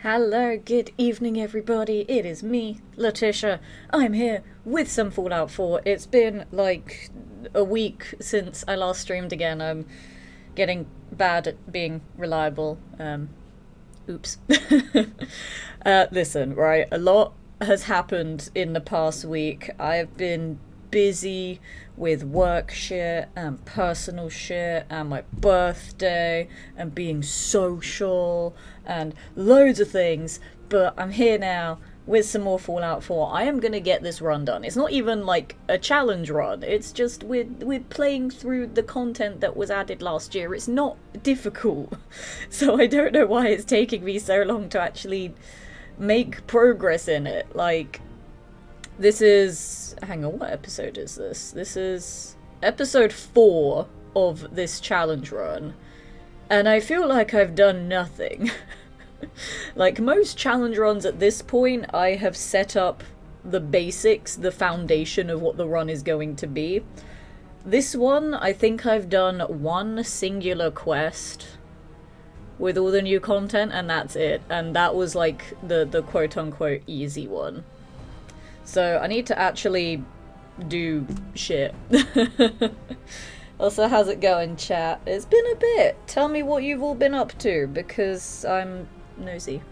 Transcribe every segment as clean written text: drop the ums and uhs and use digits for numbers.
Hello, good evening everybody, it is me, Letitia. I'm here with some Fallout 4. It's been like a week since I last streamed again. I'm getting bad at being reliable. Oops. Listen, right, a lot has happened in the past week. I've been busy with work shit and personal shit and my birthday and being social and loads of things, but I'm here now with some more Fallout 4. I am gonna get this run done. It's not even like a challenge run, it's just we're playing through the content that was added last year. It's not difficult. So I don't know why it's taking me so long to actually make progress in it. Like, this is... hang on, what episode is this? This is episode 4 of this challenge run. And I feel like I've done nothing. Like, most challenge runs at this point, I have set up the basics, the foundation of what the run is going to be. This one, I think I've done one singular quest with all the new content, and that's it. And that was like the quote-unquote easy one. So I need to actually do shit. Also, how's it going, chat? It's been a bit. Tell me what you've all been up to, because I'm nosy.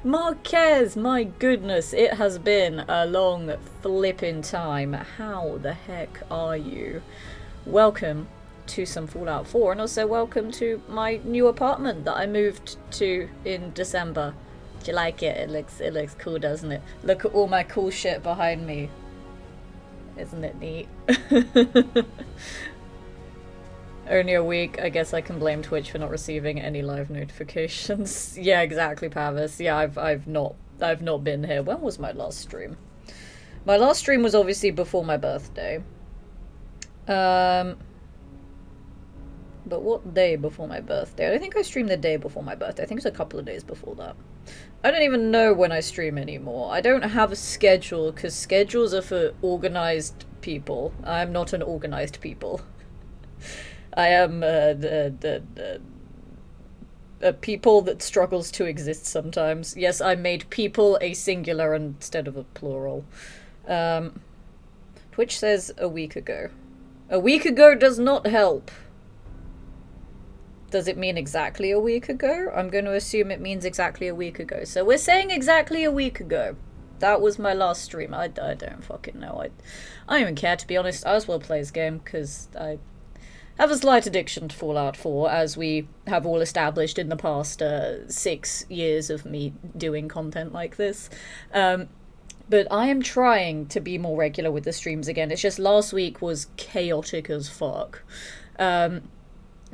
Marquez, my goodness, it has been a long flipping time. How the heck are you? Welcome to some Fallout 4, and also welcome to my new apartment that I moved to in December. Do you like it? It looks cool, doesn't it? Look at all my cool shit behind me. Isn't it neat? Only a week. I guess I can blame Twitch for not receiving any live notifications. Yeah, exactly, Pavis. Yeah, I've not been here. When was my last stream? My last stream was obviously before my birthday. But what day before my birthday? I don't think I streamed the day before my birthday. I think it was a couple of days before that. I don't even know when I stream anymore. I don't have a schedule, because schedules are for organized people. I'm not an organized people. I am a people that struggles to exist sometimes. Yes, I made people a singular instead of a plural. Twitch says a week ago. A week ago does not help. Does it mean exactly a week ago? I'm going to assume it means exactly a week ago. So we're saying exactly a week ago. That was my last stream. I don't fucking know. I don't even care, to be honest. I as well play this game because I have a slight addiction to Fallout 4, as we have all established in the past 6 years of me doing content like this. But I am trying to be more regular with the streams again. It's just last week was chaotic as fuck.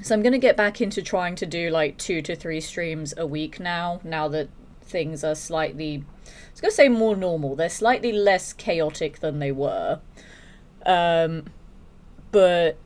So I'm going to get back into trying to do like 2 to 3 streams a week now that things are slightly, I was going to say more normal. They're slightly less chaotic than they were. But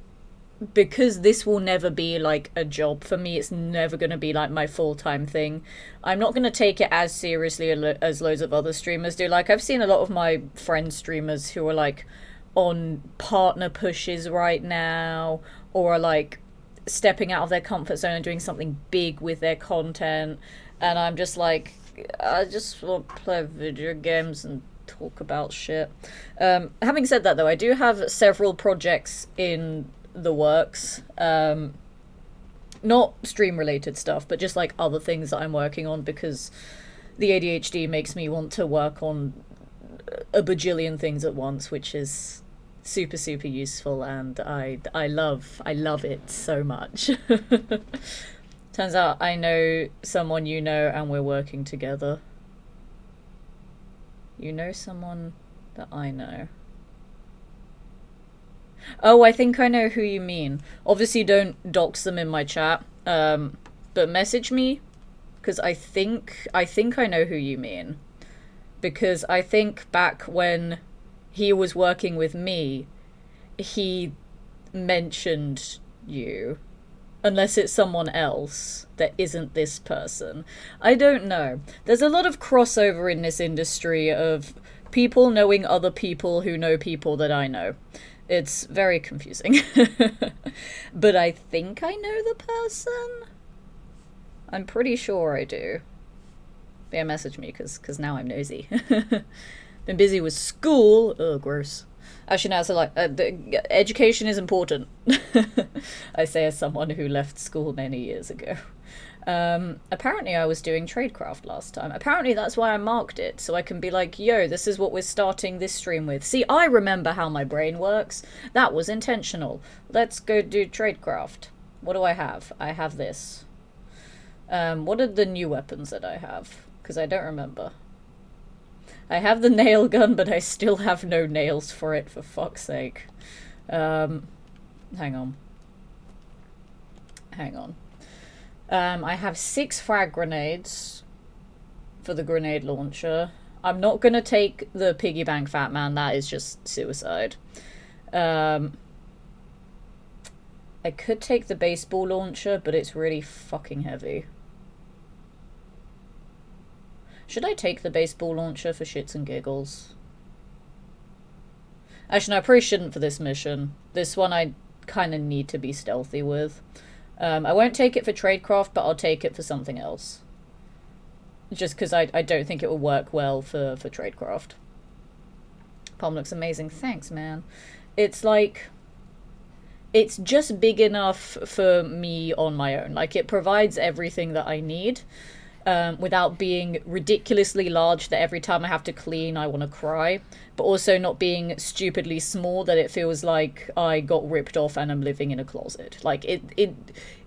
because this will never be like a job for me, it's never going to be like my full-time thing. I'm not going to take it as seriously as loads of other streamers do. Like, I've seen a lot of my friend streamers who are like on partner pushes right now, or are like stepping out of their comfort zone and doing something big with their content, and I'm just like, I just want to play video games and talk about shit. Having said that, though, I do have several projects in the works, not stream related stuff, but just like other things that I'm working on, because the ADHD makes me want to work on a bajillion things at once, which is super useful, and I love it so much. Turns out I know someone you know, and we're working together. You know someone that I know. Oh, I think I know who you mean. Obviously don't dox them in my chat, but message me, because I think I know who you mean. Because I think back when he was working with me, he mentioned you. Unless it's someone else that isn't this person. I don't know. There's a lot of crossover in this industry of people knowing other people who know people that I know. It's very confusing. But I think I know the person. I'm pretty sure I do. But yeah, message me, because now I'm nosy. Been busy with school. Oh, gross. Actually, now, so like, education is important. I say as someone who left school many years ago. Apparently I was doing tradecraft last time. Apparently that's why I marked it, so I can be like, yo, this is what we're starting this stream with. See, I remember how my brain works. That was intentional. Let's go do tradecraft. What do I have? I have this. What are the new weapons that I have? Because I don't remember. I have the nail gun, but I still have no nails for it, for fuck's sake. Hang on. Hang on. I have 6 frag grenades for the grenade launcher. I'm not going to take the piggy bank fat man. That is just suicide. I could take the baseball launcher, but it's really fucking heavy. Should I take the baseball launcher for shits and giggles? Actually, no, I probably shouldn't for this mission. This one I kind of need to be stealthy with. I won't take it for tradecraft, but I'll take it for something else. Just because I don't think it will work well for tradecraft. Palm looks amazing. Thanks, man. It's like... It's just big enough for me on my own. Like, it provides everything that I need. Without being ridiculously large that every time I have to clean I want to cry, but also not being stupidly small that it feels like I got ripped off and I'm living in a closet. Like, it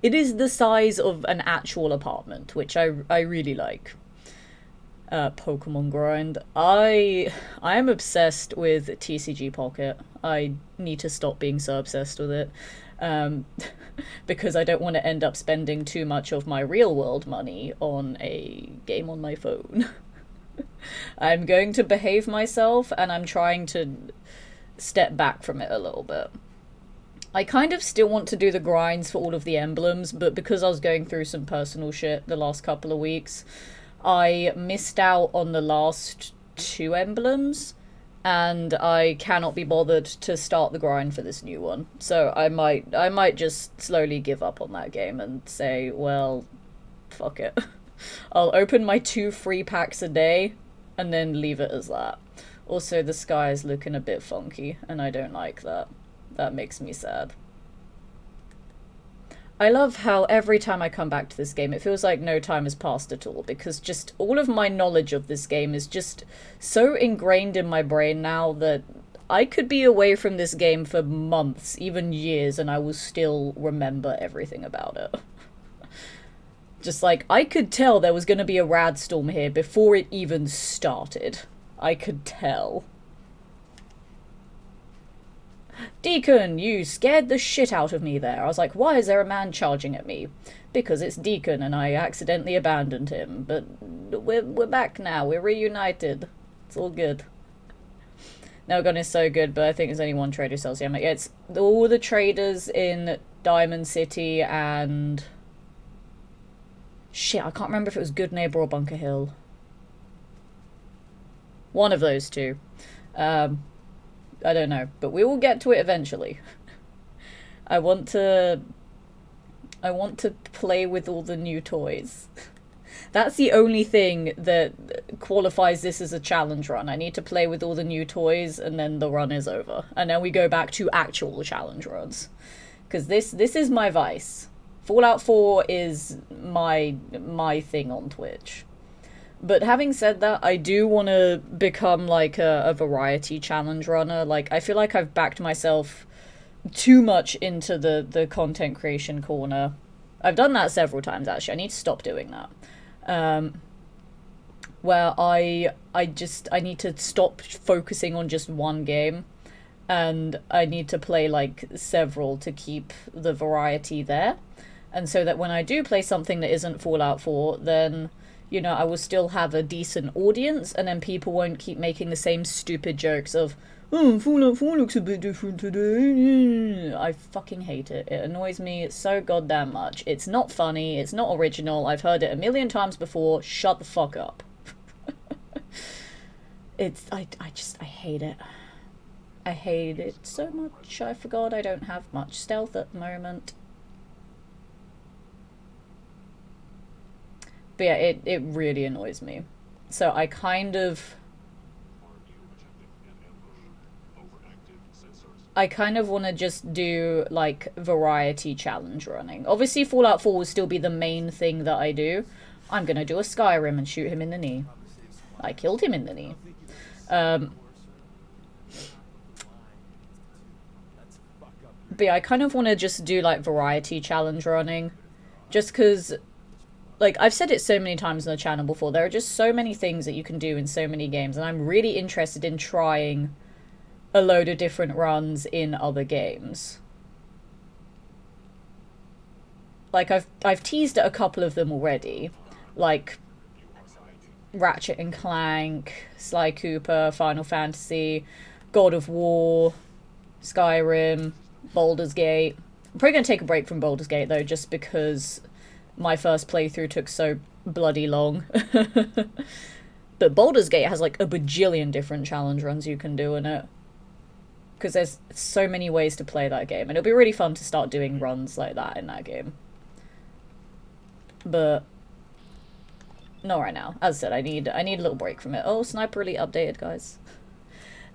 is the size of an actual apartment, which I really like. Pokemon grind. I am obsessed with TCG Pocket. I need to stop being so obsessed with it. Because I don't want to end up spending too much of my real world money on a game on my phone. I'm going to behave myself, and I'm trying to step back from it a little bit. I kind of still want to do the grinds for all of the emblems, but because I was going through some personal shit the last couple of weeks, I missed out on the last 2 emblems. And I cannot be bothered to start the grind for this new one. So I might just slowly give up on that game and say, well, fuck it. I'll open my 2 free packs a day and then leave it as that. Also, the sky is looking a bit funky, and I don't like that. That makes me sad. I love how every time I come back to this game, it feels like no time has passed at all, because just all of my knowledge of this game is just so ingrained in my brain now that I could be away from this game for months, even years, and I will still remember everything about it. Just like, I could tell there was going to be a rad storm here before it even started. I could tell. Deacon, you scared the shit out of me there. I was like, why is there a man charging at me? Because it's Deacon and I accidentally abandoned him. But we're back now. We're reunited. It's all good. Nelgun is so good, but I think there's only one trader who sells Yammer. Yeah, it's all the traders in Diamond City and... Shit, I can't remember if it was Good Neighbor or Bunker Hill. One of those two. I don't know, but we will get to it eventually. I want to play with all the new toys. That's the only thing that qualifies this as a challenge run. I need to play with all the new toys, and then the run is over. And then we go back to actual challenge runs. Because this is my vice. Fallout 4 is my thing on Twitch. But having said that, I do want to become, like, a variety challenge runner. Like, I feel like I've backed myself too much into the content creation corner. I've done that several times, actually. I need to stop doing that. Where I need to stop focusing on just one game. And I need to play, like, several to keep the variety there. And so that when I do play something that isn't Fallout 4, then... you know, I will still have a decent audience, and then people won't keep making the same stupid jokes of, oh, Fallout 4 looks a bit different today. I fucking hate it. It annoys me so goddamn much. It's not funny. It's not original. I've heard it a million times before. Shut the fuck up. I hate it. I hate it so much. I forgot I don't have much stealth at the moment. But yeah, it really annoys me. So I kind of want to just do like variety challenge running. Obviously Fallout 4 will still be the main thing that I do. I'm gonna do a Skyrim and shoot him in the knee. I killed him in the knee. But yeah, I kind of want to just do like variety challenge running. Just because, like, I've said it so many times on the channel before, there are just so many things that you can do in so many games, and I'm really interested in trying a load of different runs in other games. Like, I've teased at a couple of them already. Like, Ratchet and Clank, Sly Cooper, Final Fantasy, God of War, Skyrim, Baldur's Gate. I'm probably going to take a break from Baldur's Gate, though, just because my first playthrough took so bloody long. But Baldur's Gate has, like, a bajillion different challenge runs you can do in it. Because there's so many ways to play that game. And it'll be really fun to start doing runs like that in that game. But not right now. As I said, I need a little break from it. Oh, Sniper really updated, guys.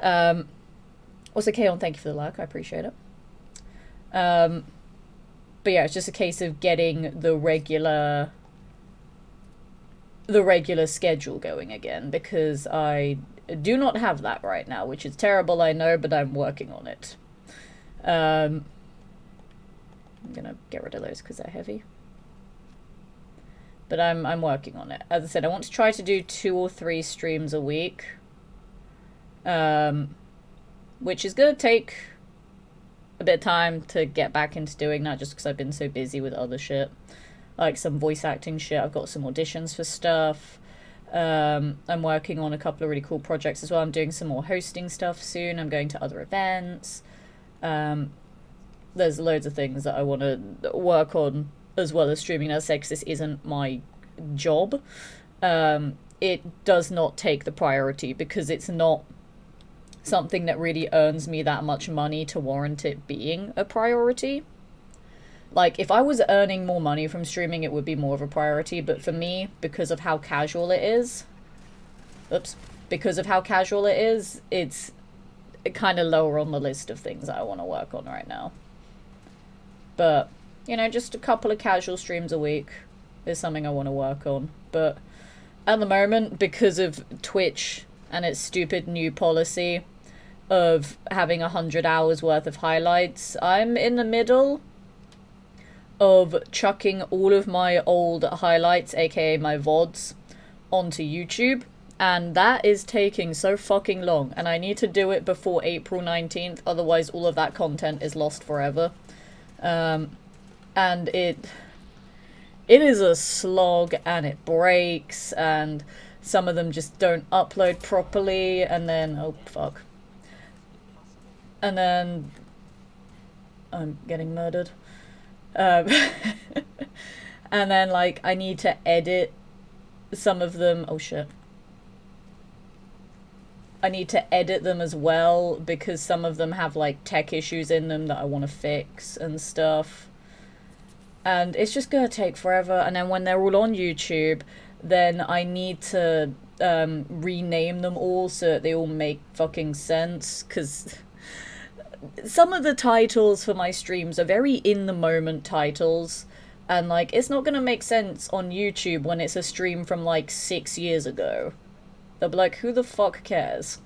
Also, Kaon, thank you for the like. I appreciate it. But yeah, it's just a case of getting the regular schedule going again, because I do not have that right now, which is terrible, I know, but I'm working on it. I'm gonna get rid of those because they're heavy. But I'm working on it. As I said, I want to try to do 2 or 3 streams a week. Which is gonna take a bit of time to get back into doing that, just because I've been so busy with other shit. Like some voice acting shit. I've got some auditions for stuff. I'm working on a couple of really cool projects as well. I'm doing some more hosting stuff soon. I'm going to other events. There's loads of things that I want to work on as well as streaming. As I said, because this isn't my job. It does not take the priority because it's not something that really earns me that much money to warrant it being a priority. Like, if I was earning more money from streaming, it would be more of a priority, but for me, because of how casual it is, it's kind of lower on the list of things that I want to work on right now. But, you know, just a couple of casual streams a week is something I want to work on. But at the moment, because of Twitch and its stupid new policy of having 100 hours worth of highlights, I'm in the middle of chucking all of my old highlights, aka my VODs, onto YouTube, and that is taking so fucking long, and I need to do it before April 19th, otherwise all of that content is lost forever. And it is a slog, and it breaks, and some of them just don't upload properly, and then, oh fuck. And then I'm getting murdered. And then, like, I need to edit some of them. Oh shit. I need to edit them as well because some of them have, like, tech issues in them that I want to fix and stuff. And it's just gonna take forever. And then when they're all on YouTube, then I need to rename them all so that they all make fucking sense, because some of the titles for my streams are very in-the-moment titles, and, like, it's not gonna make sense on YouTube when it's a stream from, like, 6 years ago. They'll be like, who the fuck cares?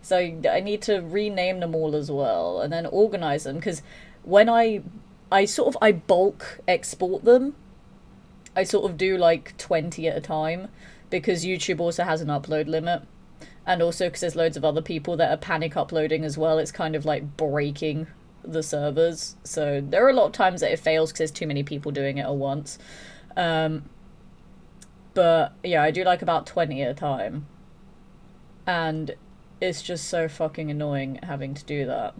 So I need to rename them all as well, and then organize them, because when I bulk export them. I sort of do, like, 20 at a time, because YouTube also has an upload limit. And also because there's loads of other people that are panic uploading as well, it's kind of like breaking the servers. So there are a lot of times that it fails because there's too many people doing it at once. But yeah, I do like about 20 at a time. And it's just so fucking annoying having to do that.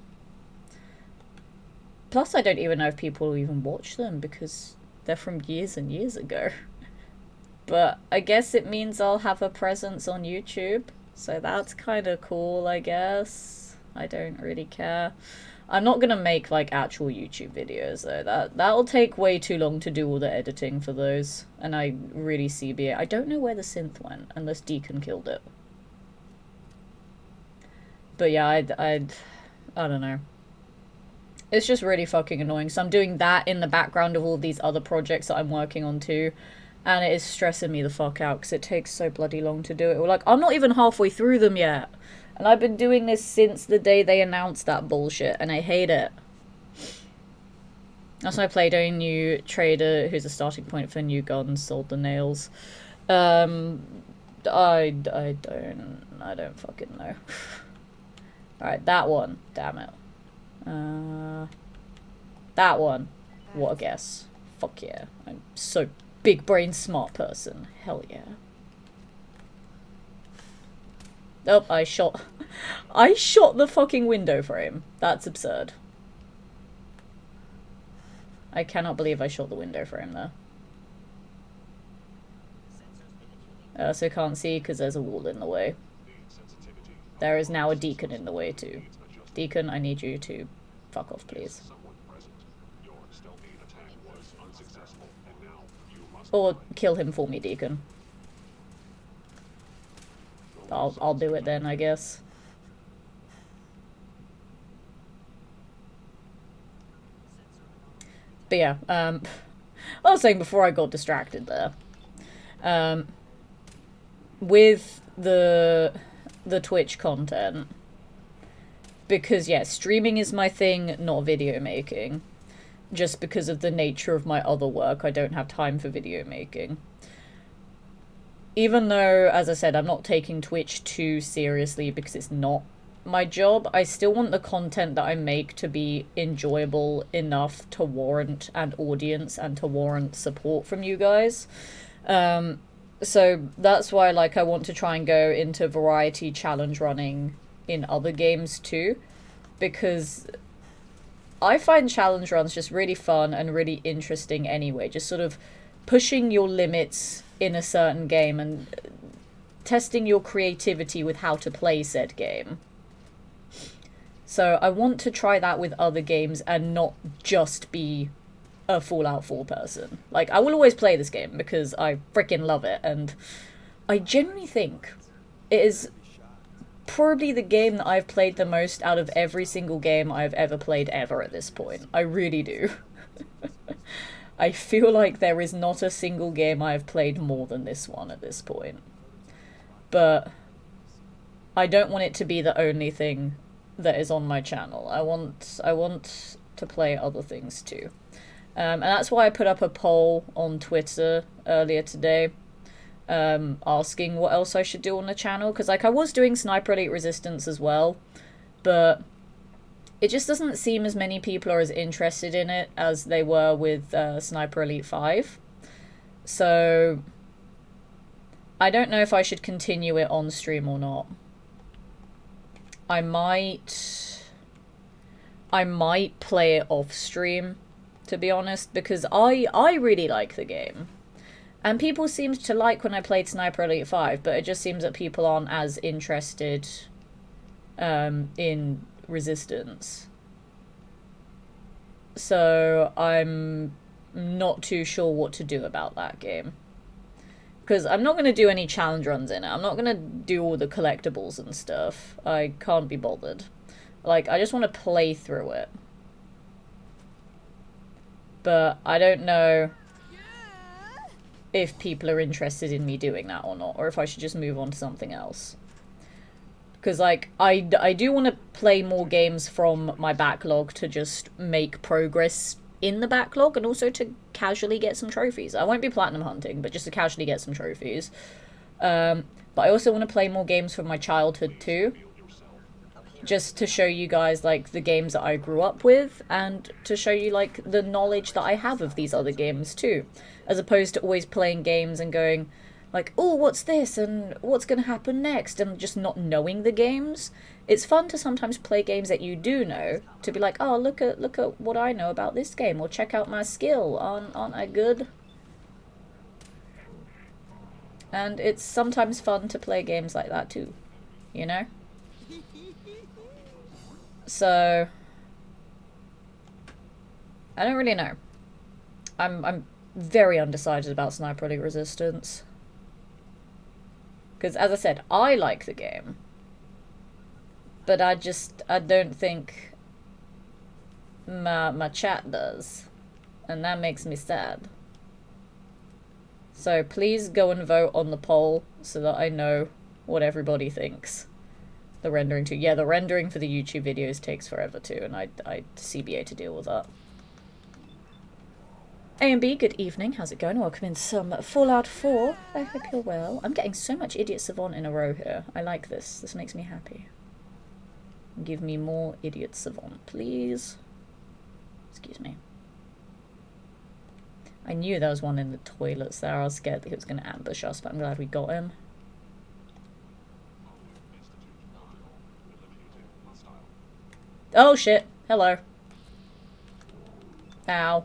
Plus, I don't even know if people even watch them because they're from years and years ago. But I guess it means I'll have a presence on YouTube. So that's kind of cool, I guess. I don't really care. I'm not gonna make like actual YouTube videos though. That'll take way too long to do all the editing for those, and I really CB it. I don't know where the synth went unless Deacon killed it. But yeah, I don't know. It's just really fucking annoying. So I'm doing that in the background of all these other projects that I'm working on too. And it is stressing me the fuck out because it takes so bloody long to do it. Or like, I'm not even halfway through them yet. And I've been doing this since the day they announced that bullshit. And I hate it. That's why I played a new trader who's a starting point for new guns, sold the nails. I don't fucking know. Alright, that one. Damn it. That one. What a guess. Fuck yeah. I'm so big brain smart person. Hell yeah. Oh, I shot the fucking window frame. That's absurd. I cannot believe I shot the window frame there. So can't see because there's a wall in the way. There is now a Deacon in the way too. Deacon, I need you to fuck off, please. Or kill him for me, Deacon. I'll do it then, I guess. But yeah, I was saying before I got distracted there. With the Twitch content, because yeah, streaming is my thing, not video making. Just because of the nature of my other work, I don't have time for video making. Even though, as I said, I'm not taking Twitch too seriously because it's not my job, I still want the content that I make to be enjoyable enough to warrant an audience and to warrant support from you guys. So that's why, like, I want to try and go into variety challenge running in other games too, because I find challenge runs just really fun and really interesting anyway, just sort of pushing your limits in a certain game and testing your creativity with how to play said game. So I want to try that with other games and not just be a Fallout 4 person. Like, I will always play this game because I freaking love it, and I genuinely think it is probably the game that I've played the most out of every single game I've ever played ever at this point. I really do. I feel like there is not a single game I've played more than this one at this point. But I don't want it to be the only thing that is on my channel. I want to play other things too. And that's why I put up a poll on Twitter earlier today, asking what else I should do on the channel, because like I was doing Sniper Elite Resistance as well, but it just doesn't seem as many people are as interested in it as they were with Sniper Elite 5. So I don't know if I should continue it on stream or not. I might play it off stream, to be honest, because I really like the game. And people seemed to like when I played Sniper Elite 5, but it just seems that people aren't as interested in Resistance. So I'm not too sure what to do about that game. Because I'm not going to do any challenge runs in it. I'm not going to do all the collectibles and stuff. I can't be bothered. Like, I just want to play through it. But I don't know if people are interested in me doing that or not, or if I should just move on to something else. Because, like, I do want to play more games from my backlog to just make progress in the backlog, and also to casually get some trophies. I won't be platinum hunting, but just to casually get some trophies. But I also want to play more games from my childhood too, just to show you guys like the games that I grew up with, and to show you like the knowledge that I have of these other games too, as opposed to always playing games and going like, oh, what's this and what's gonna happen next, and just not knowing the games. It's fun to sometimes play games that you do know, to be like, oh, look at what I know about this game, or check out my skill, aren't I good? And it's sometimes fun to play games like that too, you know? So I don't really know. I'm very undecided about Sniper Elite Resistance. Because, as I said, I like the game. But I don't think my chat does. And that makes me sad. So please go and vote on the poll so that I know what everybody thinks. The rendering too. Yeah, the rendering for the YouTube videos takes forever too, and I CBA to deal with that. A and B, good evening. How's it going? Welcome in some Fallout 4. I hope you're well. I'm getting so much Idiot Savant in a row here. I like this. This makes me happy. Give me more Idiot Savant, please. Excuse me. I knew there was one in the toilets there. I was scared that he was going to ambush us, but I'm glad we got him. Oh shit. Hello. Ow.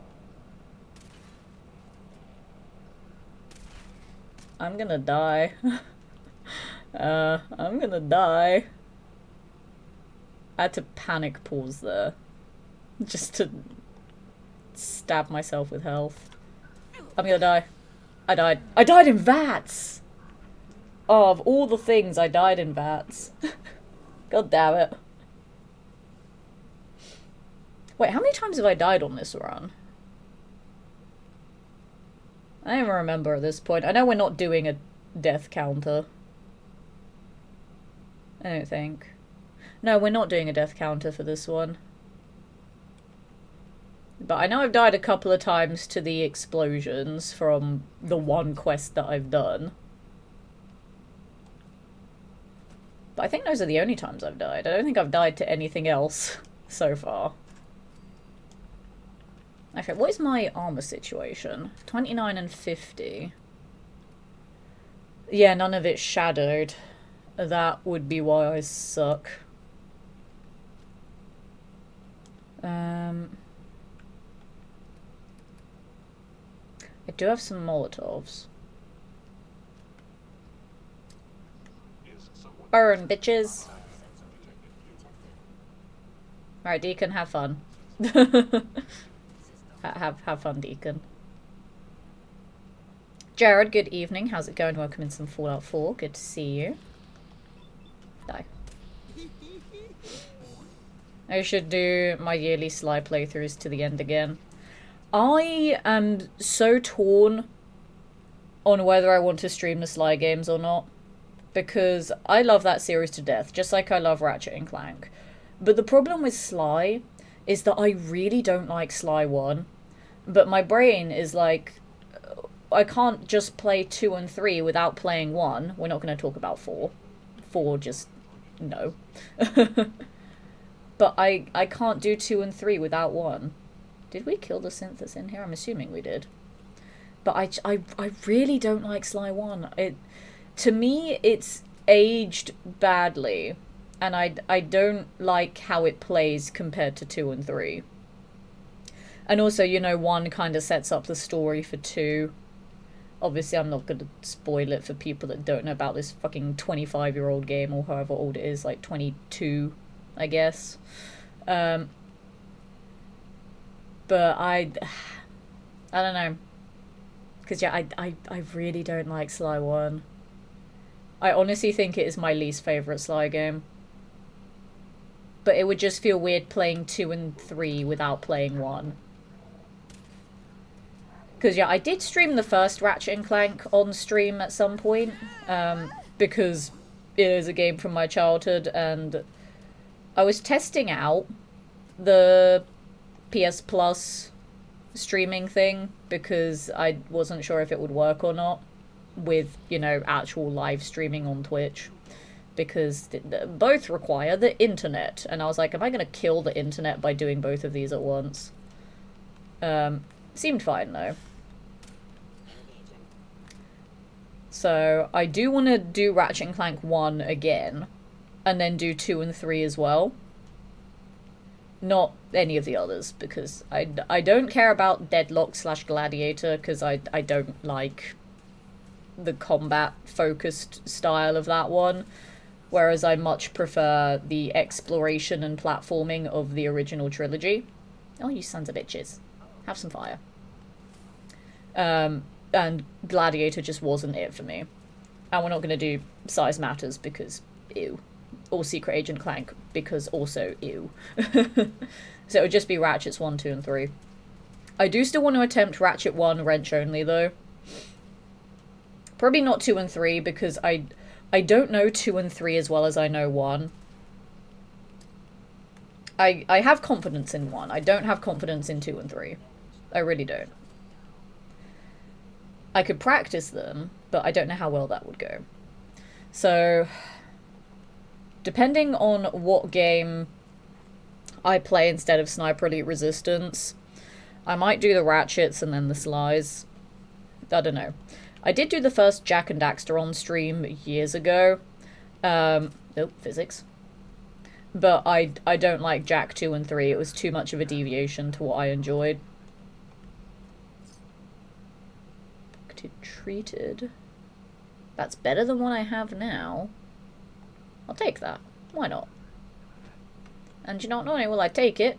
I'm gonna die. I'm gonna die. I had to panic pause there. Just to stab myself with health. I'm gonna die. I died. I died in VATS! Oh, of all the things, I died in VATS. God damn it. Wait, how many times have I died on this run? I don't even remember at this point. I know we're not doing a death counter. I don't think. No, we're not doing a death counter for this one. But I know I've died a couple of times to the explosions from the one quest that I've done. But I think those are the only times I've died. I don't think I've died to anything else so far. Okay, what is my armor situation? 29 and 50. Yeah, none of it's shadowed. That would be why I suck. I do have some Molotovs. Burn, bitches! Alright, Deacon, have fun. Have fun, Deacon. Jared, good evening. How's it going? Welcome in some Fallout 4. Good to see you. Die. I should do my yearly Sly playthroughs to the end again. I am so torn on whether I want to stream the Sly games or not. Because I love that series to death, just like I love Ratchet and Clank. But the problem with Sly is that I really don't like Sly 1. But my brain is like, I can't just play 2 and 3 without playing 1. We're not going to talk about 4. 4 just, no. But I can't do 2 and 3 without 1. Did we kill the synth that's in here? I'm assuming we did. But I really don't like Sly 1. To me, it's aged badly. And I don't like how it plays compared to 2 and 3. And also, you know, 1 kind of sets up the story for 2. Obviously, I'm not going to spoil it for people that don't know about this fucking 25-year-old game, or however old it is, like 22, I guess. But I don't know. Because, yeah, I really don't like Sly 1. I honestly think it is my least favourite Sly game. But it would just feel weird playing 2 and 3 without playing 1. Because, yeah, I did stream the first Ratchet and Clank on stream at some point. Because it is a game from my childhood, and I was testing out the PS Plus streaming thing, because I wasn't sure if it would work or not with, you know, actual live streaming on Twitch. Because both require the internet. And I was like, am I going to kill the internet by doing both of these at once? Seemed fine, though. So, I do want to do Ratchet and Clank 1 again. And then do 2 and 3 as well. Not any of the others, because I don't care about Deadlock / Gladiator, because I don't like the combat-focused style of that one. Whereas I much prefer the exploration and platforming of the original trilogy. Oh, you sons of bitches. Have some fire. And Gladiator just wasn't it for me. And we're not going to do Size Matters because ew. Or Secret Agent Clank because also ew. So it would just be Ratchets 1, 2, and 3. I do still want to attempt Ratchet 1 wrench only though. Probably not 2 and 3 because I don't know 2 and 3 as well as I know 1. I have confidence in 1. I don't have confidence in 2 and 3. I really don't. I could practice them, but I don't know how well that would go. So, depending on what game I play instead of Sniper Elite Resistance, I might do the Ratchets and then the Slies. I don't know. I did do the first Jak and Daxter on stream years ago. Physics. But I don't like Jak 2 and 3. It was too much of a deviation to what I enjoyed. Treated. That's better than what I have now. I'll take that. Why not? And you know what? Not only will I take it,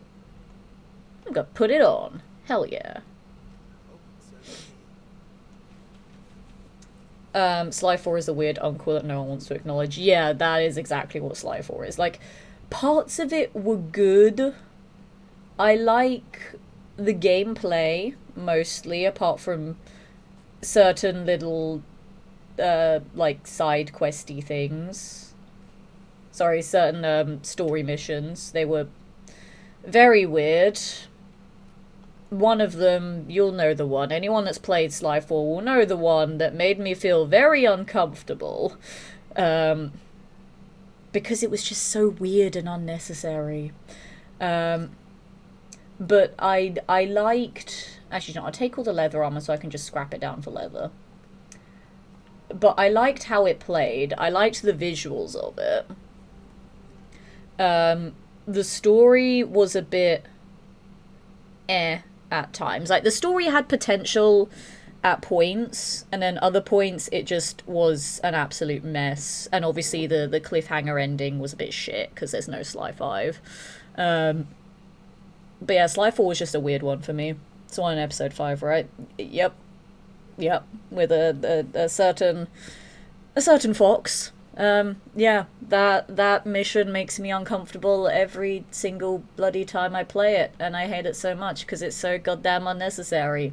I'm gonna put it on. Hell yeah. Sly 4 is a weird uncle that no one wants to acknowledge. Yeah, that is exactly what Sly 4 is. Like, parts of it were good. I like the gameplay, mostly, apart from certain little, like, side questy things. Sorry, certain, story missions. They were very weird. One of them, you'll know the one. Anyone that's played Sly 4 will know the one that made me feel very uncomfortable. Because it was just so weird and unnecessary. But I liked... Actually, no, I'll take all the leather armor so I can just scrap it down for leather. But I liked how it played. I liked the visuals of it. The story was a bit... at times. Like, the story had potential at points, and then other points it just was an absolute mess. And obviously the cliffhanger ending was a bit shit, because there's no Sly 5. But yeah, Sly 4 was just a weird one for me. It's on episode 5, right? Yep. With a certain fox. Yeah, that mission makes me uncomfortable every single bloody time I play it, and I hate it so much because it's so goddamn unnecessary.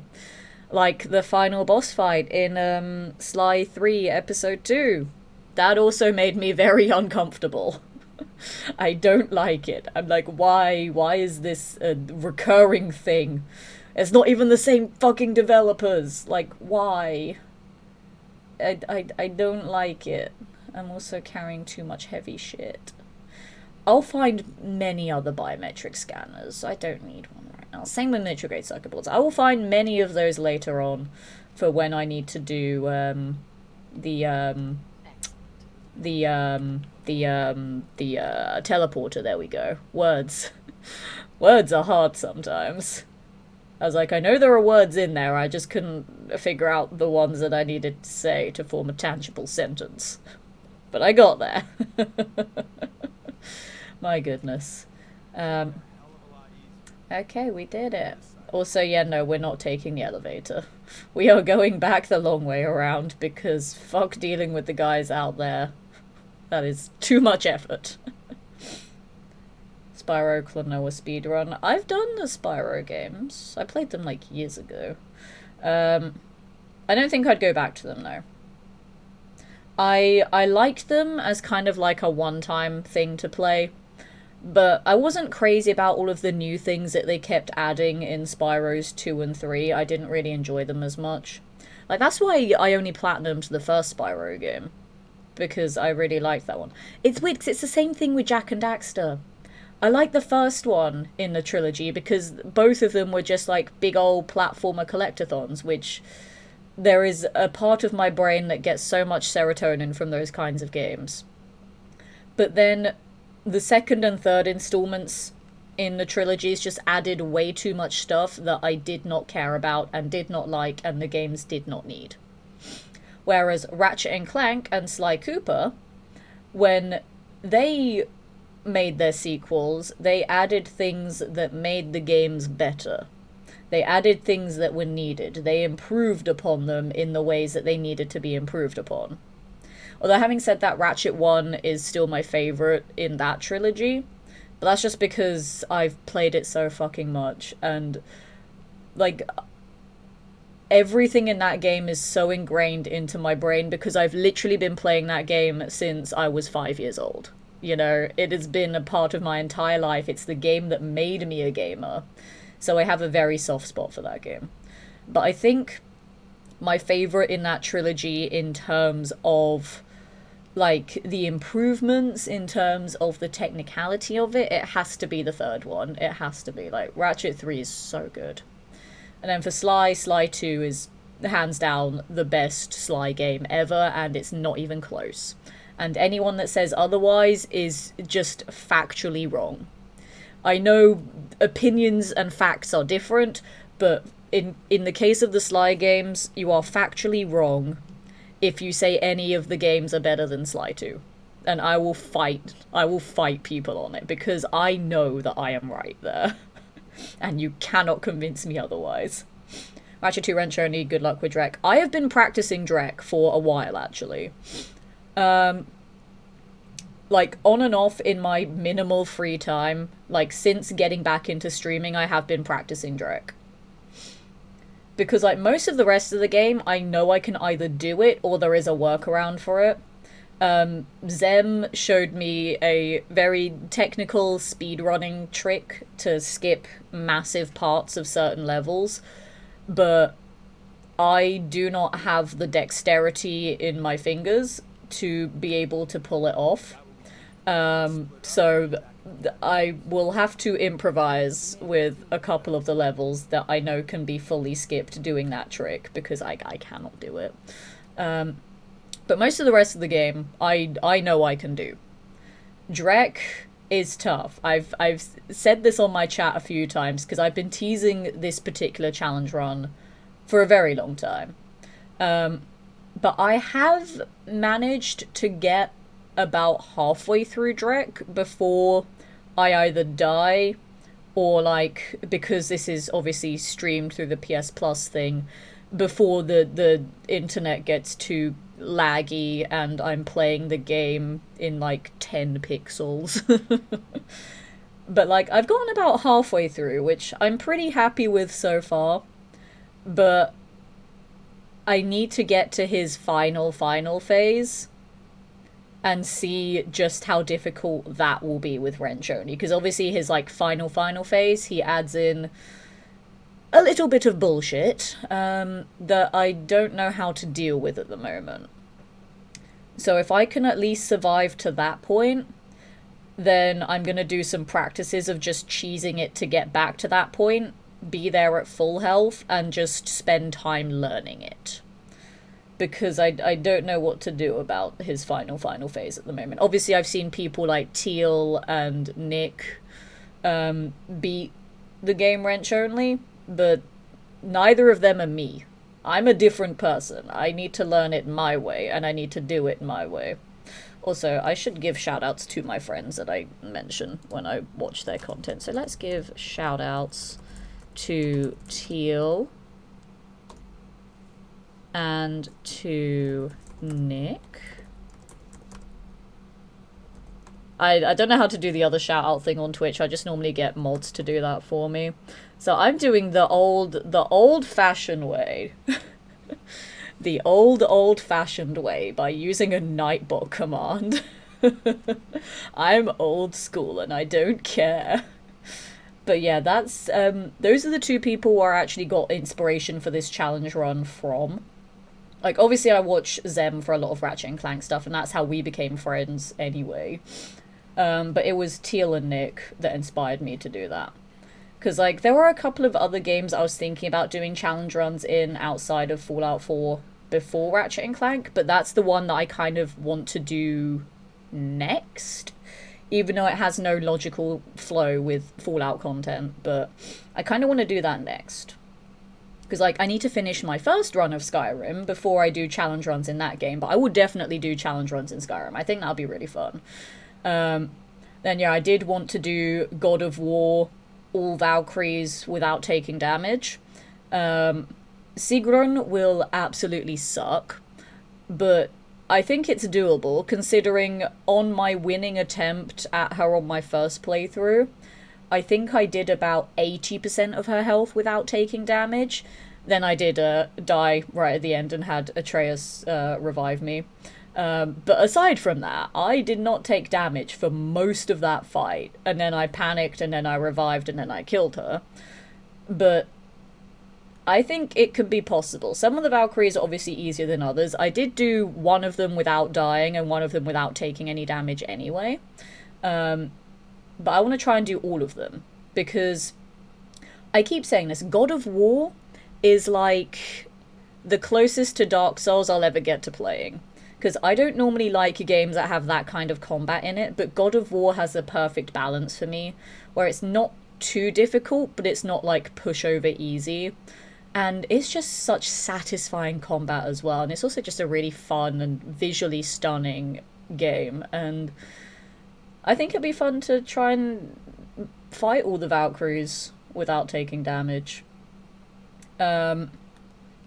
Like the final boss fight in Sly 3 episode 2. That also made me very uncomfortable. I don't like it. I'm like, why is this a recurring thing? It's not even the same fucking developers. Like, why? I don't like it. I'm also carrying too much heavy shit. I'll find many other biometric scanners. I don't need one right now. Same with Nitrograde circuit boards. I will find many of those later on for when I need to do the teleporter. There we go. Words. Words are hard sometimes. I was like, I know there are words in there, I just couldn't figure out the ones that I needed to say to form a tangible sentence. But I got there. My goodness. Okay, we did it. Also, yeah, no, we're not taking the elevator. We are going back the long way around because fuck dealing with the guys out there. That is too much effort. Spyro Klonoa speedrun. I've done the Spyro games. I played them like years ago. I don't think I'd go back to them though. I liked them as kind of like a one-time thing to play, but I wasn't crazy about all of the new things that they kept adding in Spyro's 2 and 3. I didn't really enjoy them as much. Like, that's why I only platinumed the first Spyro game, because I really liked that one. It's weird, because it's the same thing with Jak and Daxter. I like the first one in the trilogy because both of them were just like big old platformer collectathons, which there is a part of my brain that gets so much serotonin from those kinds of games. But then the second and third installments in the trilogies just added way too much stuff that I did not care about and did not like and the games did not need. Whereas Ratchet and Clank and Sly Cooper, when they made their sequels, they added things that made the games better. They added things that were needed. They improved upon them in the ways that they needed to be improved upon. Although having said that, Ratchet 1 is still my favorite in that trilogy. But that's just because I've played it so fucking much, and like everything in that game is so ingrained into my brain because I've literally been playing that game since I was 5 years old. You know, it has been a part of my entire life. It's the game that made me a gamer. So I have a very soft spot for that game. But I think my favorite in that trilogy in terms of like the improvements, in terms of the technicality of it, it has to be the third one. It has to be. Like, Ratchet 3 is so good. And then for Sly 2 is hands down the best Sly game ever, and it's not even close. And anyone that says otherwise is just factually wrong. I know opinions and facts are different, but in the case of the Sly games, you are factually wrong if you say any of the games are better than Sly 2. And I will fight people on it, because I know that I am right there. And you cannot convince me otherwise. Ratchet 2 Wrench only, good luck with Drek. I have been practicing Drek for a while, actually. Like, on and off in my minimal free time, like, since getting back into streaming, I have been practicing Drek. Because, like, most of the rest of the game, I know I can either do it, or there is a workaround for it. Zem showed me a very technical speedrunning trick to skip massive parts of certain levels, but I do not have the dexterity in my fingers to be able to pull it off. So I will have to improvise with a couple of the levels that I know can be fully skipped doing that trick, because I cannot do it. But most of the rest of the game, I know I can do. Drek is tough. I've said this on my chat a few times, because I've been teasing this particular challenge run for a very long time. But I have managed to get about halfway through Drek before I either die, or, like, because this is obviously streamed through the PS Plus thing, before the internet gets too laggy and I'm playing the game in like 10 pixels. But like, I've gotten about halfway through, which I'm pretty happy with so far, but I need to get to his final phase and see just how difficult that will be with Wrench only, because obviously his like final phase, he adds in a little bit of bullshit that I don't know how to deal with at the moment. So if I can at least survive to that point, then I'm going to do some practices of just cheesing it to get back to that point, be there at full health, and just spend time learning it. Because I don't know what to do about his final phase at the moment. Obviously, I've seen people like Teal and Nick beat the game Wrench only, but neither of them are me. I'm a different person. I need to learn it my way, and I need to do it my way. Also, I should give shoutouts to my friends that I mention when I watch their content. So let's give shoutouts to Teal and to Nick. I don't know how to do the other shout out thing on Twitch. I just normally get mods to do that for me. So I'm doing the old-fashioned way. The old-fashioned way by using a Nightbot command. I'm old school and I don't care. But yeah, that's those are the two people where I actually got inspiration for this challenge run from. Like, obviously I watch Zem for a lot of Ratchet and Clank stuff, and that's how we became friends anyway. But it was Teal and Nick that inspired me to do that. Because, like, there were a couple of other games I was thinking about doing challenge runs in outside of Fallout 4 before Ratchet and Clank, but that's the one that I kind of want to do next. Even though it has no logical flow with Fallout content, but I kind of want to do that next. Because, like, I need to finish my first run of Skyrim before I do challenge runs in that game, but I would definitely do challenge runs in Skyrim. I think that'll be really fun. Then, yeah, I did want to do God of War all Valkyries without taking damage. Sigrun will absolutely suck, but I think it's doable, considering on my winning attempt at her on my first playthrough, I think I did about 80% of her health without taking damage. Then I did die right at the end and had Atreus revive me. But aside from that, I did not take damage for most of that fight, and then I panicked, and then I revived, and then I killed her. But I think it could be possible. Some of the Valkyries are obviously easier than others. I did do one of them without dying and one of them without taking any damage anyway. But I want to try and do all of them, because I keep saying this, God of War is like the closest to Dark Souls I'll ever get to playing. Because I don't normally like games that have that kind of combat in it, but God of War has a perfect balance for me, where it's not too difficult, but it's not like pushover easy. And it's just such satisfying combat as well. And it's also just a really fun and visually stunning game. And I think it'd be fun to try and fight all the Valkyries without taking damage. Then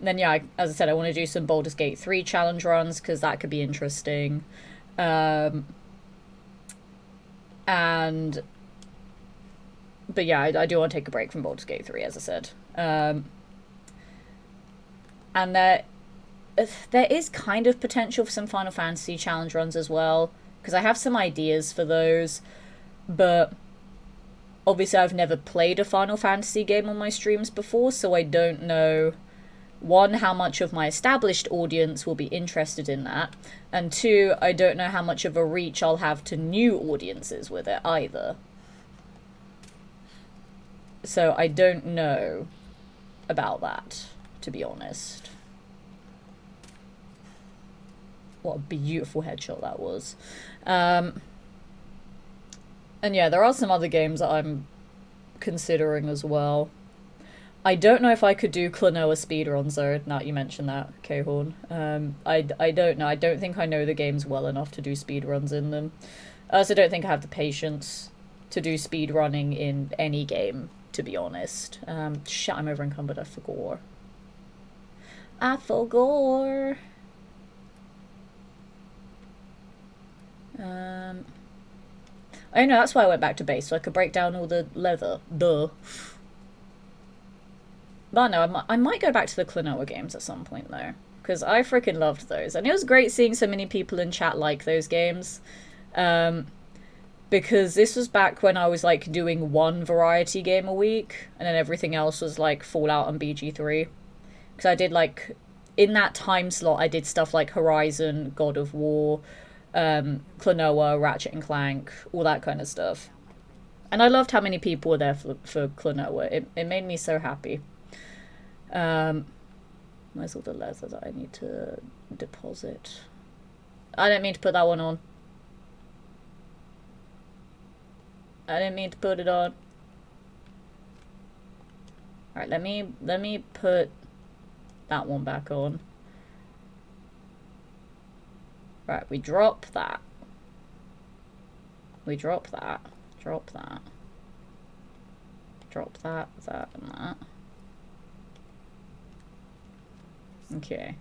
yeah, as I said, I want to do some Baldur's Gate 3 challenge runs, because that could be interesting. But yeah, I do want to take a break from Baldur's Gate 3, as I said. And there is kind of potential for some Final Fantasy challenge runs as well, because I have some ideas for those, but obviously I've never played a Final Fantasy game on my streams before, so I don't know, one, how much of my established audience will be interested in that, and two, I don't know how much of a reach I'll have to new audiences with it either. So I don't know about that, to be honest. What a beautiful headshot that was. And yeah, there are some other games that I'm considering as well. I don't know if I could do Klonoa speedruns though, now you mentioned that, K-Horn. I don't know. I don't think I know the games well enough to do speedruns in them. I also don't think I have the patience to do speedrunning in any game, to be honest. Shit, I'm over encumbered. I forgot. I know, that's why I went back to base, so I could break down all the leather. Duh. But no, I might go back to the Klonoa games at some point, though. Because I freaking loved those. And it was great seeing so many people in chat like those games. Because this was back when I was, like, doing one variety game a week. And then everything else was, like, Fallout and BG3. Because I did, like... In that time slot, I did stuff like Horizon, God of War... Klonoa, Ratchet and Clank, all that kind of stuff. And I loved how many people were there for Klonoa. It made me so happy. Where's all the leather that I need to deposit? I didn't mean to put that one on. I didn't mean to put it on. Alright, let me put that one back on. Right, we drop that. We drop that. Drop that. Drop that, that, and that. Okay.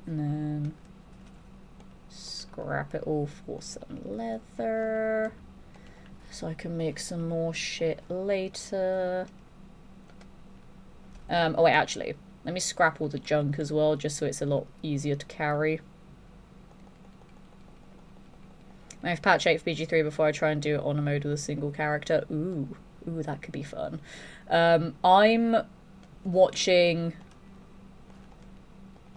And then scrap it all for some leather. So I can make some more shit later. Oh wait, actually, let me scrap all the junk as well, just so it's a lot easier to carry. I have patch 8 for BG3 before I try and do it on a mode with a single character. Ooh, that could be fun. I'm watching...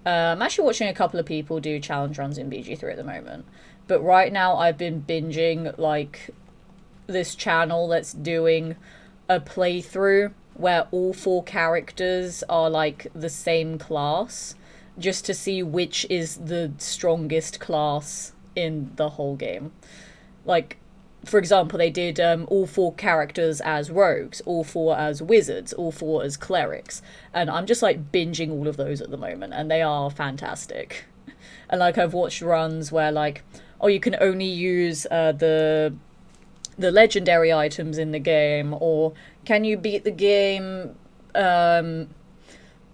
I'm actually watching a couple of people do challenge runs in BG3 at the moment. But right now I've been binging, like, this channel that's doing a playthrough where all 4 characters are, like, the same class, just to see which is the strongest class in the whole game. Like, for example, they did all 4 characters as rogues, all 4 as wizards, all 4 as clerics, and I'm just like binging all of those at the moment, and they are fantastic. And like, I've watched runs where like, oh, you can only use the the legendary items in the game, or can you beat the game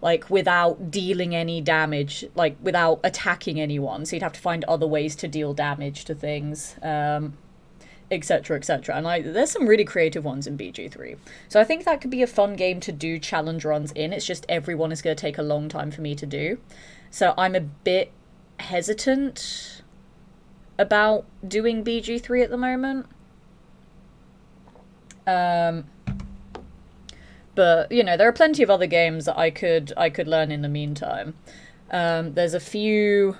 like without dealing any damage, like without attacking anyone, so you'd have to find other ways to deal damage to things, etc, etc. And like there's some really creative ones in BG3, so I think that could be a fun game to do challenge runs in. It's just everyone is going to take a long time for me to do, so I'm a bit hesitant about doing BG3 at the moment. But you know, there are plenty of other games that I could learn in the meantime. There's a few.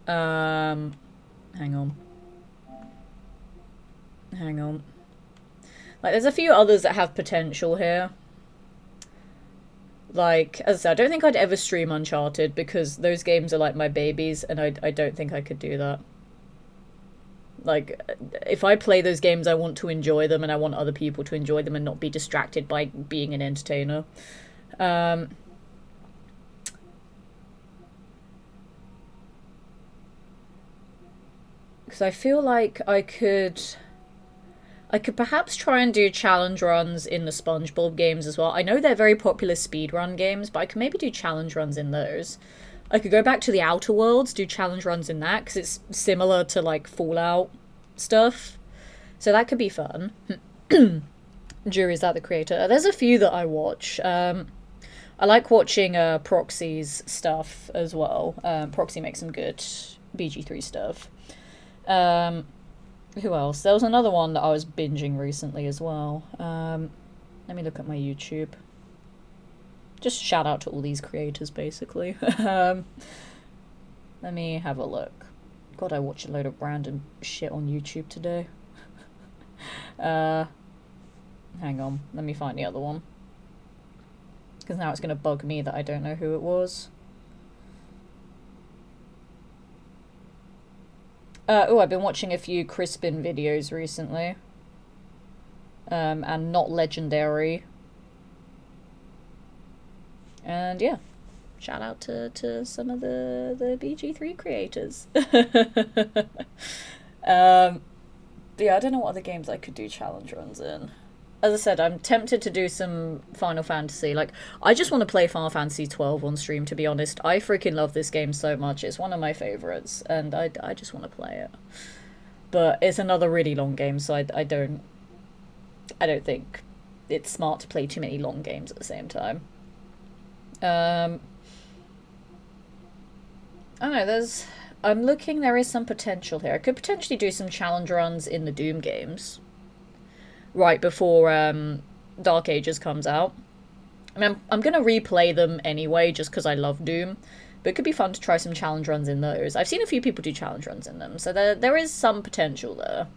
Hang on. Like, there's a few others that have potential here. Like, as I said, I don't think I'd ever stream Uncharted because those games are like my babies, and I don't think I could do that. Like, if I play those games, I want to enjoy them, and I want other people to enjoy them and not be distracted by being an entertainer. Because I feel like I could perhaps try and do challenge runs in the SpongeBob games as well. I know they're very popular speedrun games, but I could maybe do challenge runs in those. I could go back to the Outer Worlds, do challenge runs in that, because it's similar to, like, Fallout stuff. So that could be fun. Jury's that the creator. There's a few that I watch. I like watching Proxy's stuff as well. Proxy makes some good BG3 stuff. Who else? There was another one that I was binging recently as well. Let me look at my YouTube. Just shout out to all these creators, basically. Let me have a look. God, I watch a load of random shit on YouTube today. Hang on. Let me find the other one. Because now it's going to bug me that I don't know who it was. Oh, I've been watching a few Crispin videos recently. And Not Legendary. And yeah, shout out to some of the BG3 creators. Yeah, I don't know what other games I could do challenge runs in. As I said, I'm tempted to do some Final Fantasy. Like, I just want to play Final Fantasy 12 on stream, to be honest. I freaking love this game so much. It's one of my favorites, and I just want to play it. But it's another really long game, so I don't think it's smart to play too many long games at the same time. I don't know, I'm looking, there is some potential here. I could potentially do some challenge runs in the Doom games right before Dark Ages comes out. I mean, I'm going to replay them anyway just because I love Doom, but it could be fun to try some challenge runs in those. I've seen a few people do challenge runs in them, so there is some potential there.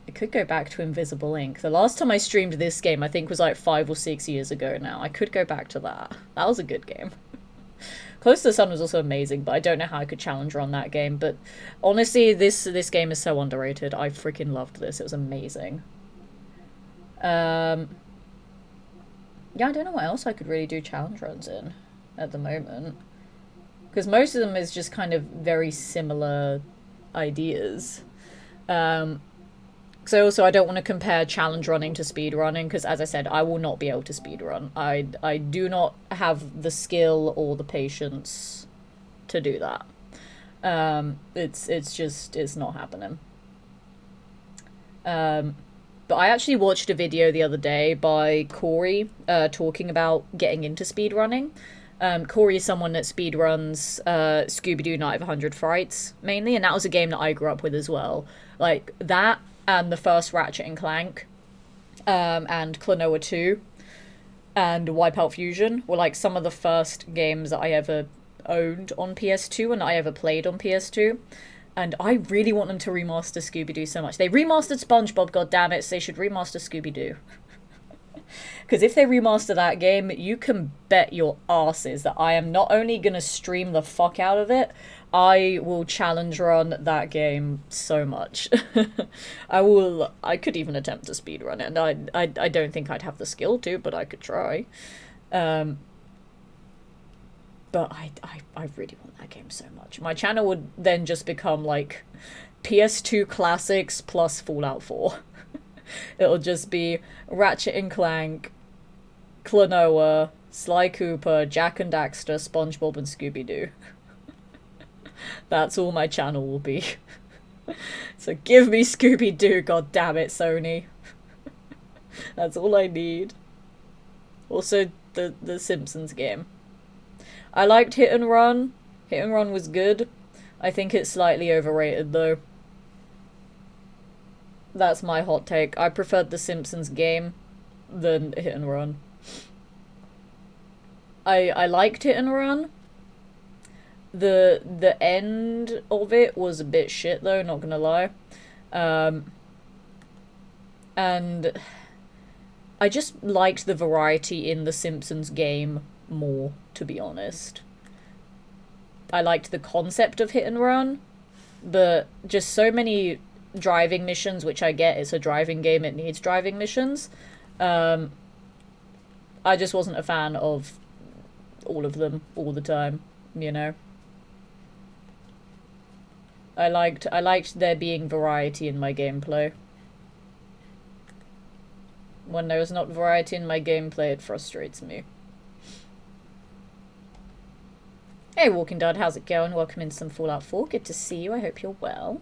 I could go back to Invisible Ink. The last time I streamed this game, I think, was like 5 or 6 years ago now. I could go back to that. That was a good game. Close to the Sun was also amazing, but I don't know how I could challenge run that game. But honestly, this game is so underrated. I freaking loved this. It was amazing. Yeah, I don't know what else I could really do challenge runs in at the moment. Because most of them is just kind of very similar ideas. So also I don't want to compare challenge running to speed running, because as I said, I will not be able to speed run. I do not have the skill or the patience to do that. It's not happening. But I actually watched a video the other day by Corey talking about getting into speedrunning. Corey is someone that speedruns Scooby-Doo Night of 100 Frights, mainly, and that was a game that I grew up with as well. Like, that and the first Ratchet and Clank, and Klonoa 2, and Wipeout Fusion were, like, some of the first games that I ever owned on PS2 and I ever played on PS2. And I really want them to remaster Scooby-Doo so much. They remastered SpongeBob, goddammit, so they should remaster Scooby-Doo. Because if they remaster that game, you can bet your asses that I am not only going to stream the fuck out of it, I will challenge run that game so much. I could even attempt to speedrun it, and I don't think I'd have the skill to, but I could try. But I really want that game so much. My channel would then just become like PS2 classics plus Fallout 4. It'll just be Ratchet and Clank, Klonoa, Sly Cooper, Jak and Daxter, SpongeBob, and Scooby-Doo. That's all my channel will be. So give me Scooby-Doo, god damn it, Sony. That's all I need. Also, the Simpsons game. I liked Hit and Run. Hit and Run was good. I think it's slightly overrated, though. That's my hot take. I preferred the Simpsons game than Hit and Run. I liked Hit and Run. The end of it was a bit shit, though, not gonna lie. And I just liked the variety in the Simpsons game more, to be honest. I liked the concept of Hit and Run, but just so many driving missions, which I get, it's a driving game, it needs driving missions. I just wasn't a fan of all of them all the time, you know? I liked there being variety in my gameplay. When there's not variety in my gameplay, it frustrates me. Hey Walking Dad, how's it going? Welcome in some Fallout 4. Good to see you. I hope you're well.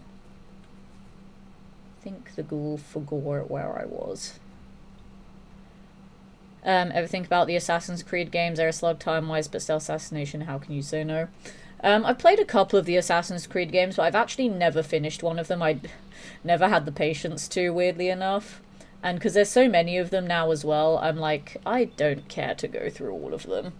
I think the ghoul forgot where I was. Ever think about the Assassin's Creed games? They're a slug time-wise, but still assassination. How can you say no? I've played a couple of the Assassin's Creed games, but I've actually never finished one of them. I never had the patience to, weirdly enough. And because there's so many of them now as well, I'm like, I don't care to go through all of them.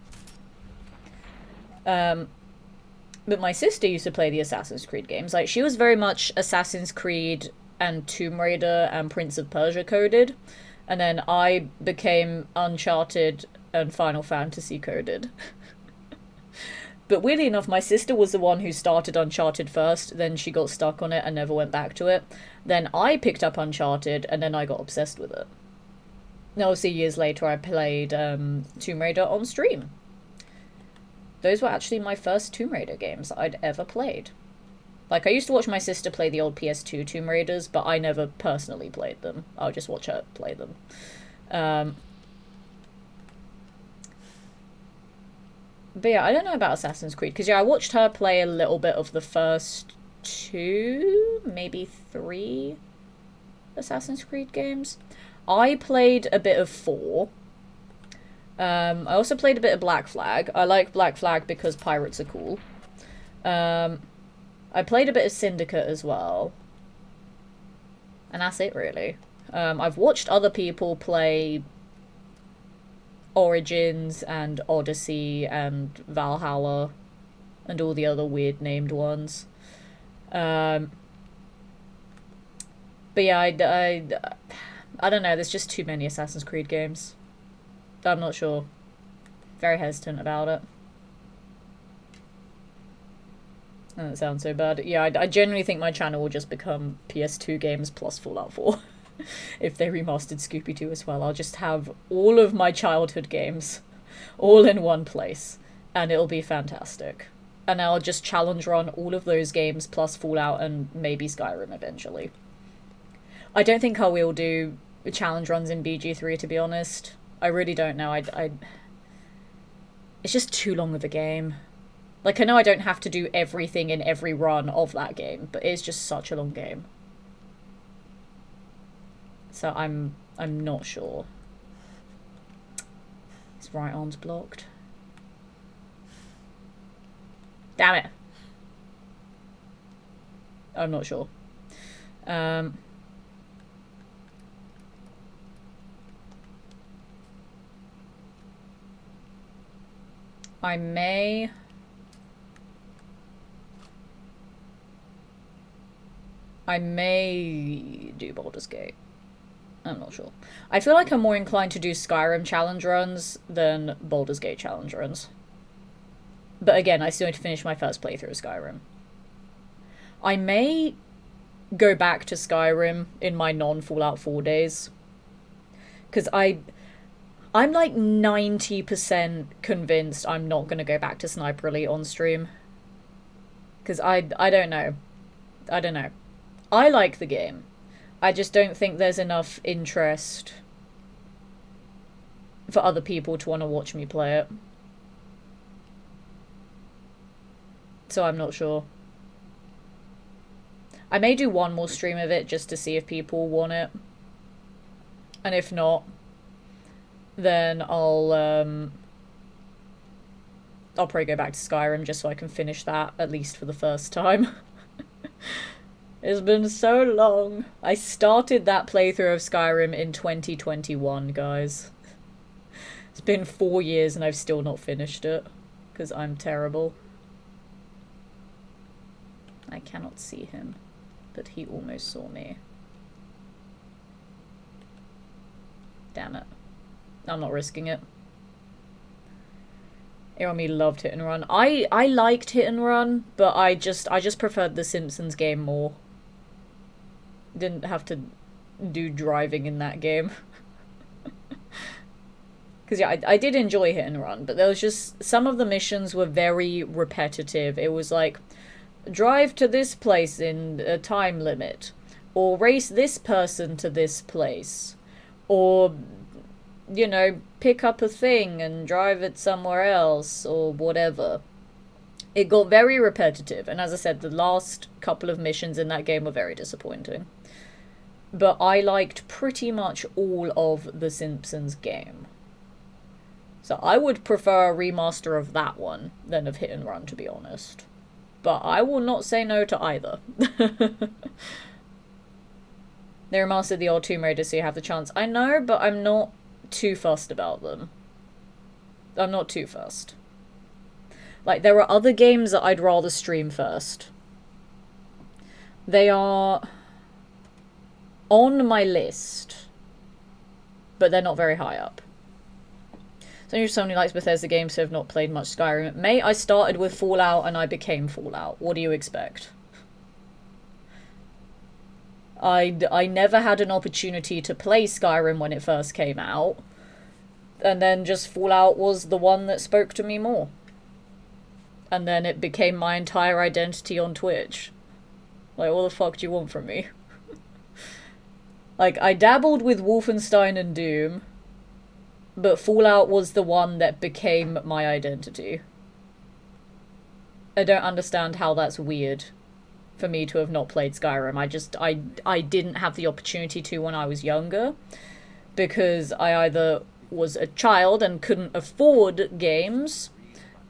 But my sister used to play the Assassin's Creed games. Like, she was very much Assassin's Creed and Tomb Raider and Prince of Persia coded. And then I became Uncharted and Final Fantasy coded. But weirdly enough, my sister was the one who started Uncharted first, then she got stuck on it and never went back to it. Then I picked up Uncharted, and then I got obsessed with it. And obviously, years later, I played Tomb Raider on stream. Those were actually my first Tomb Raider games I'd ever played. Like, I used to watch my sister play the old PS2 Tomb Raiders, but I never personally played them. I would just watch her play them. But yeah, I don't know about Assassin's Creed, because yeah, I watched her play a little bit of the first 2, maybe 3 Assassin's Creed games. I played a bit of 4. I also played a bit of Black Flag. I like Black Flag because pirates are cool. I played a bit of Syndicate as well. And that's it, really. I've watched other people play Origins and Odyssey and Valhalla and all the other weird named ones. But yeah, I don't know, there's just too many Assassin's Creed games. I'm not sure. Very hesitant about it. That doesn't sound so bad. Yeah, I genuinely think my channel will just become PS2 games plus Fallout 4. If they remastered Scooby-Doo as well, I'll just have all of my childhood games all in one place, and it'll be fantastic. And I'll just challenge run all of those games plus Fallout and maybe Skyrim eventually. I don't think I will do challenge runs in BG3, to be honest. I really don't know. It's just too long of a game. Like, I know I don't have to do everything in every run of that game, but it's just such a long game. So I'm not sure. His right arm's blocked. Damn it. I'm not sure. I may do Baldur's Gate. I'm not sure. I feel like I'm more inclined to do Skyrim challenge runs than Baldur's Gate challenge runs. But again, I still need to finish my first playthrough of Skyrim. I may go back to Skyrim in my non-Fallout 4 days. Because I I'm like 90% convinced I'm not going to go back to Sniper Elite on stream. Because I don't know. I don't know. I like the game. I just don't think there's enough interest for other people to want to watch me play it. So I'm not sure. I may do one more stream of it just to see if people want it. And if not, then I'll probably go back to Skyrim just so I can finish that, at least for the first time. It's been so long. I started that playthrough of Skyrim in 2021, guys. It's been 4 years and I've still not finished it, because I'm terrible. I cannot see him, but he almost saw me. Damn it. I'm not risking it. Iromi loved Hit and Run. I liked Hit and Run, but I just preferred the Simpsons game more. Didn't have to do driving in that game. Because yeah, I did enjoy Hit and Run, but there was just, some of the missions were very repetitive. It was like, drive to this place in a time limit, or race this person to this place, or, you know, pick up a thing and drive it somewhere else, or whatever. It got very repetitive, and as I said, the last couple of missions in that game were very disappointing. But I liked pretty much all of the Simpsons game. So I would prefer a remaster of that one than of Hit and Run, to be honest. But I will not say no to either. They remastered the old Tomb Raider so you have the chance. I know, but I'm not too fussed about them. I'm not too fussed. Like, there are other games that I'd rather stream first. They are on my list, but they're not very high up. So if somebody likes Bethesda games who have not played much Skyrim. Mate, I started with Fallout and I became Fallout. What do you expect? I never had an opportunity to play Skyrim when it first came out. And then just Fallout was the one that spoke to me more. And then it became my entire identity on Twitch. Like, what the fuck do you want from me? Like, I dabbled with Wolfenstein and Doom, but Fallout was the one that became my identity. I don't understand how that's weird for me to have not played Skyrim. I didn't have the opportunity to when I was younger, because I either was a child and couldn't afford games,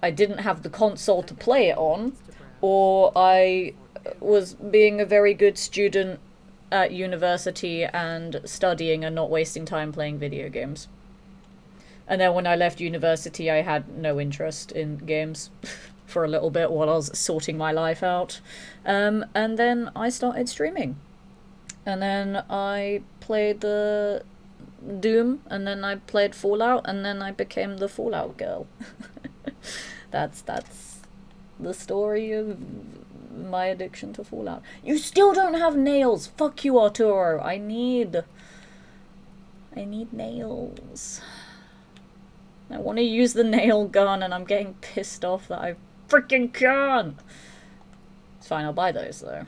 I didn't have the console to play it on, or I was being a very good student at university and studying and not wasting time playing video games. And then when I left university, I had no interest in games for a little bit while I was sorting my life out. And then I started streaming. And then I played the Doom, and then I played Fallout, and then I became the Fallout girl. That's the story of my addiction to Fallout. You still don't have nails! Fuck you, Arturo! I need nails. I want to use the nail gun and I'm getting pissed off that I freaking can't! It's fine, I'll buy those though.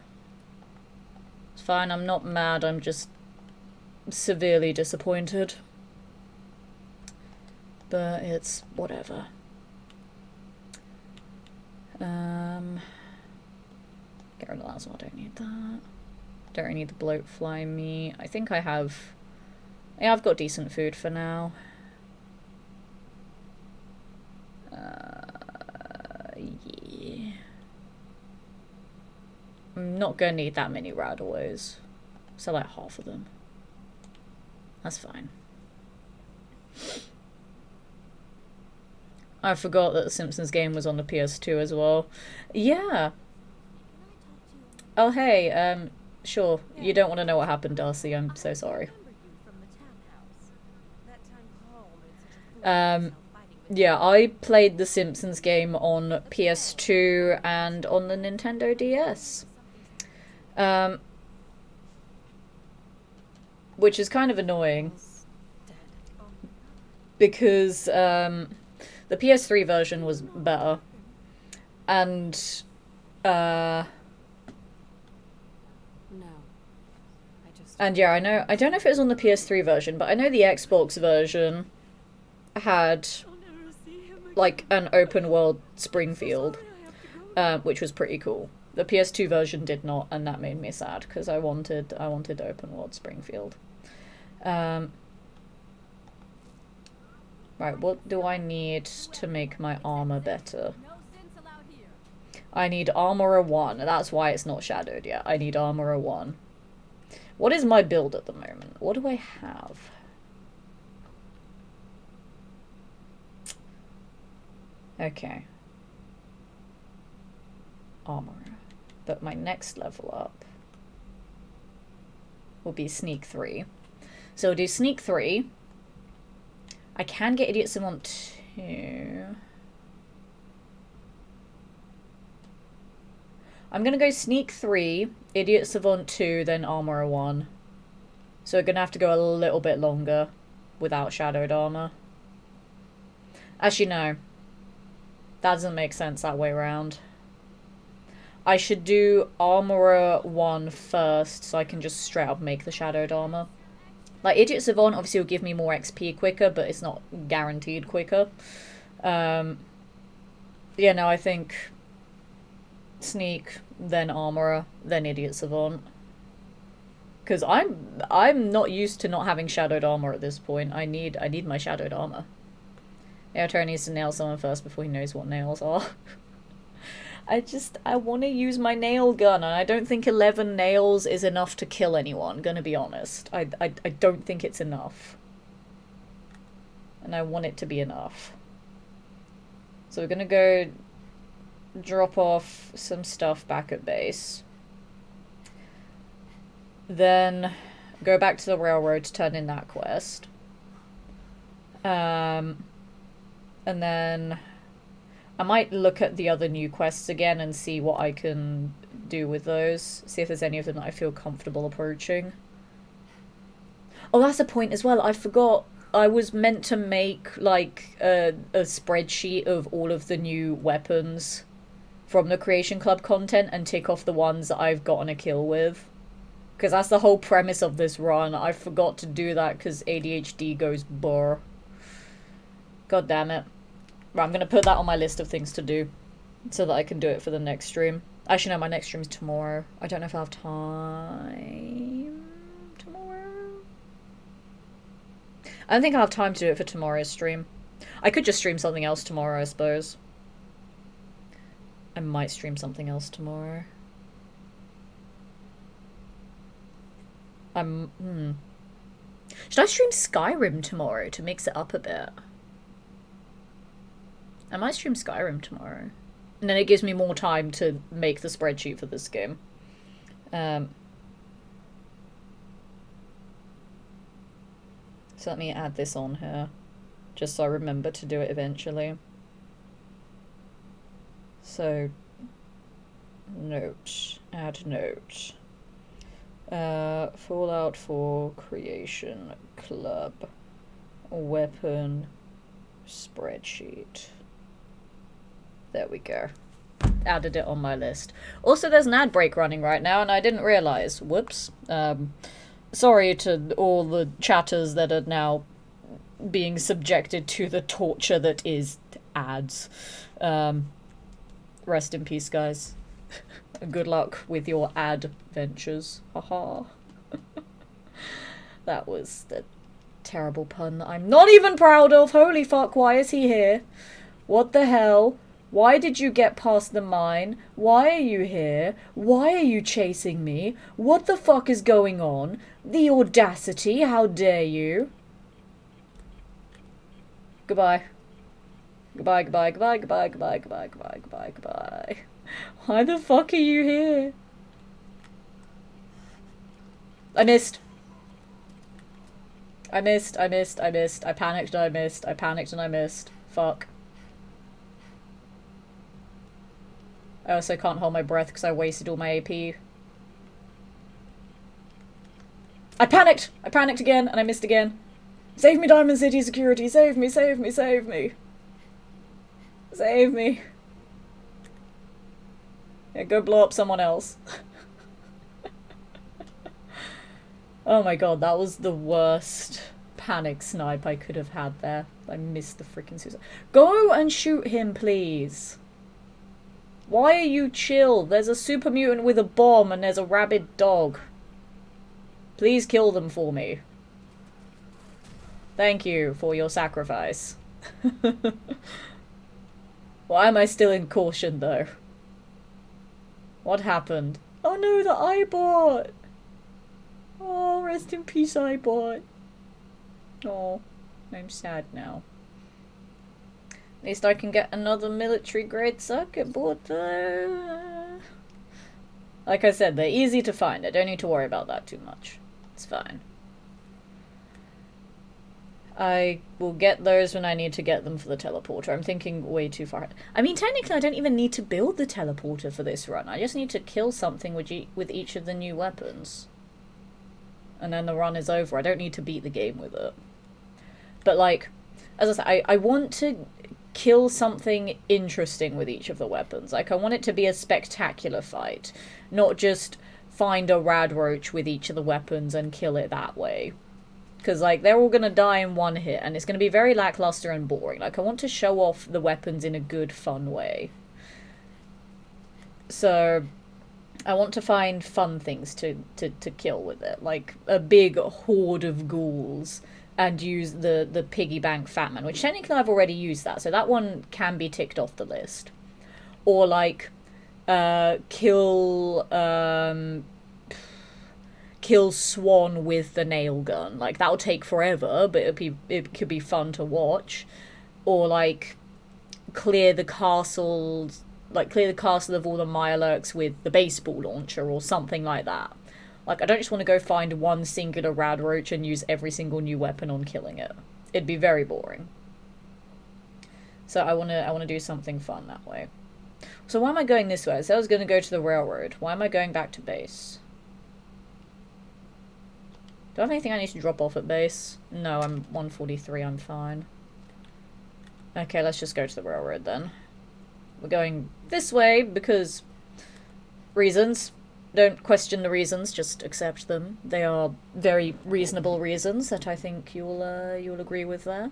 It's fine, I'm not mad, I'm just severely disappointed. But it's whatever. Get rid of that as well, don't need that. Don't really need the bloatfly meat. I think I have... Yeah, I've got decent food for now. Yeah. I'm not gonna need that many Radoways. So like half of them. That's fine. I forgot that the Simpsons game was on the PS2 as well. Yeah. Oh, hey, sure. You don't want to know what happened, Darcy. I'm so sorry. Yeah, I played the Simpsons game on PS2 and on the Nintendo DS. Which is kind of annoying. because the PS3 version was better. And No. and yeah, I don't know if it was on the PS3 version, but I know the Xbox version had like an open world Springfield, which was pretty cool. The PS2 version did not, and that made me sad because I wanted open world Springfield. Right, what do I need to make my armor better? I need Armorer 1. That's why it's not shadowed yet. I need Armorer 1. What is my build at the moment? What do I have? Okay. Armorer. But my next level up will be Sneak 3. So we'll do Sneak 3. I can get Idiot Savant 2. I'm gonna go Sneak 3, Idiot Savant 2, then Armorer 1. So we're gonna have to go a little bit longer without shadowed armor. Actually, no. That doesn't make sense that way around. I should do Armorer 1 first, so I can just straight up make the shadowed armor. Like, Idiot Savant obviously will give me more XP quicker, but it's not guaranteed quicker. Yeah, no, I think Sneak, then Armorer, then Idiot Savant. Because I'm not used to not having shadowed armor at this point. I need my shadowed armor. Airtaro needs to nail someone first before he knows what nails are. I want to use my nail gun, and I don't think 11 nails is enough to kill anyone, gonna be honest. I don't think it's enough. And I want it to be enough. So we're gonna go drop off some stuff back at base. Then go back to the railroad to turn in that quest. And then I might look at the other new quests again and see what I can do with those. See if there's any of them that I feel comfortable approaching. Oh, that's a point as well. I forgot I was meant to make, like, a spreadsheet of all of the new weapons from the Creation Club content and tick off the ones that I've gotten a kill with. Because that's the whole premise of this run. I forgot to do that because ADHD goes burr. God damn it. Right, I'm going to put that on my list of things to do so that I can do it for the next stream. Actually, no, my next stream is tomorrow. I don't know if I'll have time tomorrow. I don't think I'll have time to do it for tomorrow's stream. I could just stream something else tomorrow, I suppose. I might stream something else tomorrow. Should I stream Skyrim tomorrow to mix it up a bit? I might stream Skyrim tomorrow. And then it gives me more time to make the spreadsheet for this game. So let me add this on here. Just so I remember to do it eventually. So, note. Add note. Fallout 4 Creation Club weapon spreadsheet. There we go. Added it on my list. Also, there's an ad break running right now, and I didn't realise. Whoops. Sorry to all the chatters that are now being subjected to the torture that is ads. Rest in peace, guys. Good luck with your ad ventures. Haha. That was the terrible pun that I'm not even proud of. Holy fuck, why is he here? What the hell? Why did you get past the mine? Why are you here? Why are you chasing me? What the fuck is going on? The audacity, how dare you? Goodbye. Goodbye, goodbye, goodbye, goodbye, goodbye, goodbye, goodbye, goodbye, goodbye. Why the fuck are you here? I missed. I missed. I panicked and I missed. I panicked and I missed. Fuck. I also can't hold my breath because I wasted all my AP. I panicked! I panicked again and I missed again. Save me, Diamond City Security! Save me, save me, save me! Save me! Yeah, go blow up someone else. Oh my god, that was the worst panic snipe I could have had there. I missed the freaking suicide. Go and shoot him, please! Why are you chill? There's a super mutant with a bomb and there's a rabid dog. Please kill them for me. Thank you for your sacrifice. Why am I still in caution, though? What happened? Oh no, the iBot! Oh, rest in peace, iBot. Oh, I'm sad now. At least I can get another military-grade circuit board, though. Like I said, they're easy to find. I don't need to worry about that too much. It's fine. I will get those when I need to get them for the teleporter. I'm thinking way too far ahead. I mean, technically, I don't even need to build the teleporter for this run. I just need to kill something with each of the new weapons. And then the run is over. I don't need to beat the game with it. But, like, as I said, I want to kill something interesting with each of the weapons. Like, I want it to be a spectacular fight. Not just find a Radroach with each of the weapons and kill it that way. Because, like, they're all going to die in one hit, and it's going to be very lackluster and boring. Like, I want to show off the weapons in a good, fun way. So, I want to find fun things to kill with it. Like, a big horde of ghouls, and use the piggy bank Fatman, which technically I've already used that, so that one can be ticked off the list. Or, like, kill Swan with the nail gun. Like, that'll take forever, but it could be fun to watch. Or, like, clear the castle of all the Mirelurks with the baseball launcher or something like that. Like, I don't just want to go find one singular Radroach and use every single new weapon on killing it. It'd be very boring. So I want to do something fun that way. So why am I going this way? I said I was going to go to the railroad. Why am I going back to base? Do I have anything I need to drop off at base? No, I'm 143, I'm fine. Okay, let's just go to the railroad then. We're going this way because reasons. Don't question the reasons, just accept them. They are very reasonable reasons that I think you'll agree with there.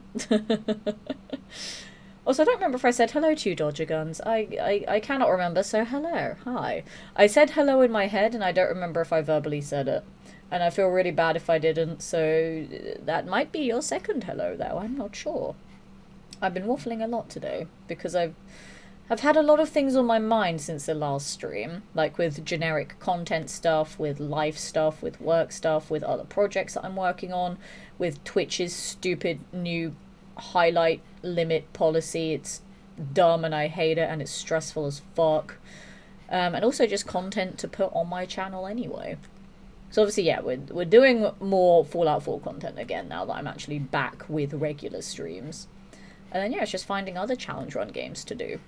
Also, I don't remember if I said hello to you, Dodger Guns. I cannot remember, so hello. Hi. I said hello in my head, and I don't remember if I verbally said it. And I feel really bad if I didn't, so that might be your second hello, though. I'm not sure. I've been waffling a lot today, because I've had a lot of things on my mind since the last stream, like with generic content stuff, with life stuff, with work stuff, with other projects that I'm working on, with Twitch's stupid new highlight limit policy. It's dumb and I hate it and it's stressful as fuck. And also just content to put on my channel anyway. So obviously, yeah, we're doing more Fallout 4 content again now that I'm actually back with regular streams. And then, yeah, it's just finding other challenge run games to do.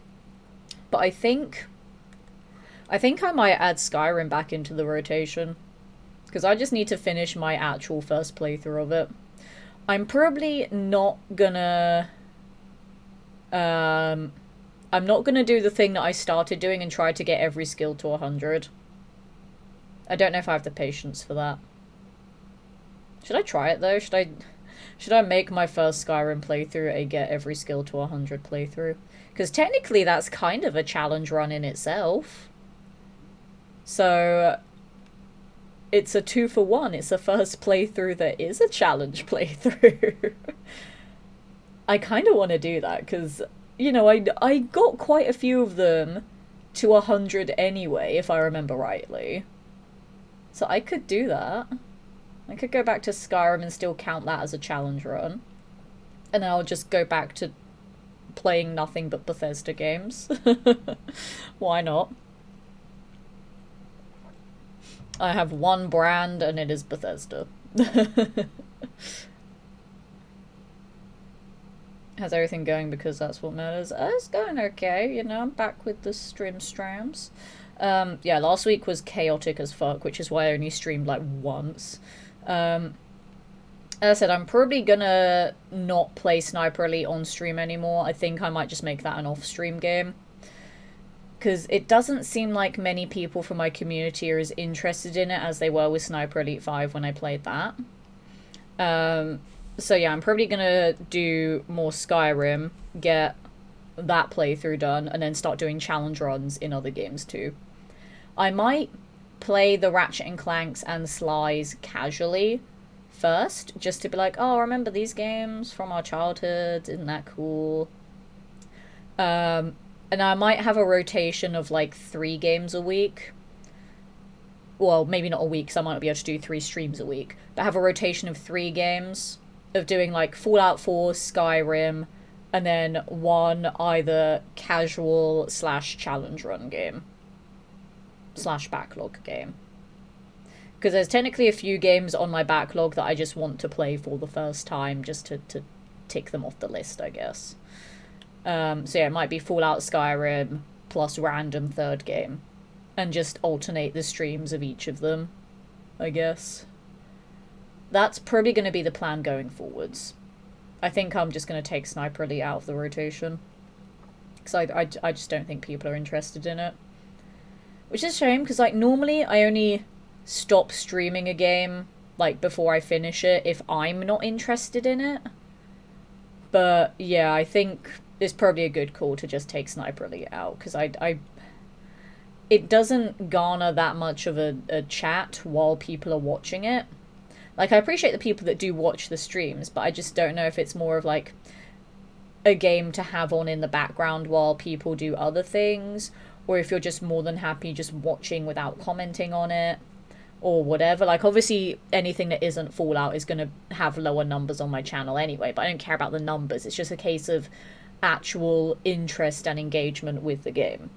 But I think I might add Skyrim back into the rotation. Because I just need to finish my actual first playthrough of it. I'm probably not gonna... I'm not gonna do the thing that I started doing and try to get every skill to 100. I don't know if I have the patience for that. Should I try it, though? Should I make my first Skyrim playthrough a get every skill to 100 playthrough? Because technically that's kind of a challenge run in itself. So it's a 2-for-1. It's a first playthrough that is a challenge playthrough. I kind of want to do that because, you know, I got quite a few of them to 100 anyway, if I remember rightly. So I could do that. I could go back to Skyrim and still count that as a challenge run. And then I'll just go back to playing nothing but Bethesda games. Why not? I have one brand and it is Bethesda. How's everything going? Because that's what matters. It's going okay, you know, I'm back with the strams. Yeah, last week was chaotic as fuck, which is why I only streamed like once. And As I said, I'm probably gonna not play Sniper Elite on stream anymore. I think I might just make that an off-stream game. Because it doesn't seem like many people from my community are as interested in it as they were with Sniper Elite 5 when I played that. So yeah, I'm probably gonna do more Skyrim, get that playthrough done, and then start doing challenge runs in other games too. I might play the Ratchet and Clanks and Slies casually first, just to be like, oh, remember these games from our childhood? Isn't that cool? And I might have a rotation of like 3 games a week. Well, maybe not a week, because I might not be able to do 3 streams a week. But have a rotation of 3 games, of doing like Fallout 4, Skyrim, and then one either casual / challenge run game. / backlog game. Because there's technically a few games on my backlog that I just want to play for the first time, just to tick them off the list, I guess. So yeah, it might be Fallout, Skyrim, plus random third game. And just alternate the streams of each of them, I guess. That's probably going to be the plan going forwards. I think I'm just going to take Sniper Elite out of the rotation. Because I just don't think people are interested in it. Which is a shame, because like normally I only stop streaming a game like before I finish it if I'm not interested in it. But yeah, I think it's probably a good call to just take Sniper Elite out, because it doesn't garner that much of a chat while people are watching it. Like, I appreciate the people that do watch the streams, but I just don't know if it's more of like a game to have on in the background while people do other things, or if you're just more than happy just watching without commenting on it, or whatever. Like, obviously, anything that isn't Fallout is going to have lower numbers on my channel anyway, but I don't care about the numbers. It's just a case of actual interest and engagement with the game,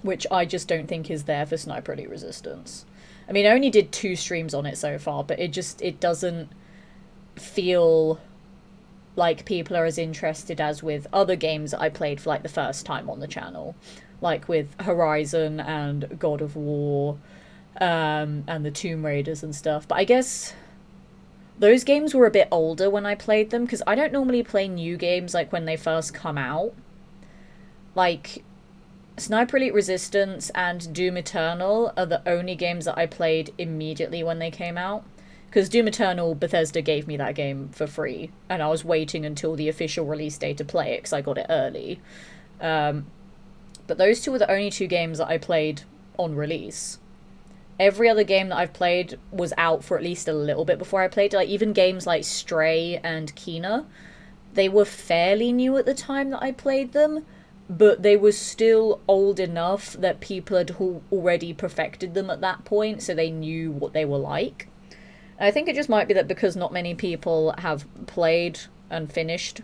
which I just don't think is there for Sniper Elite Resistance. I mean, I only did 2 streams on it so far, but it doesn't feel like people are as interested as with other games that I played for like the first time on the channel, like with Horizon and God of War, and the Tomb Raiders and stuff. But I guess those games were a bit older when I played them, because I don't normally play new games like when they first come out. Like, Sniper Elite Resistance and Doom Eternal are the only games that I played immediately when they came out. Because Doom Eternal, Bethesda gave me that game for free, and I was waiting until the official release day to play it, because I got it early. But those 2 were the only 2 games that I played on release. Every other game that I've played was out for at least a little bit before I played it. Like, even games like Stray and Kena, they were fairly new at the time that I played them, but they were still old enough that people had already perfected them at that point, so they knew what they were like. And I think it just might be that because not many people have played and finished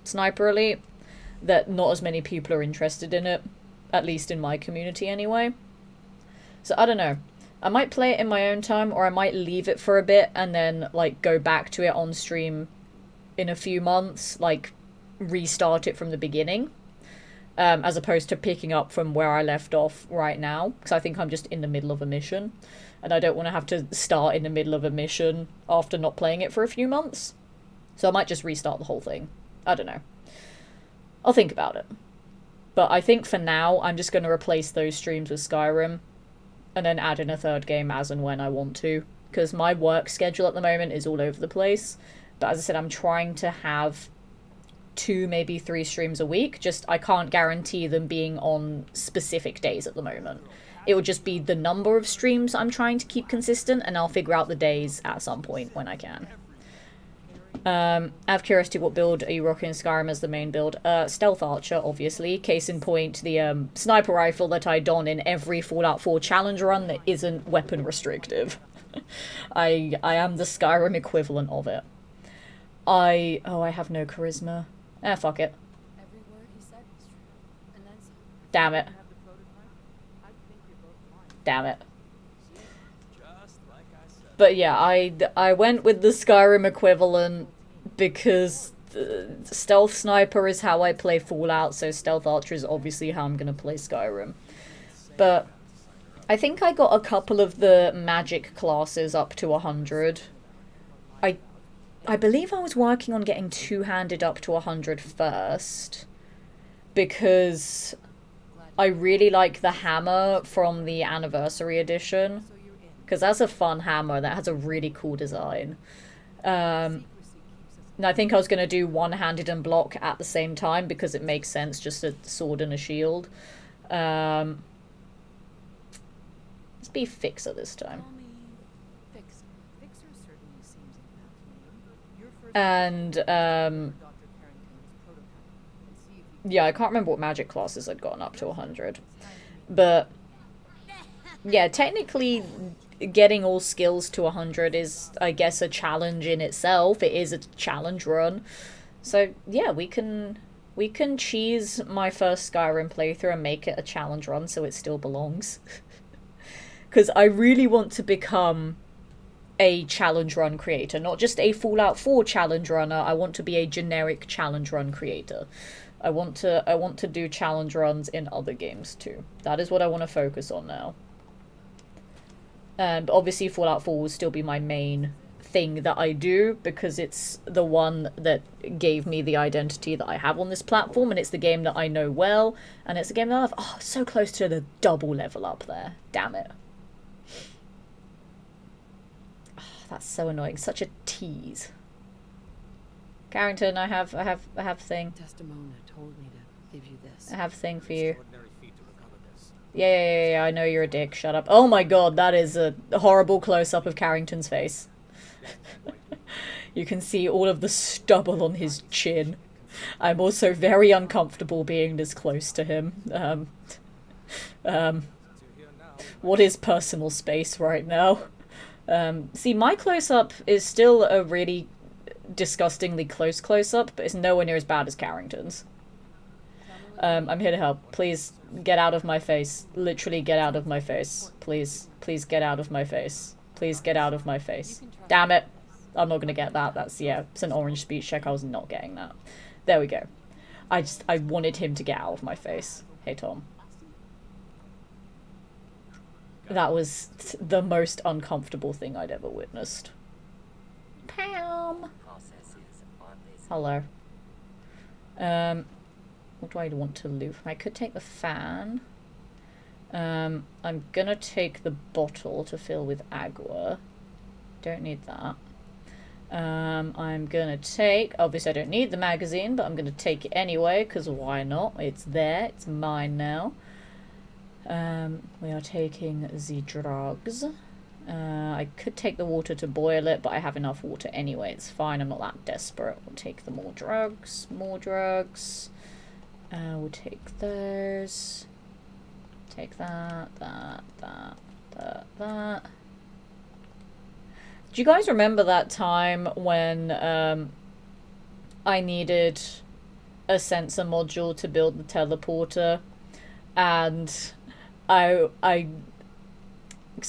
Sniper Elite, that not as many people are interested in it, at least in my community anyway. So I don't know. I might play it in my own time, or I might leave it for a bit and then like go back to it on stream in a few months, like restart it from the beginning. As opposed to picking up from where I left off right now, because I think I'm just in the middle of a mission, and I don't want to have to start in the middle of a mission after not playing it for a few months. So I might just restart the whole thing. I don't know. I'll think about it. But I think for now, I'm just going to replace those streams with Skyrim, and then add in a third game as and when I want to, because my work schedule at the moment is all over the place. But as I said, I'm trying to have 2, maybe 3 streams a week. Just, I can't guarantee them being on specific days at the moment. It will just be the number of streams I'm trying to keep consistent, and I'll figure out the days at some point when I can. Out of curiosity, what build are you rocking in Skyrim as the main build? Stealth Archer, obviously. Case in point, the sniper rifle that I don in every Fallout 4 challenge run that isn't weapon restrictive. I am the Skyrim equivalent of it. I have no charisma. Fuck it. Every word he said was true. And then some. Damn it. Have the prototype? I think you're both lying. Damn it. Just like I said. But yeah, I went with the Skyrim equivalent because Stealth Sniper is how I play Fallout, so Stealth Archer is obviously how I'm gonna play Skyrim. But I think I got a couple of the magic classes up to 100. I believe I was working on getting two-handed up to 100 first, because I really like the hammer from the anniversary edition, because that's a fun hammer that has a really cool design. And I think I was going to do one-handed and block at the same time because it makes sense, just a sword and a shield. Let's be Fixer this time. Fixer. Fixer certainly seems like that to me. Your first And, Dr. Carrington's prototype and see if you yeah, I can't remember what magic classes I'd gotten up to 100. But, yeah, technically getting all skills to 100 is, I guess, a challenge in itself. It is a challenge run. So, yeah, we can cheese my first Skyrim playthrough and make it a challenge run so it still belongs. Because I really want to become a challenge run creator, not just a Fallout 4 challenge runner. I want to be a generic challenge run creator. I want to do challenge runs in other games too. That is what I want to focus on now. But obviously Fallout 4 will still be my main thing that I do, because it's the one that gave me the identity that I have on this platform, and it's the game that I know well, and it's a game that I love. Oh, so close to the double level up there. Damn it. Oh, that's so annoying. Such a tease. Carrington, I have thing. Testimona told me to give you this. I have thing for you. Extraordinary feat to recover this. Yeah, I know you're a dick. Shut up. Oh my god, that is a horrible close-up of Carrington's face. You can see all of the stubble on his chin. I'm also very uncomfortable being this close to him. What is personal space right now? See, my close-up is still a really disgustingly close close-up, but it's nowhere near as bad as Carrington's. I'm here to help. Please get out of my face. Literally get out of my face. Please get out of my face. Please get out of my face. Damn it. I'm not gonna get that. That's, yeah, it's an orange speech check. I was not getting that. There we go. I wanted him to get out of my face. Hey, Tom. That was the most uncomfortable thing I'd ever witnessed. Pam! Hello. What do I want to loot? I could take the fan. I'm gonna take the bottle to fill with agua. Don't need that. I'm gonna take... Obviously I don't need the magazine, but I'm gonna take it anyway, because why not? It's there. It's mine now. We are taking the drugs. I could take the water to boil it, but I have enough water anyway. It's fine. I'm not that desperate. We'll take the more drugs. More drugs. We'll take those. Take that. Do you guys remember that time when I needed a sensor module to build the teleporter, and because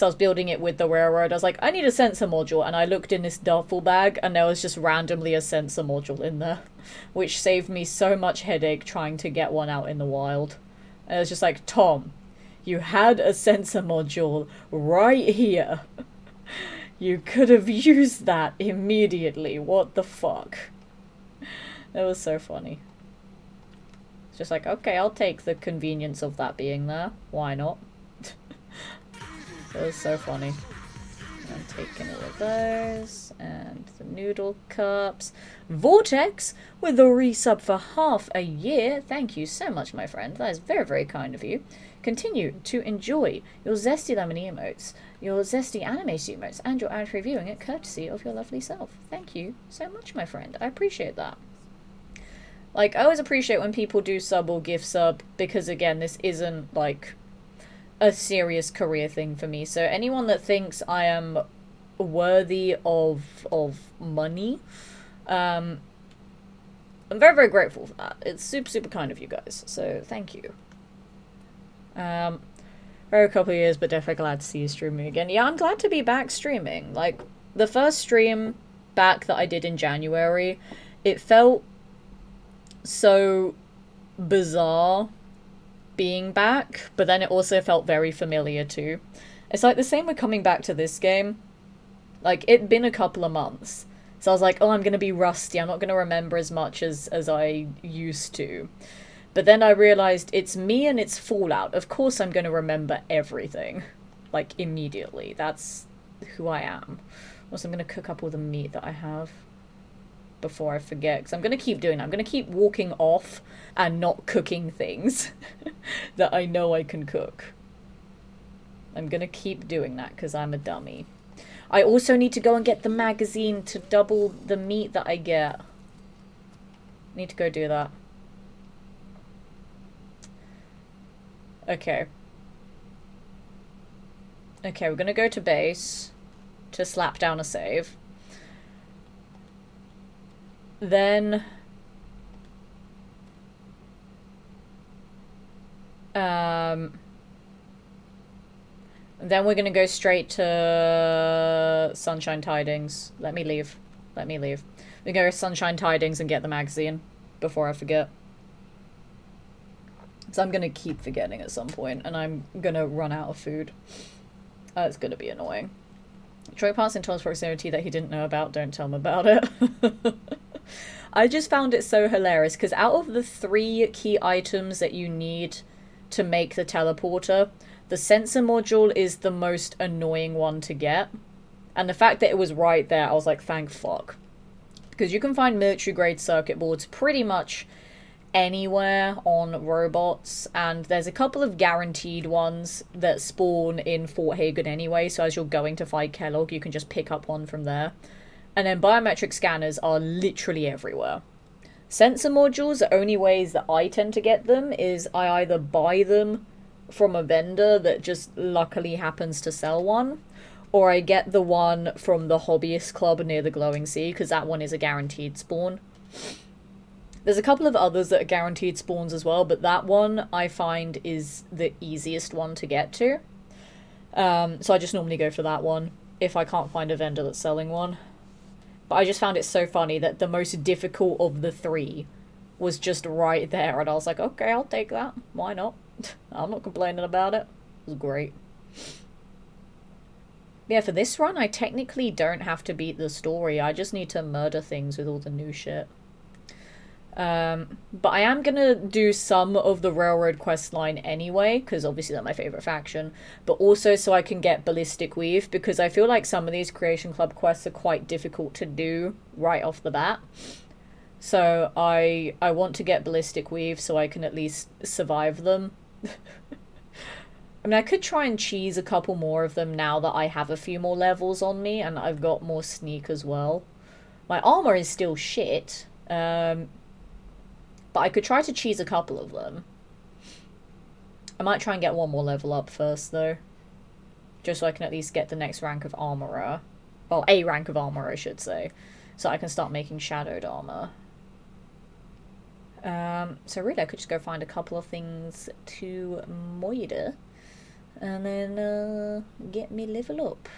I was building it with the railroad, I was like, I need a sensor module, and I looked in this duffel bag and there was just randomly a sensor module in there, which saved me so much headache trying to get one out in the wild. And it was just like, Tom, you had a sensor module right here. You could have used that immediately. What the fuck? It was so funny. It's just like, okay, I'll take the convenience of that being there. Why not? It was so funny. I'm taking all of those. And the noodle cups. Vortex with a resub for half a year. Thank you so much, my friend. That is very, very kind of you. Continue to enjoy your zesty lemon emotes, your zesty anime emotes, and your ad reviewing it courtesy of your lovely self. Thank you so much, my friend. I appreciate that. Like, I always appreciate when people do sub or gift sub, because again, this isn't like a serious career thing for me. So anyone that thinks I am worthy of money, I'm very, very grateful for that. It's super, super kind of you guys. So thank you. For a couple of years, but definitely glad to see you streaming again. Yeah, I'm glad to be back streaming. Like, the first stream back that I did in January, it felt so bizarre being back, but then it also felt very familiar too. It's like the same with coming back to this game. Like, it'd been a couple of months So I was like, oh, I'm going to be rusty. I'm not going to remember as much as I used to. But then I realized it's me and it's Fallout. Of course I'm going to remember everything. Like, immediately. That's who I am. Also, I'm going to cook up all the meat that I have before I forget. Because I'm going to keep doing that. I'm going to keep walking off and not cooking things that I know I can cook. I'm going to keep doing that because I'm a dummy. I also need to go and get the magazine to double the meat that I get. Need to go do that. Okay. Okay, we're gonna go to base to slap down a save. Then... Then we're gonna go straight to Sunshine Tidings. Let me leave. Let me leave. We go to Sunshine Tidings and get the magazine before I forget. So I'm gonna keep forgetting at some point, and I'm gonna run out of food. It's gonna be annoying. Troy passed in Tom's proximity that he didn't know about. Don't tell him about it. I just found it so hilarious, because out of the 3 key items that you need to make the teleporter, the sensor module is the most annoying one to get. And the fact that it was right there, I was like, thank fuck. Because you can find military grade circuit boards pretty much anywhere on robots, and there's a couple of guaranteed ones that spawn in Fort Hagen anyway, so as you're going to fight Kellogg, you can just pick up one from there. And then biometric scanners are literally everywhere. Sensor modules, the only ways that I tend to get them is I either buy them from a vendor that just luckily happens to sell one, or I get the one from the hobbyist club near the Glowing Sea, because that one is a guaranteed spawn. There's a couple of others that are guaranteed spawns as well, but that one I find is the easiest one to get to. So I just normally go for that one if I can't find a vendor that's selling one. But I just found it so funny that the most difficult of the 3 was just right there, and I was like, okay, I'll take that. Why not? I'm not complaining about it. It was great. Yeah, for this run, I technically don't have to beat the story. I just need to murder things with all the new shit. But I am gonna do some of the Railroad quest line anyway, because obviously they're my favourite faction, but also so I can get Ballistic Weave, because I feel like some of these Creation Club quests are quite difficult to do right off the bat. So I want to get Ballistic Weave so I can at least survive them. I mean, I could try and cheese a couple more of them now that I have a few more levels on me, and I've got more sneak as well. My armour is still shit, but I could try to cheese a couple of them. I might try and get one more level up first, though. Just so I can at least get the next rank of armourer. Well, a rank of armour, I should say. So I can start making shadowed armour. So really, I could just go find a couple of things to moida. And then, get me level up.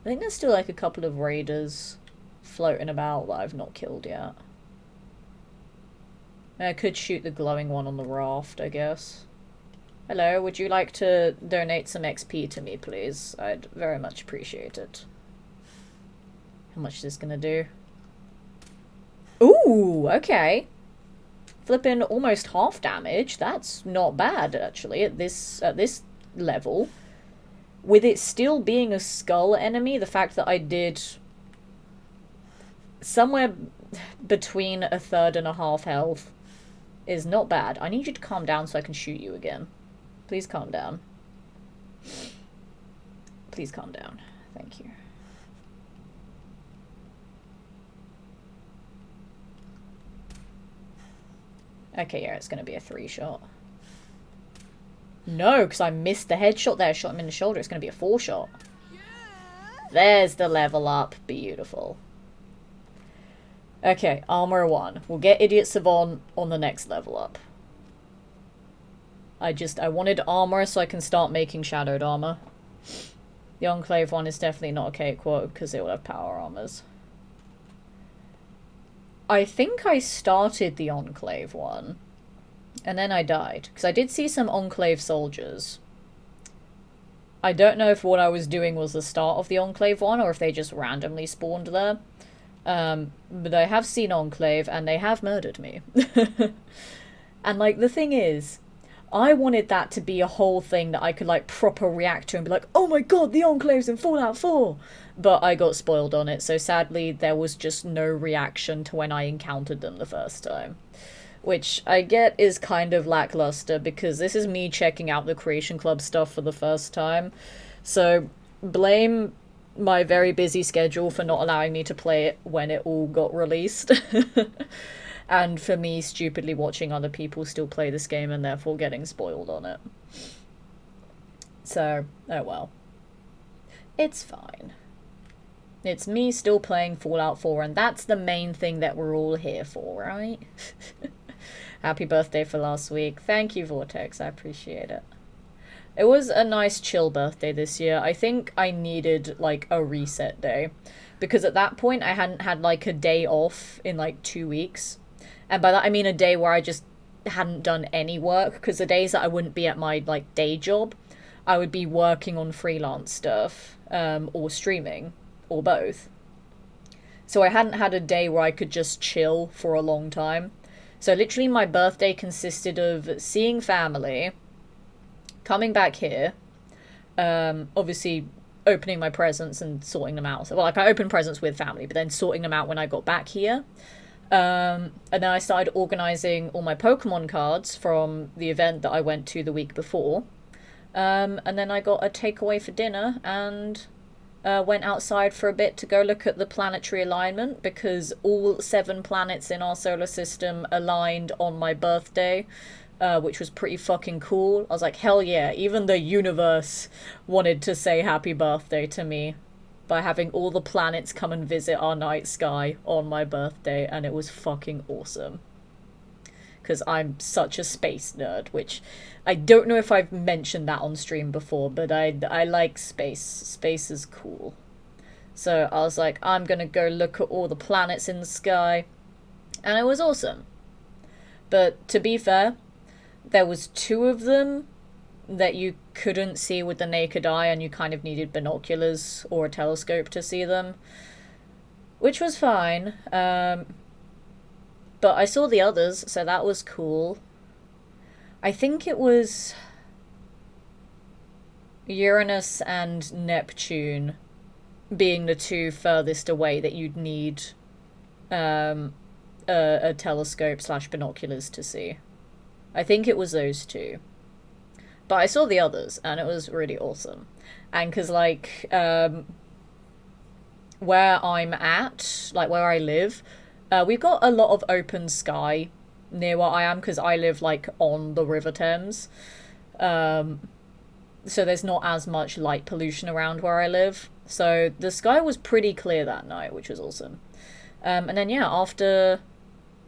I think there's still like a couple of raiders floating about that I've not killed yet. I could shoot the glowing one on the raft, I guess. Hello, would you like to donate some XP to me, please? I'd very much appreciate it. How much is this gonna do? Ooh, okay. Flipping almost half damage. That's not bad, actually, at this level. With it still being a skull enemy, the fact that I did somewhere between a third and a half health is not bad. I need you to calm down so I can shoot you again. Please calm down. Please calm down. Thank you. Okay, yeah, it's going to be a 3-shot. No, because I missed the headshot there. Shot him in the shoulder. It's going to be a 4-shot. There's the level up. Beautiful. Okay, armor 1. We'll get Idiot Savant on the next level up. I wanted armor so I can start making shadowed armor. The Enclave one is definitely not a cakewalk because it will have power armors. I think I started the Enclave one, and then I died, because I did see some Enclave soldiers. I don't know if what I was doing was the start of the Enclave one, or if they just randomly spawned there. But I have seen Enclave, and they have murdered me. And, like, the thing is, I wanted that to be a whole thing that I could, like, proper react to and be like, oh my god, the Enclave's in Fallout 4! But I got spoiled on it, so sadly there was just no reaction to when I encountered them the first time. Which I get is kind of lackluster, because this is me checking out the Creation Club stuff for the first time. So, blame my very busy schedule for not allowing me to play it when it all got released. And for me stupidly watching other people still play this game and therefore getting spoiled on it. So, oh well. It's fine. It's me still playing Fallout 4, and that's the main thing that we're all here for, right? Happy birthday for last week. Thank you, Vortex. I appreciate it. It was a nice chill birthday this year. I think I needed, like, a reset day. Because at that point, I hadn't had, like, a day off in, like, 2 weeks. And by that, I mean a day where I just hadn't done any work. Because the days that I wouldn't be at my, like, day job, I would be working on freelance stuff. Or streaming. Or both. So I hadn't had a day where I could just chill for a long time. So literally my birthday consisted of seeing family, coming back here, obviously opening my presents and sorting them out. So, well, like, I opened presents with family, but then sorting them out when I got back here. And then I started organising all my Pokemon cards from the event that I went to the week before. And then I got a takeaway for dinner and went outside for a bit to go look at the planetary alignment, because all 7 planets in our solar system aligned on my birthday. Which was pretty fucking cool. I was like, hell yeah, even the universe wanted to say happy birthday to me by having all the planets come and visit our night sky on my birthday, and it was fucking awesome. Because I'm such a space nerd, which I don't know if I've mentioned that on stream before, but I like space. Space is cool. So I was like, I'm gonna go look at all the planets in the sky, and it was awesome. But to be fair, there was 2 of them that you couldn't see with the naked eye, and you kind of needed binoculars or a telescope to see them. Which was fine. But I saw the others, so that was cool. I think it was Uranus and Neptune being the 2 furthest away that you'd need a telescope / binoculars to see. I think it was those 2. But I saw the others, and it was really awesome. And because, like, where I'm at, like, where I live, we've got a lot of open sky near where I am, because I live, like, on the River Thames. So there's not as much light pollution around where I live. So the sky was pretty clear that night, which was awesome. And then, yeah, after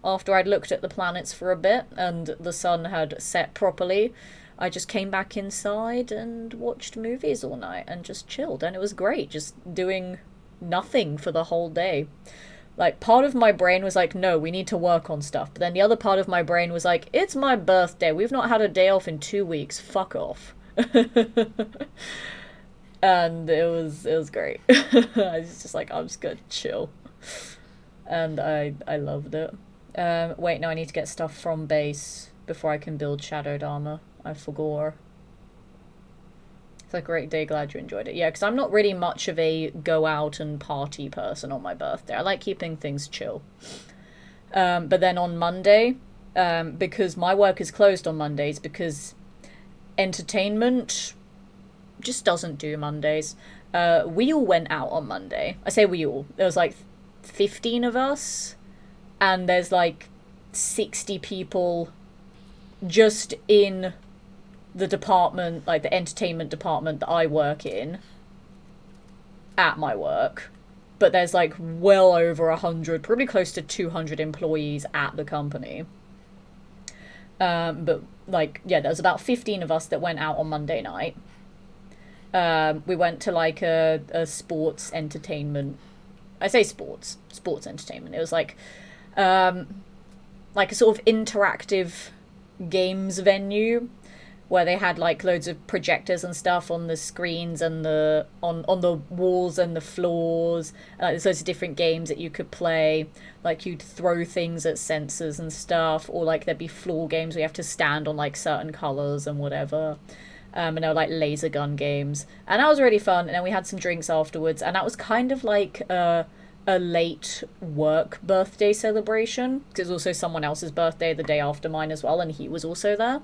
I'd looked at the planets for a bit and the sun had set properly, I just came back inside and watched movies all night and just chilled, and it was great, just doing nothing for the whole day. Like, part of my brain was like, no, we need to work on stuff, but then the other part of my brain was like, it's my birthday, we've not had a day off in 2 weeks, fuck off. And it was great. I was just like, I'm just gonna chill. And I loved it. Wait, no, I need to get stuff from base before I can build shadowed armor. I forgot. It's a great day, glad you enjoyed it. Yeah, because I'm not really much of a go out and party person on my birthday. I like keeping things chill. But then on Monday, because my work is closed on Mondays, because entertainment just doesn't do Mondays, we all went out on Monday. I say we all. There was like 15 of us, and there's like 60 people just in the department, like the entertainment department that I work in, at my work. But there's like well over 100, probably close to 200 employees at the company. But like, yeah, there was about 15 of us that went out on Monday night. We went to like a sports entertainment. I say sports entertainment. It was like a sort of interactive games venue where they had like loads of projectors and stuff on the screens and the on the walls and the floors. There's loads of different games that you could play. Like you'd throw things at sensors and stuff, or like there'd be floor games where you have to stand on like certain colors and whatever. And there were like laser gun games, and that was really fun. And then we had some drinks afterwards, and that was kind of like a late work birthday celebration, because it was also someone else's birthday the day after mine as well, and he was also there.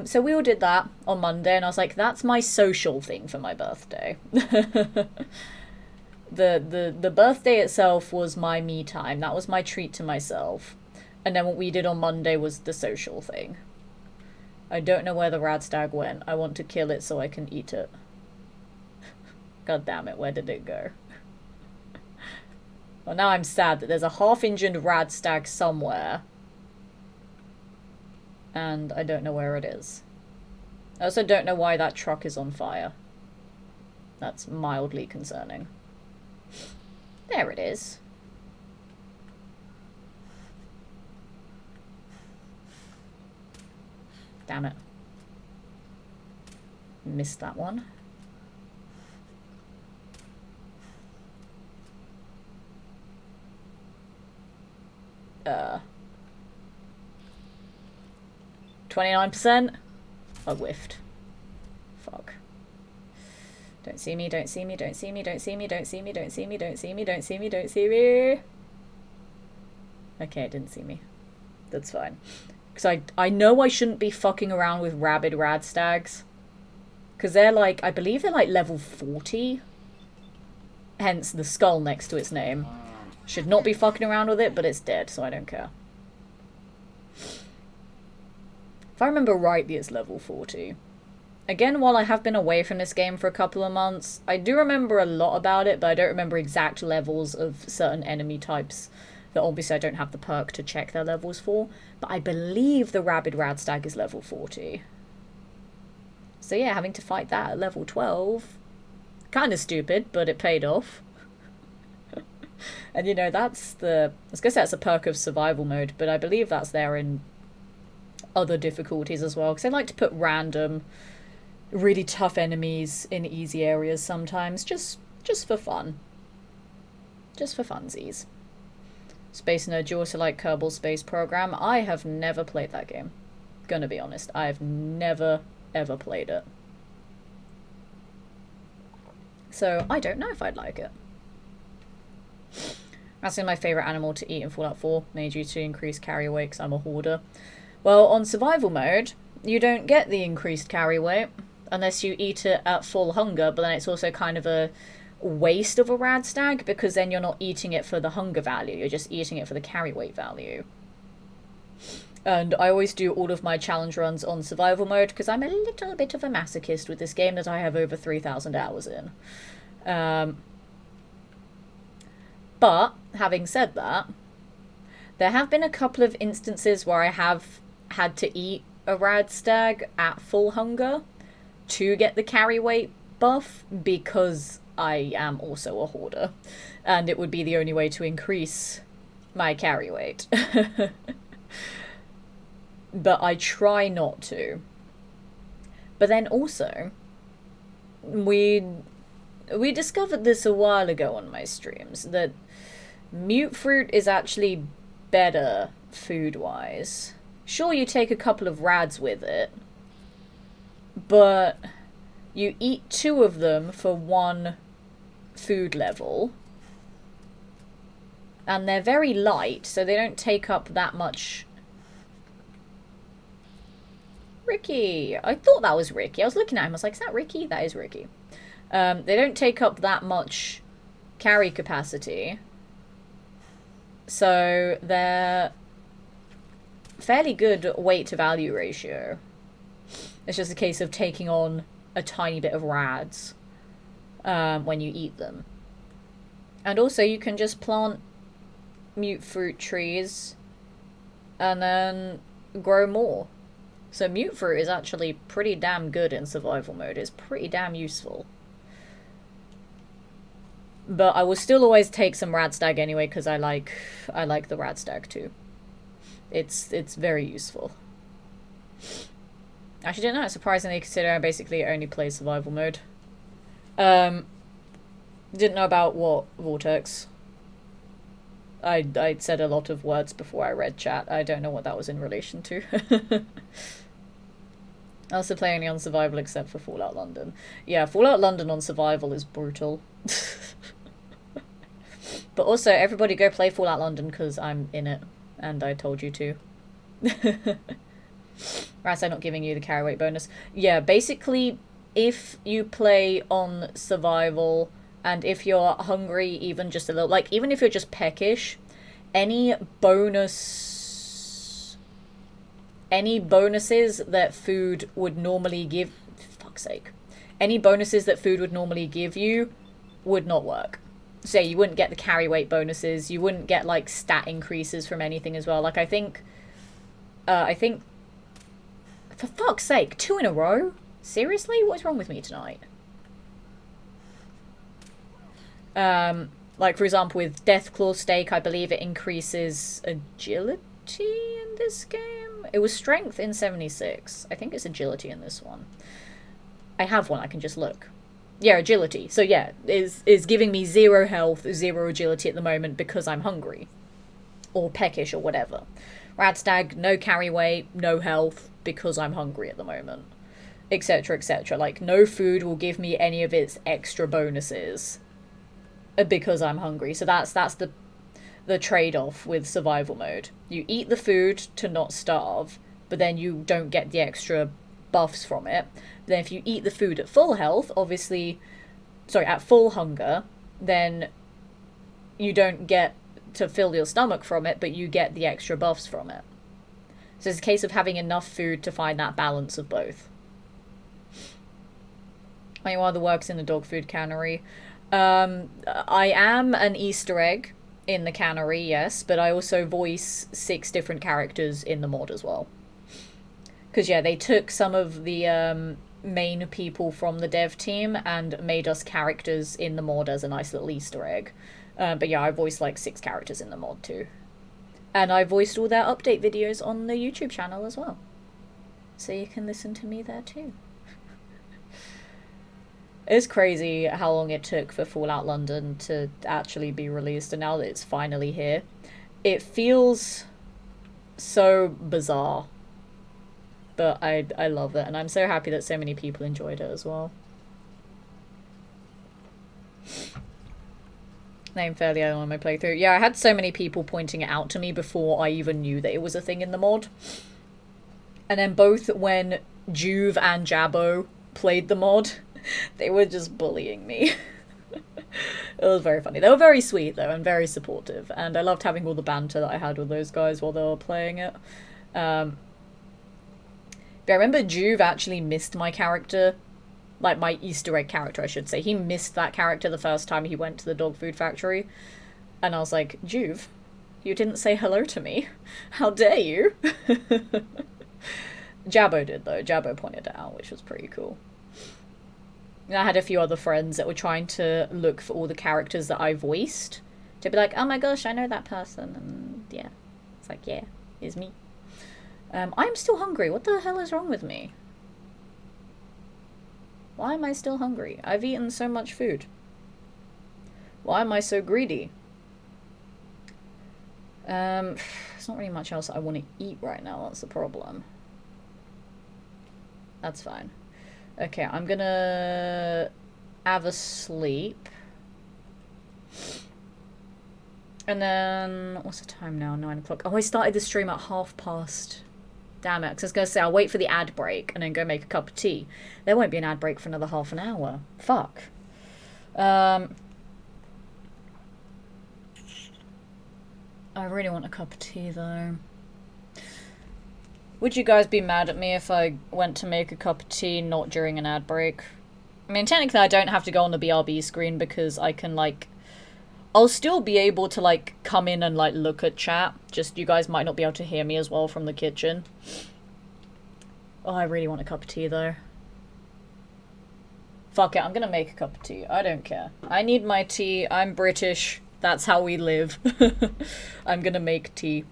So we all did that on Monday, and I was like, that's my social thing for my birthday. The birthday itself was my me time. That was my treat to myself. And then what we did on Monday was the social thing. I don't know where the radstag went. I want to kill it so I can eat it. God damn it, where did it go? Well, now I'm sad that there's a half-engined radstag somewhere. And I don't know where it is. I also don't know why that truck is on fire. That's mildly concerning. There it is. Damn it. Missed that one. 29%? I whiffed. Fuck. Don't see me, don't see me, don't see me, don't see me, don't see me, don't see me, don't see me, don't see me, don't see me. Okay, it didn't see me. That's fine. Because I know I shouldn't be fucking around with rabid radstags. Because they're like, I believe they're like level 40. Hence the skull next to its name. Should not be fucking around with it, but it's dead, so I don't care. If I remember rightly, it's level 40. Again, while I have been away from this game for a couple of months, I do remember a lot about it, but I don't remember exact levels of certain enemy types that obviously I don't have the perk to check their levels for. But I believe the rabid radstag is level 40. So yeah, having to fight that at level 12. Kind of stupid, but it paid off. And you know, that's the... I was going to say that's a perk of survival mode, but I believe that's there in other difficulties as well. Because I like to put random, really tough enemies in easy areas sometimes. Just for fun. Just for funsies. Space Nerd, you also like Kerbal Space Program. I have never played that game. Gonna be honest. I have never, ever played it. So, I don't know if I'd like it. That's my favourite animal to eat in Fallout 4. Made you to increase carry weight because I'm a hoarder. Well, on survival mode, you don't get the increased carry weight unless you eat it at full hunger, but then it's also kind of a waste of a radstag because then you're not eating it for the hunger value, you're just eating it for the carry weight value. And I always do all of my challenge runs on survival mode because I'm a little bit of a masochist with this game that I have over 3,000 hours in. But, having said that, there have been a couple of instances where I have had to eat a radstag at full hunger to get the carry weight buff because I am also a hoarder. And it would be the only way to increase my carry weight. But I try not to. But then also, we discovered this a while ago on my streams, that mutfruit is actually better food-wise. Sure, you take a couple of rads with it, but you eat 2 of them for 1 food level, and they're very light, so they don't take up that much. Ricky! I thought that was Ricky. I was looking at him, I was like, is that Ricky? That is Ricky. They don't take up that much carry capacity, so they're fairly good weight to value ratio. It's just a case of taking on a tiny bit of rads when you eat them. And also you can just plant mutfruit trees and then grow more. So mutfruit is actually pretty damn good in survival mode. It's pretty damn useful. But I will still always take some radstag anyway because I like the radstag too. It's very useful. Actually, didn't know. Surprisingly, considering I basically only play survival mode. Didn't know about what Vortex. I said a lot of words before I read chat. I don't know what that was in relation to. I also play only on survival except for Fallout London. Yeah, Fallout London on survival is brutal. But also, everybody go play Fallout London because I'm in it. And I told you to. Right, so I'm not giving you the carry weight bonus. Yeah, basically, if you play on survival, and if you're hungry even just a little, like, even if you're just peckish, any bonuses that food would normally give, for fuck's sake, any bonuses that food would normally give you would not work. So you wouldn't get the carry weight bonuses, you wouldn't get, like, stat increases from anything as well. Like, I think, for fuck's sake, 2 in a row? Seriously? What's wrong with me tonight? Like, for example, with Deathclaw Steak, I believe it increases agility in this game? It was strength in 76. I think it's agility in this one. I have one, I can just look. Yeah, agility. So yeah, is giving me 0 health, 0 agility at the moment because I'm hungry. Or peckish or whatever. Radstag, no carry weight, no health, because I'm hungry at the moment. Etc, etc. Like, no food will give me any of its extra bonuses. Because I'm hungry. So that's the trade-off with survival mode. You eat the food to not starve, but then you don't get the extra buffs from it. Then if you eat the food at full health, obviously, sorry, at full hunger, then you don't get to fill your stomach from it, but you get the extra buffs from it. So it's a case of having enough food to find that balance of both. My other works in the dog food cannery. I am an Easter egg in the cannery, yes, but I also voice 6 different characters in the mod as well. Because, yeah, they took some of the main people from the dev team and made us characters in the mod as a nice little Easter egg. But yeah, I voiced like 6 characters in the mod too. And I voiced all their update videos on the YouTube channel as well. So you can listen to me there too. It's crazy how long it took for Fallout London to actually be released, and now that it's finally here, it feels so bizarre. But I love it, and I'm so happy that so many people enjoyed it as well. Name fairly early on my playthrough. Yeah, I had so many people pointing it out to me before I even knew that it was a thing in the mod. And then both when Juve and Jabbo played the mod, they were just bullying me. It was very funny. They were very sweet though, and very supportive, and I loved having all the banter that I had with those guys while they were playing it. But I remember Juve actually missed my character, like my Easter egg character I should say. He missed that character the first time he went to the dog food factory, and I was like, Juve, you didn't say hello to me. How dare you? Jabbo did though. Jabbo pointed it out, which was pretty cool. And I had a few other friends that were trying to look for all the characters that I voiced to be like, oh my gosh, I know that person, and yeah, it's like, yeah, it's me. I'm still hungry. What the hell is wrong with me? Why am I still hungry? I've eaten so much food. Why am I so greedy? There's not really much else I want to eat right now, that's the problem. That's fine. Okay, I'm gonna have a sleep. And then, what's the time now? 9 o'clock. Oh, I started the stream at past. Damn it, because I was going to say I'll wait for the ad break and then go make a cup of tea. There won't be an ad break for another half an hour. Fuck. I really want a cup of tea though. Would you guys be mad at me if I went to make a cup of tea not during an ad break? I mean, technically I don't have to go on the BRB screen because I can, like... I'll still be able to, like, come in and, like, look at chat. Just you guys might not be able to hear me as well from the kitchen. Oh, I really want a cup of tea, though. Fuck it, I'm gonna make a cup of tea. I don't care. I need my tea. I'm British. That's how we live. I'm gonna make tea.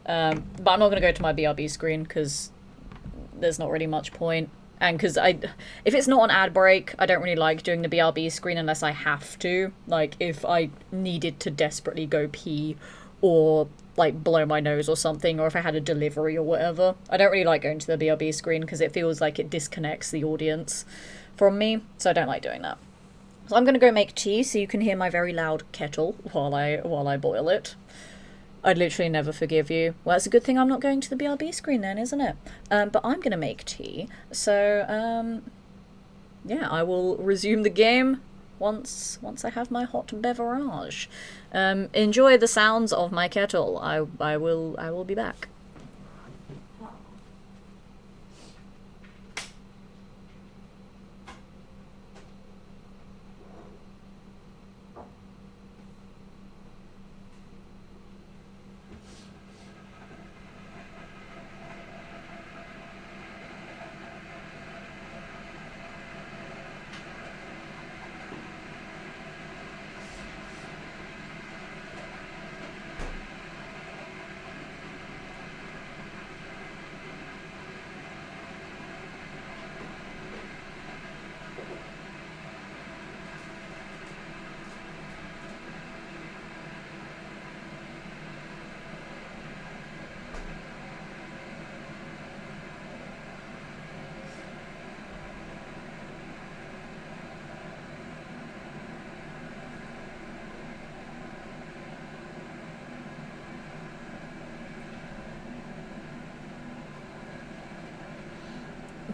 But I'm not gonna go to my BRB screen, because there's not really much point. And because if it's not on ad break, I don't really like doing the BRB screen unless I have to. Like, if I needed to desperately go pee or, like, blow my nose or something, or if I had a delivery or whatever. I don't really like going to the BRB screen because it feels like it disconnects the audience from me, so I don't like doing that. So I'm going to go make tea so you can hear my very loud kettle while I boil it. I'd literally never forgive you. Well, it's a good thing I'm not going to the BRB screen then, isn't it? But I'm going to make tea. So, yeah, I will resume the game once I have my hot beverage. Enjoy the sounds of my kettle. I will be back.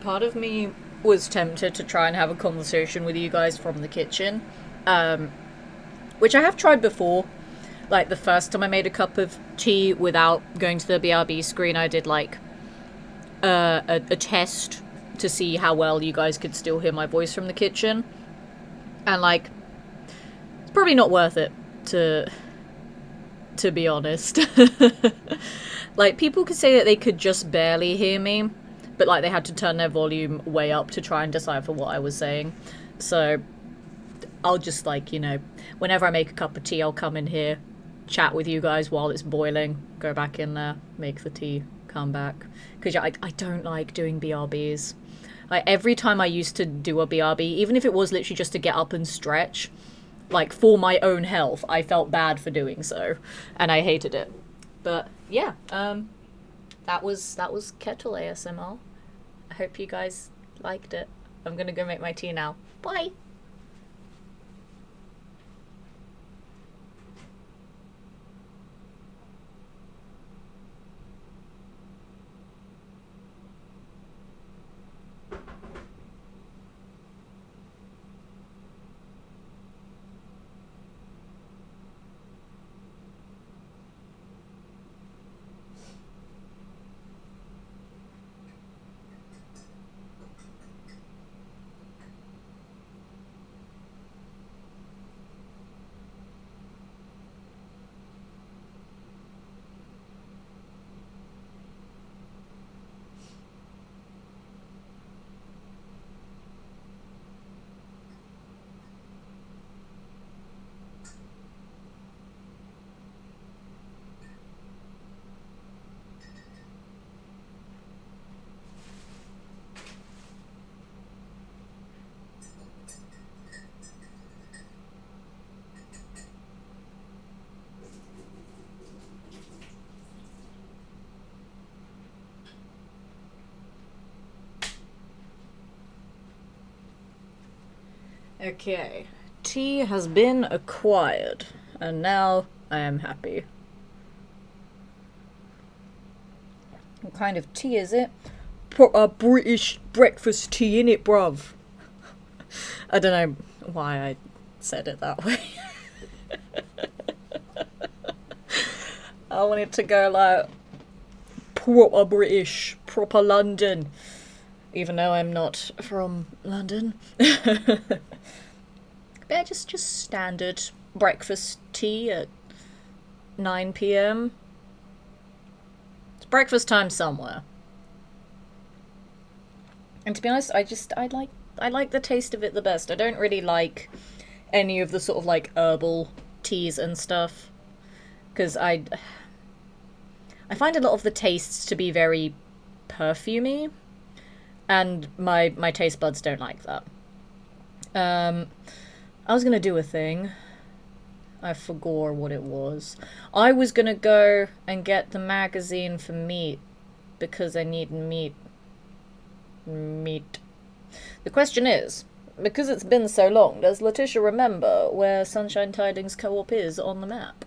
Part of me was tempted to try and have a conversation with you guys from the kitchen, which I have tried before. Like, the first time I made a cup of tea without going to the BRB screen, I did, like, a test to see how well you guys could still hear my voice from the kitchen. And, like, it's probably not worth it, to be honest. Like, people could say that they could just barely hear me, but, like, they had to turn their volume way up to try and decipher what I was saying. So, I'll just, like, you know, whenever I make a cup of tea, I'll come in here, chat with you guys while it's boiling, go back in there, make the tea, come back. Because I don't like doing BRBs. Like, every time I used to do a BRB, even if it was literally just to get up and stretch, like, for my own health, I felt bad for doing so. And I hated it. But, yeah, that was Kettle ASMR. I hope you guys liked it. I'm gonna go make my tea now. Bye! Okay, tea has been acquired, and now I am happy. What kind of tea is it? British breakfast tea, innit, bruv? I don't know why I said it that way. I wanted to go like proper British, proper London, even though I'm not from London. Yeah, just standard breakfast tea at 9 p.m. It's breakfast time somewhere. And to be honest, I like the taste of it the best. I don't really like any of the sort of like herbal teas and stuff, because I find a lot of the tastes to be very perfumey. And my taste buds don't like that. I was gonna do a thing. I forgot what it was. I was gonna go and get the magazine for meat because I need meat. The question is, because it's been so long, does Letitia remember where Sunshine Tidings Co-op is on the map?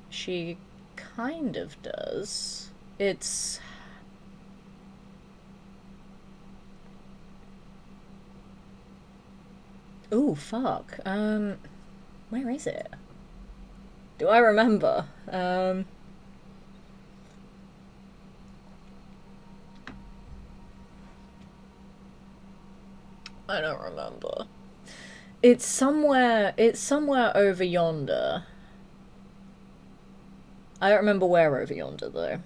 She kind of does. It's... Ooh, fuck. Where is it? Do I remember? I don't remember. It's somewhere over yonder. I don't remember where over yonder, though.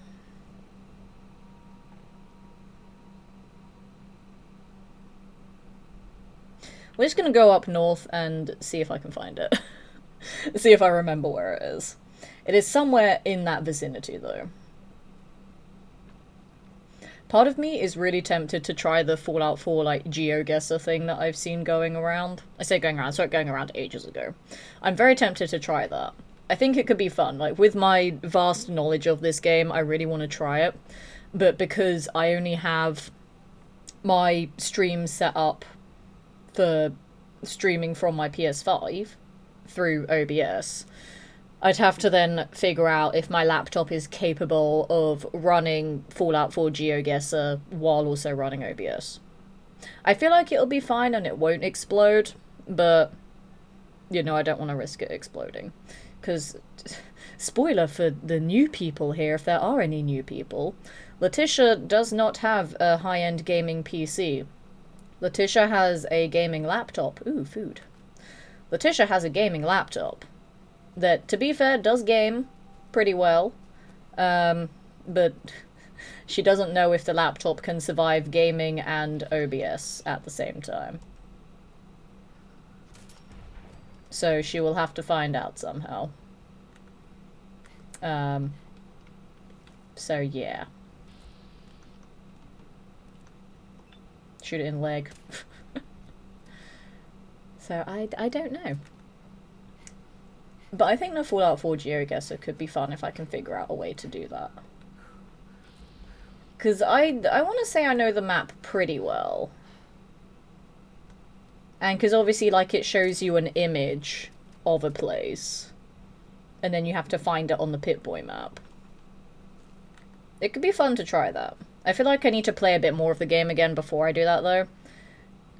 We're just gonna go up north and see if I can find it. See if I remember where it is. It is somewhere in that vicinity, though. Part of me is really tempted to try the Fallout 4, like, GeoGuessr thing that I've seen going around. I say going around, I started going around ages ago. I'm very tempted to try that. I think it could be fun. Like, with my vast knowledge of this game, I really want to try it. But because I only have my stream set up for streaming from my PS5 through OBS, I'd have to then figure out if my laptop is capable of running Fallout 4 GeoGuessr while also running OBS. I feel like it'll be fine and it won't explode, but, you know, I don't want to risk it exploding. Because, spoiler for the new people here, if there are any new people, Letitia does not have a high-end gaming PC. Letitia has a gaming laptop. Ooh, food. Letitia has a gaming laptop that, to be fair, does game pretty well, but she doesn't know if the laptop can survive gaming and OBS at the same time. So she will have to find out somehow. So yeah. Shoot it in leg. So I don't know. But I think the Fallout 4 GeoGuessr could be fun if I can figure out a way to do that. Because I want to say I know the map pretty well. And because obviously, like, it shows you an image of a place. And then you have to find it on the Pip-Boy map. It could be fun to try that. I feel like I need to play a bit more of the game again before I do that, though.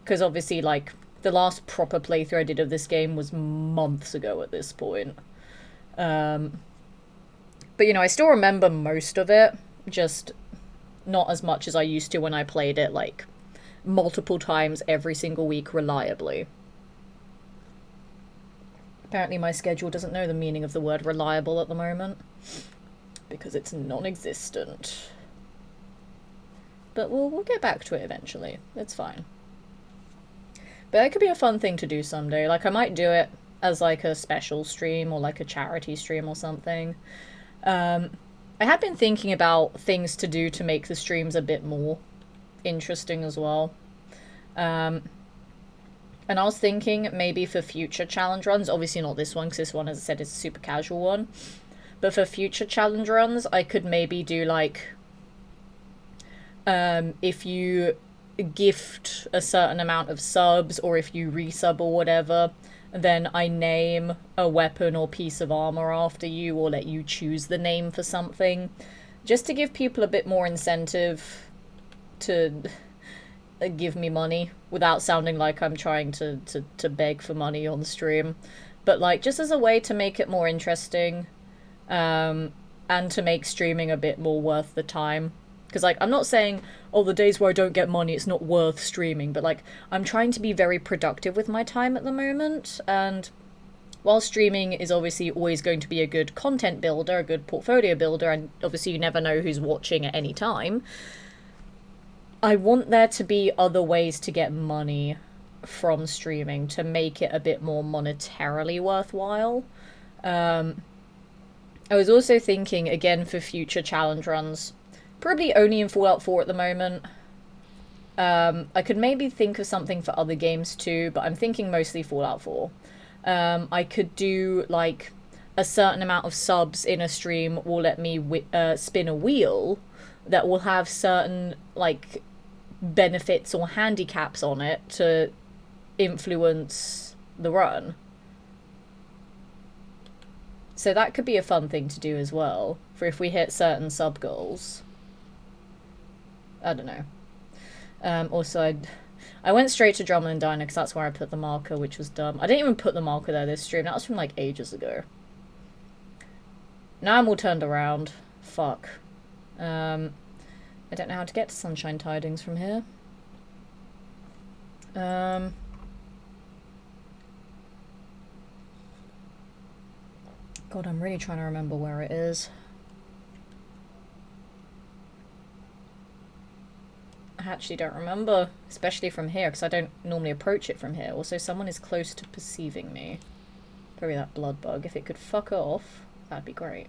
Because obviously, like, the last proper playthrough I did of this game was months ago at this point. But, you know, I still remember most of it. Just not as much as I used to when I played it, like, multiple times every single week reliably. Apparently my schedule doesn't know the meaning of the word reliable at the moment. Because it's non-existent. But we'll get back to it eventually. It's fine. But it could be a fun thing to do someday. Like, I might do it as, like, a special stream or, like, a charity stream or something. I had been thinking about things to do to make the streams a bit more interesting as well. And I was thinking maybe for future challenge runs, obviously not this one, because this one, as I said, is a super casual one. But for future challenge runs, I could maybe do, like, if you gift a certain amount of subs, or if you resub or whatever, then I name a weapon or piece of armor after you, or let you choose the name for something, just to give people a bit more incentive to give me money, without sounding like I'm trying to beg for money on stream, but, like, just as a way to make it more interesting, and to make streaming a bit more worth the time. Because, like, I'm not saying, oh, the days where I don't get money, it's not worth streaming, but, like, I'm trying to be very productive with my time at the moment, and while streaming is obviously always going to be a good content builder, a good portfolio builder, and obviously you never know who's watching at any time, I want there to be other ways to get money from streaming to make it a bit more monetarily worthwhile. I was also thinking, again, for future challenge runs, probably only in Fallout 4 at the moment. I could maybe think of something for other games too, but I'm thinking mostly Fallout 4. I could do, like, a certain amount of subs in a stream will let me spin a wheel that will have certain, like, benefits or handicaps on it to influence the run. So that could be a fun thing to do as well, for if we hit certain sub goals. I don't know. Also, I went straight to Drummond and Diner because that's where I put the marker, which was dumb. I didn't even put the marker there this stream. That was from, like, ages ago. Now I'm all turned around. Fuck. I don't know how to get to Sunshine Tidings from here. God, I'm really trying to remember where it is. I actually don't remember, especially from here, because I don't normally approach it from here. Also, someone is close to perceiving me. Probably that blood bug. If it could fuck off, that'd be great.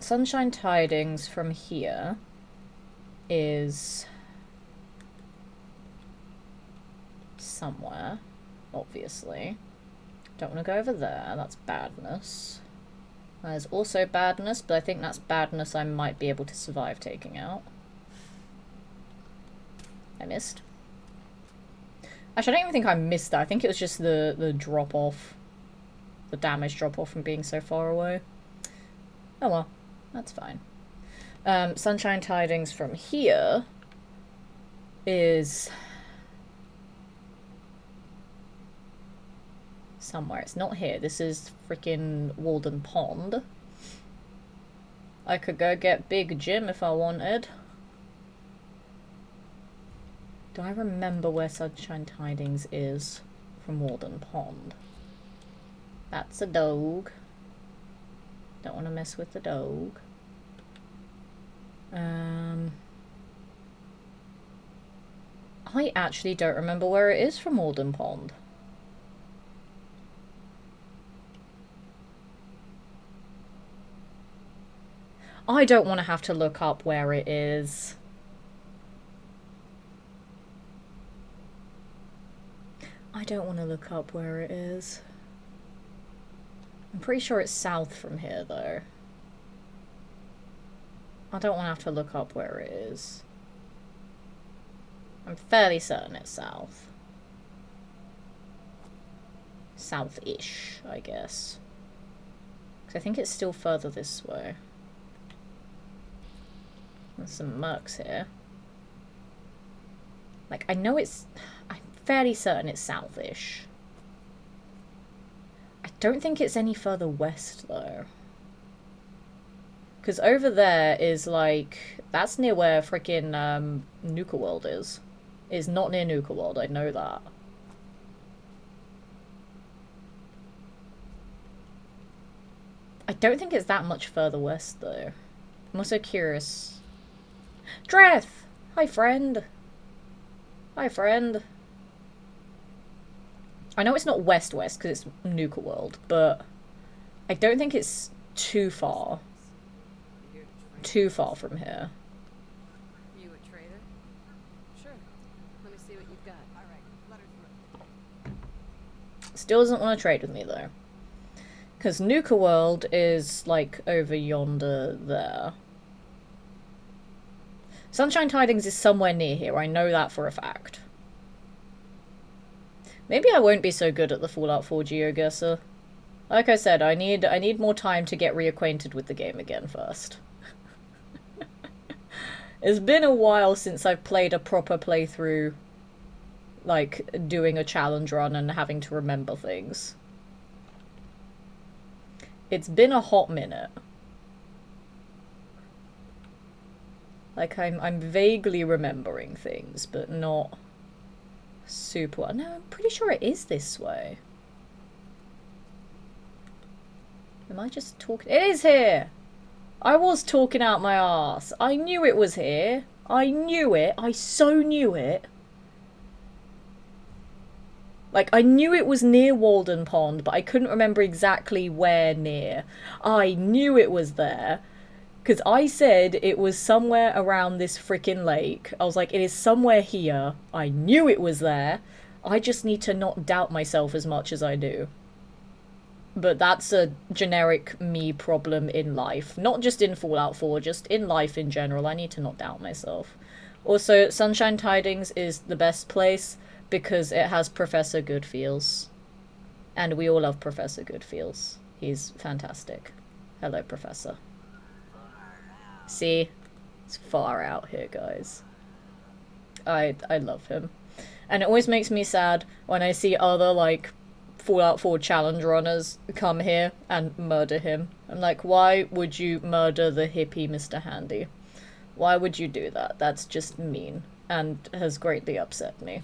Sunshine Tidings from here is somewhere, obviously. Don't want to go over there, that's badness. There's also badness, but I think that's badness I might be able to survive taking out. I missed. Actually, I don't even think I missed that. I think it was just the drop-off. The damage drop-off from being so far away. Oh well, that's fine. Sunshine Tidings from here is somewhere. It's not here. This is freaking Walden Pond. I could go get Big Jim if I wanted. Do I remember where Sunshine Tidings is from Walden Pond? That's a dog. Don't want to mess with the dog. I actually don't remember where it is from Walden Pond. I don't want to have to look up where it is. I don't want to look up where it is. I'm pretty sure it's south from here, though. I don't want to have to look up where it is. I'm fairly certain it's south. South-ish, I guess. Because I think it's still further this way. There's some mercs here. Like, I know it's... I'm fairly certain it's south-ish. I don't think it's any further west, though. Because over there is, like... That's near where frickin' Nuka World is. It's not near Nuka World, I know that. I don't think it's that much further west, though. I'm also curious... Dreth! Hi, friend! Hi, friend. I know it's not west-west because it's Nuka World, but I don't think it's too far. Too far from here. You a trader? Sure. Let me see what you've got. All right, let her through. Still doesn't want to trade with me, though. Because Nuka World is, like, over yonder there. Sunshine Tidings is somewhere near here, I know that for a fact. Maybe I won't be so good at the Fallout 4 GeoGuessr. Like I said, I need more time to get reacquainted with the game again first. It's been a while since I've played a proper playthrough, like, doing a challenge run and having to remember things. It's been a hot minute. Like, I'm vaguely remembering things, but not super well. No, I'm pretty sure it is this way. Am I just talking? It is here! I was talking out my arse. I knew it was here. I knew it. I so knew it. Like, I knew it was near Walden Pond, but I couldn't remember exactly where near. I knew it was there, because I said it was somewhere around this freaking lake. I was like, it is somewhere here. I knew it was there. I just need to not doubt myself as much as I do. But that's a generic me problem in life. Not just in Fallout 4, just in life in general. I need to not doubt myself. Also, Sunshine Tidings is the best place because it has Professor Goodfeels. And we all love Professor Goodfeels. He's fantastic. Hello, Professor. See? It's far out here, guys. I love him. And it always makes me sad when I see other, like, Fallout 4 challenge runners come here and murder him. I'm like, why would you murder the hippie Mr. Handy? Why would you do that? That's just mean and has greatly upset me.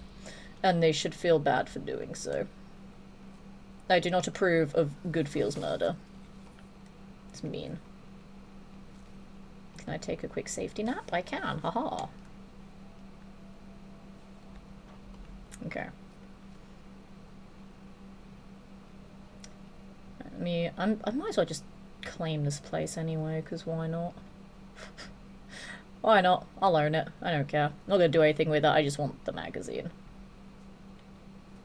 And they should feel bad for doing so. I do not approve of Goodfeels murder. It's mean. Can I take a quick safety nap? I can, haha. Okay. I might as well just claim this place anyway, because why not? Why not? I'll own it. I don't care. Not gonna do anything with it, I just want the magazine.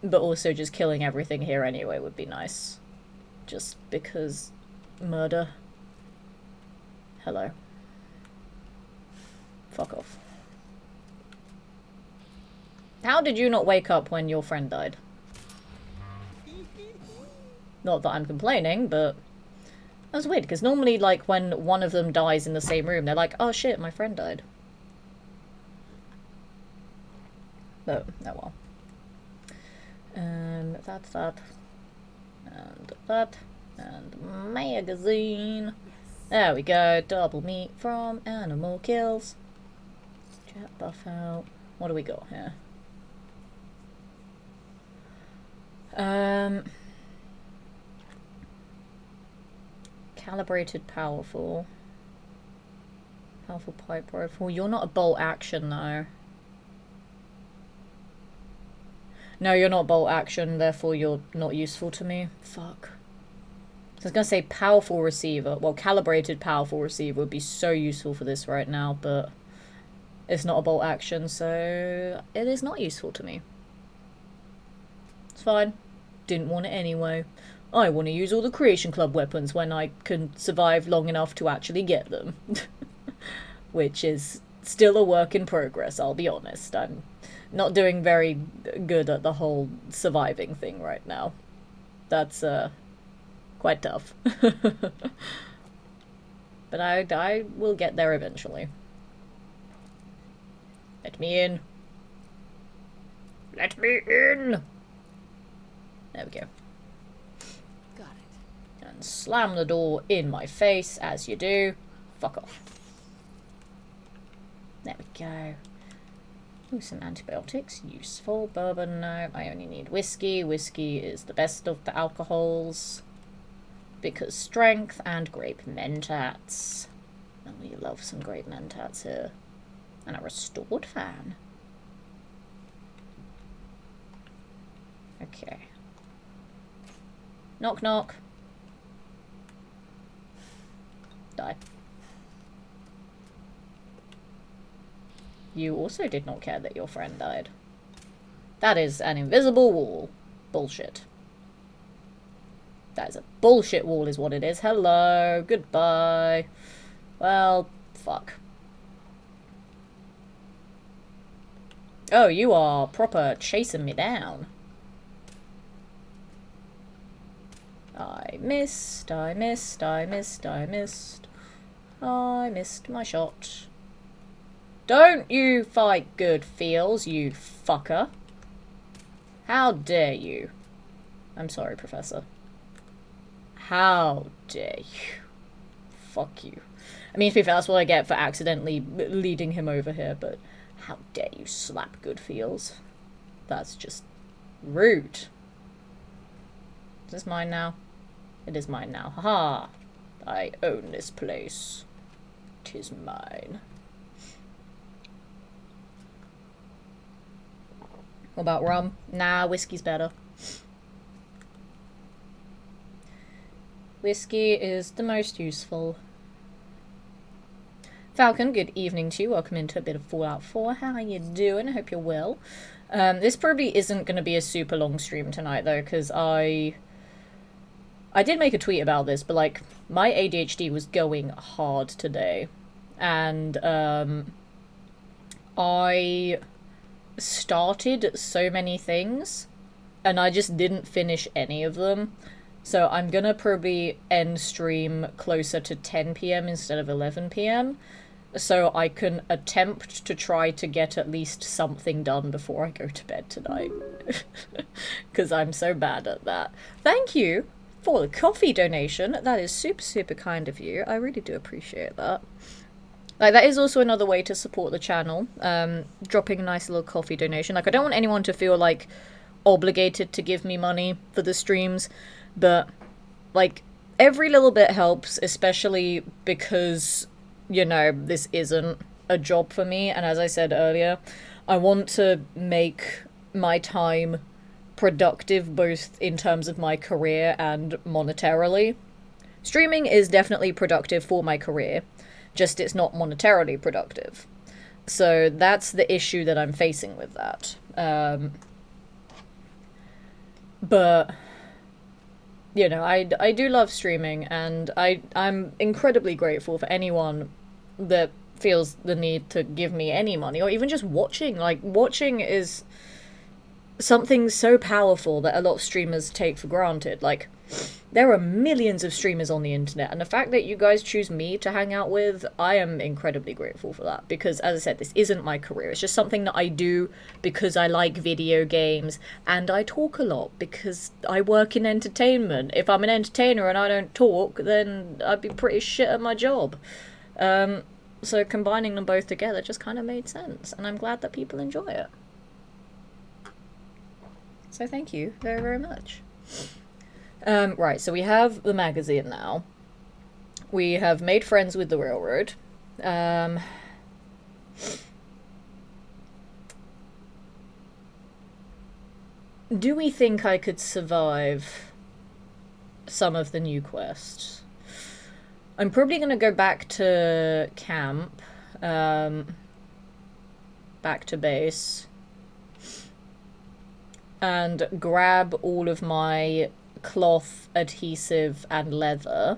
But also just killing everything here anyway would be nice. Just because murder. Hello. Fuck off. How did you not wake up when your friend died? Not that I'm complaining, but that was weird, because normally, like, when one of them dies in the same room, they're like, oh shit, my friend died. But, oh well. That's that. And that. And magazine. There we go. Double meat from Animal Kills. Chat buff out. What do we got here? Calibrated powerful. Powerful pipe rifle. You're not a bolt action though. No, you're not bolt action, therefore you're not useful to me. Fuck. So I was gonna say powerful receiver. Well, calibrated powerful receiver would be so useful for this right now, but it's not a bolt action, so it is not useful to me. It's fine. Didn't want it anyway. I want to use all the Creation Club weapons when I can survive long enough to actually get them. Which is still a work in progress, I'll be honest. I'm not doing very good at the whole surviving thing right now. That's, quite tough. But I will get there eventually. Let me in. Let me in! There we go. Got it. And slam the door in my face, as you do. Fuck off. There we go. Ooh, some antibiotics. Useful. Bourbon, no. I only need whiskey. Whiskey is the best of the alcohols. Because strength and grape mentats. Oh, we love some grape mentats here. And a restored fan. Okay. Knock knock. Die. You also did not care that your friend died. That is an invisible wall. Bullshit. That is a bullshit wall is what it is. Hello. Goodbye. Well, fuck. Oh, you are proper chasing me down. I missed, I missed, I missed, I missed. I missed my shot. Don't you fight Goodfeels, you fucker. How dare you? I'm sorry, Professor. How dare you? Fuck you. I mean, to be fair, that's what I get for accidentally leading him over here, but how dare you slap Goodfeels? That's just rude. Is this mine now? It is mine now. Haha! I own this place. 'Tis mine. What about rum? Nah, whiskey's better. Whiskey is the most useful. Falcon, good evening to you. Welcome into a bit of Fallout 4. How are you doing? I hope you're well. This probably isn't going to be a super long stream tonight, though, because I did make a tweet about this, but, like, my ADHD was going hard today. And, I started so many things, and I just didn't finish any of them. So I'm gonna probably end stream closer to 10 PM instead of 11 PM. So I can attempt to try to get at least something done before I go to bed tonight. Because I'm so bad at that. Thank you for the coffee donation. That is super, super kind of you. I really do appreciate that. Like, that is also another way to support the channel. Dropping a nice little coffee donation. Like, I don't want anyone to feel, like, obligated to give me money for the streams. But, like, every little bit helps, especially because, you know, this isn't a job for me. And as I said earlier, I want to make my time productive both in terms of my career and monetarily. Streaming is definitely productive for my career, just it's not monetarily productive. So that's the issue that I'm facing with that. But, you know, I do love streaming, and I'm incredibly grateful for anyone that feels the need to give me any money, or even just watching. Like, watching is something so powerful that a lot of streamers take for granted. Like, there are millions of streamers on the internet, and the fact that you guys choose me to hang out with, I am incredibly grateful for that, because, as I said, this isn't my career. It's just something that I do because I like video games, and I talk a lot because I work in entertainment. If I'm an entertainer and I don't talk, then I'd be pretty shit at my job. So combining them both together just kind of made sense, and I'm glad that people enjoy it. So thank you very, very much. Right, so we have the magazine now. We have made friends with the railroad. Do we think I could survive some of the new quests? I'm probably going to go back to camp. Back to base. And grab all of my cloth, adhesive, and leather.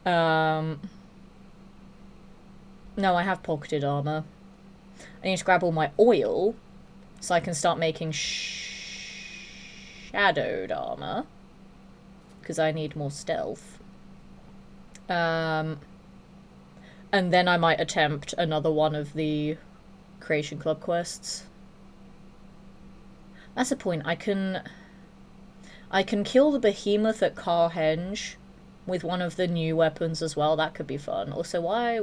No, I have pocketed armor. I need to grab all my oil so I can start making shadowed armor, because I need more stealth. And then I might attempt another one of the Creation Club quests. That's the point. I can kill the behemoth at Carhenge with one of the new weapons as well. That could be fun. Also, why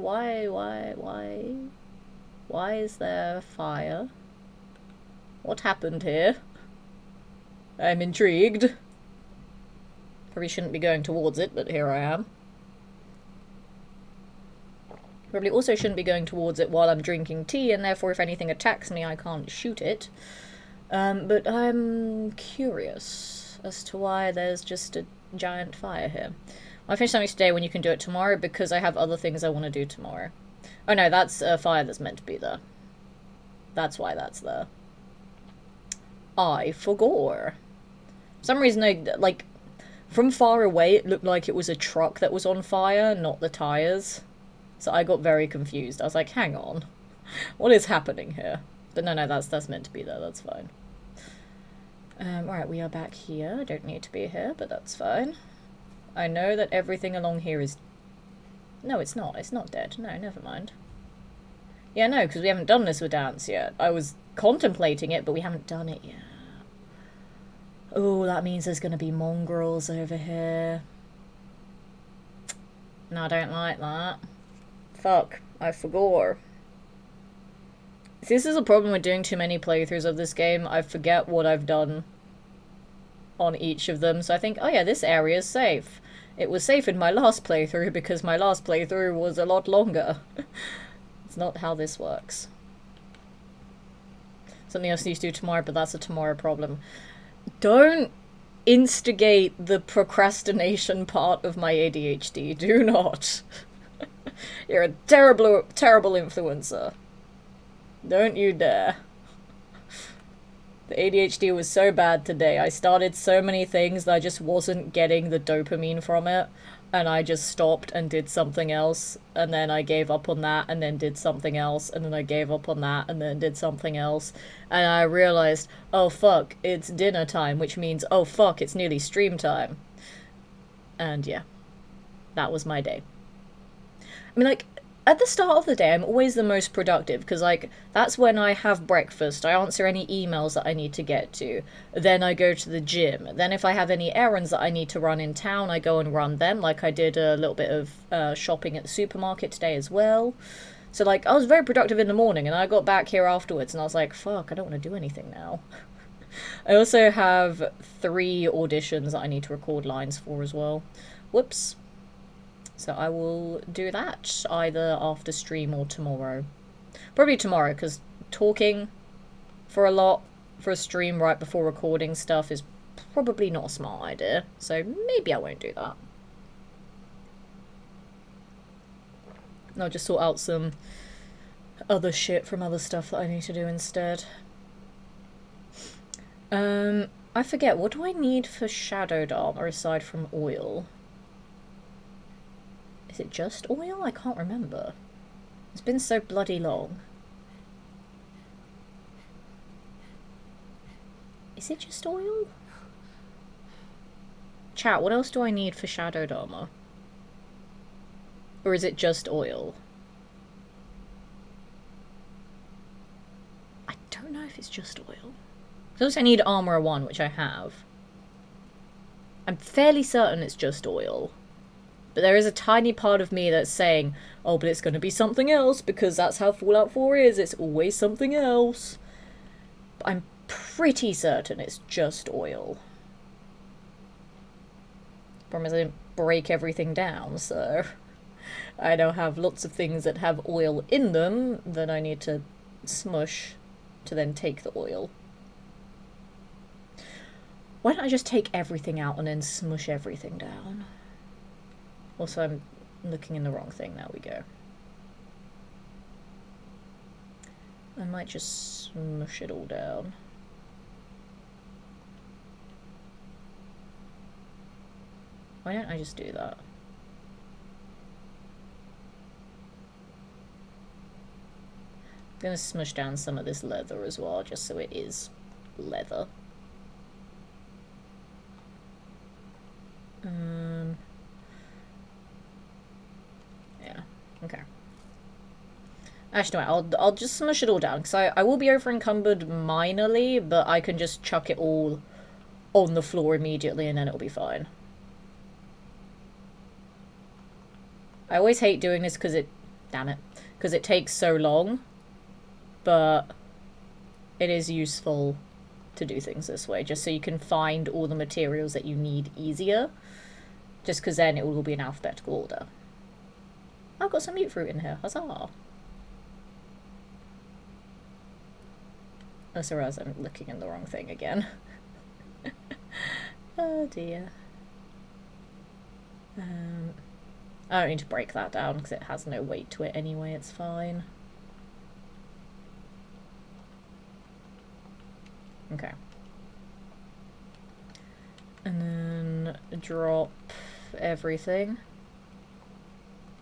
is there fire? What happened here? I'm intrigued. Probably shouldn't be going towards it, but here I am. Probably also shouldn't be going towards it while I'm drinking tea, and therefore if anything attacks me, I can't shoot it. But I'm curious as to why there's just a giant fire here. I finished something today when you can do it tomorrow, because I have other things I want to do tomorrow. Oh no, that's a fire that's meant to be there. That's why that's there. I forgot. For some reason, like, from far away it looked like it was a truck that was on fire, not the tires. So I got very confused. I was like, hang on. What is happening here? But no, that's meant to be there, that's fine. Alright, we are back here. I don't need to be here, but that's fine. I know that everything along here is... No, it's not. It's not dead. No, never mind. Yeah, no, because we haven't done this with dance yet. I was contemplating it, but we haven't done it yet. Oh, that means there's going to be mongrels over here. No, I don't like that. Fuck, I forgot. This is a problem with doing too many playthroughs of this game. I forget what I've done on each of them. So I think, oh yeah, this area is safe. It was safe in my last playthrough because my last playthrough was a lot longer. It's not how this works. Something else needs to do tomorrow, but that's a tomorrow problem. Don't instigate the procrastination part of my ADHD. Do not. You're a terrible, terrible influencer. Don't you dare. The ADHD was so bad today. I started so many things that I just wasn't getting the dopamine from it. And I just stopped and did something else. And then I gave up on that and then did something else. And then I gave up on that and then did something else. And I realized, oh fuck, it's dinner time, which means, oh fuck, it's nearly stream time. And yeah, that was my day. I mean, like, at the start of the day, I'm always the most productive, because, like, that's when I have breakfast, I answer any emails that I need to get to, then I go to the gym, then if I have any errands that I need to run in town, I go and run them, like I did a little bit of shopping at the supermarket today as well. So, like, I was very productive in the morning, and I got back here afterwards, and I was like, fuck, I don't want to do anything now. I also have 3 auditions that I need to record lines for as well. Whoops. So I will do that either after stream or tomorrow. Probably tomorrow, because talking for a stream right before recording stuff is probably not a smart idea. So maybe I won't do that. I'll just sort out some other shit from other stuff that I need to do instead. I forget, what do I need for shadowed armor aside from oil? Is it just oil? I can't remember. It's been so bloody long. Is it just oil? Chat, what else do I need for shadowed armor? Or is it just oil? I don't know if it's just oil. Because I need armor 1, which I have. I'm fairly certain it's just oil. But there is a tiny part of me that's saying, oh, but it's going to be something else, because that's how Fallout 4 is. It's always something else. But I'm pretty certain it's just oil. Problem is I didn't break everything down, so I now have lots of things that have oil in them that I need to smush to then take the oil. Why don't I just take everything out and then smush everything down? Also, I'm looking in the wrong thing. There we go. I might just smush it all down. Why don't I just do that? I'm gonna smush down some of this leather as well, just so it is leather. Yeah, okay. Actually, no, I'll just smush it all down, because I will be over encumbered minorly, but I can just chuck it all on the floor immediately and then it'll be fine. I always hate doing this because because it takes so long, but it is useful to do things this way, just so you can find all the materials that you need easier, just because then it will all be in alphabetical order. I've got some meat fruit in here, huzzah! Oh, sorry, I'm looking in the wrong thing again. Oh dear. I don't need to break that down because it has no weight to it anyway, it's fine. Okay. And then drop everything.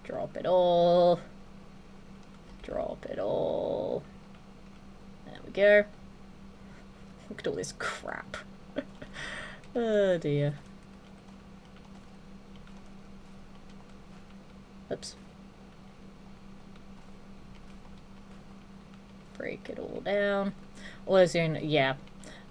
Drop it all. Drop it all. There we go. Look at all this crap. Oh dear. Oops. Break it all down. Oil is the only, yeah,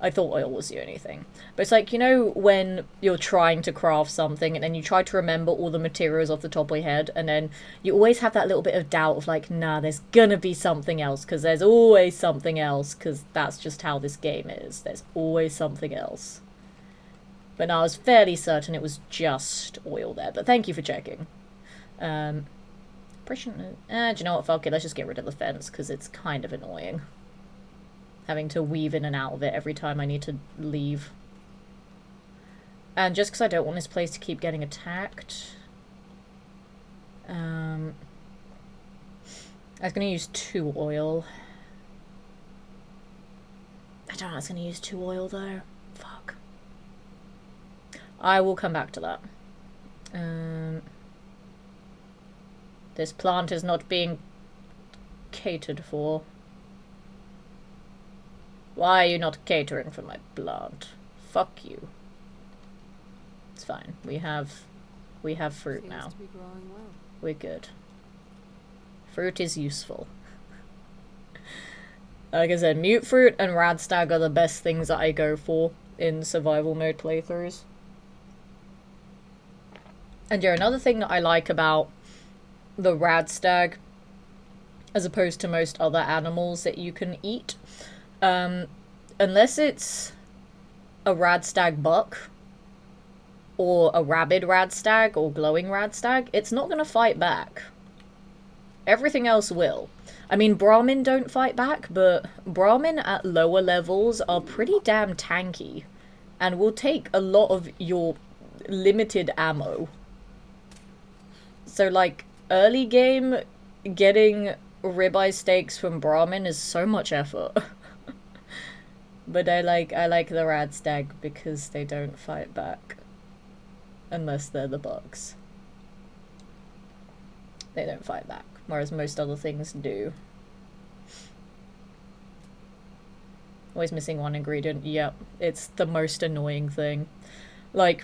I thought oil was the only thing. But it's like, you know, when you're trying to craft something and then you try to remember all the materials off the top of your head, and then you always have that little bit of doubt of like, nah, there's gonna be something else, because there's always something else, because that's just how this game is. There's always something else. But no, I was fairly certain it was just oil there, but thank you for checking. Do you know what, fuck it, let's just get rid of the fence, because it's kind of annoying. Having to weave in and out of it every time I need to leave. And just because I don't want this place to keep getting attacked, I was going to use 2 oil. I don't know, I was going to use 2 oil though. Fuck. I will come back to that. This plant is not being catered for. Why are you not catering for my plant? Fuck you. It's fine. We have fruit Seems now. to be growing well. We're good. Fruit is useful. Like I said, mute fruit and radstag are the best things that I go for in survival mode playthroughs. And yeah, another thing that I like about the radstag, as opposed to most other animals that you can eat, unless it's a radstag buck, or a rabid radstag, or glowing radstag, it's not gonna fight back. Everything else will. I mean, Brahmin don't fight back, but Brahmin at lower levels are pretty damn tanky, and will take a lot of your limited ammo. So, like, early game, getting ribeye steaks from Brahmin is so much effort. But I like the radstag because they don't fight back. Unless they're the bugs. They don't fight back, whereas most other things do. Always missing one ingredient. Yep, it's the most annoying thing. Like,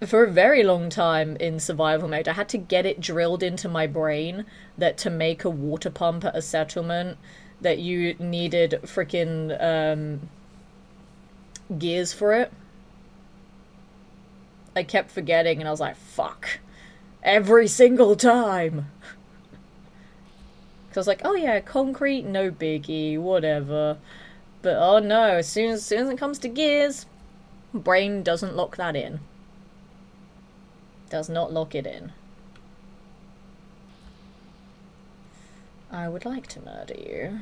for a very long time in survival mode, I had to get it drilled into my brain that to make a water pump at a settlement, that you needed frickin' gears for it. I kept forgetting, and I was like, fuck. Every single time! Because I was like, oh yeah, concrete, no biggie, whatever. But oh no, as soon as it comes to gears, brain doesn't lock that in. Does not lock it in. I would like to murder you.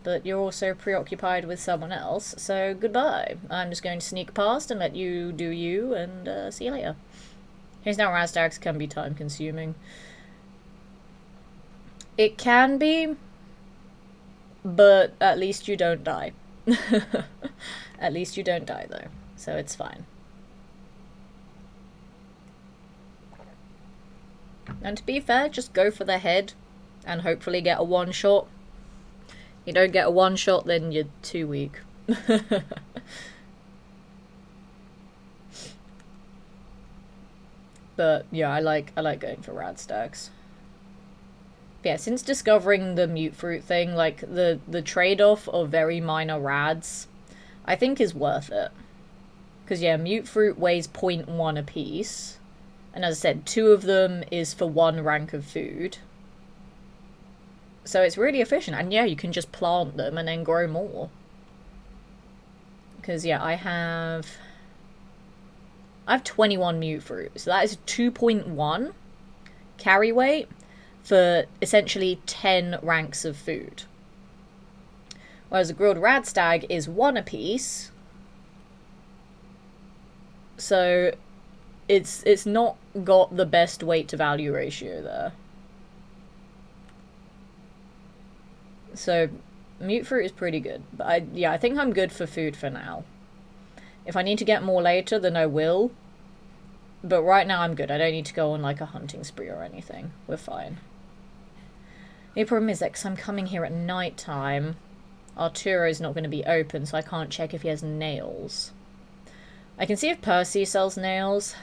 But you're also preoccupied with someone else, so goodbye. I'm just going to sneak past and let you do you, and see you later. Here's now radstags can be time consuming. It can be, but at least you don't die. At least you don't die though, so it's fine. And to be fair, just go for the head and hopefully get a one-shot. You don't get a one-shot, then you're too weak. But yeah, I like going for radstags. Yeah, since discovering the mute fruit thing, like the trade-off of very minor rads, I think is worth it. Because yeah, mute fruit weighs 0.1 apiece. And as I said, 2 of them is for 1 rank of food. So it's really efficient. And yeah, you can just plant them and then grow more. Because yeah, I have 21 mute fruit. So that is 2.1 carry weight for essentially 10 ranks of food. Whereas a grilled radstag is 1 apiece. So it's not got the best weight to value ratio there. So mute fruit is pretty good. But I think I'm good for food for now. If I need to get more later, then I will. But right now I'm good. I don't need to go on like a hunting spree or anything. We're fine. The problem is that because I'm coming here at night time, Arturo's not going to be open, so I can't check if he has nails. I can see if Percy sells nails.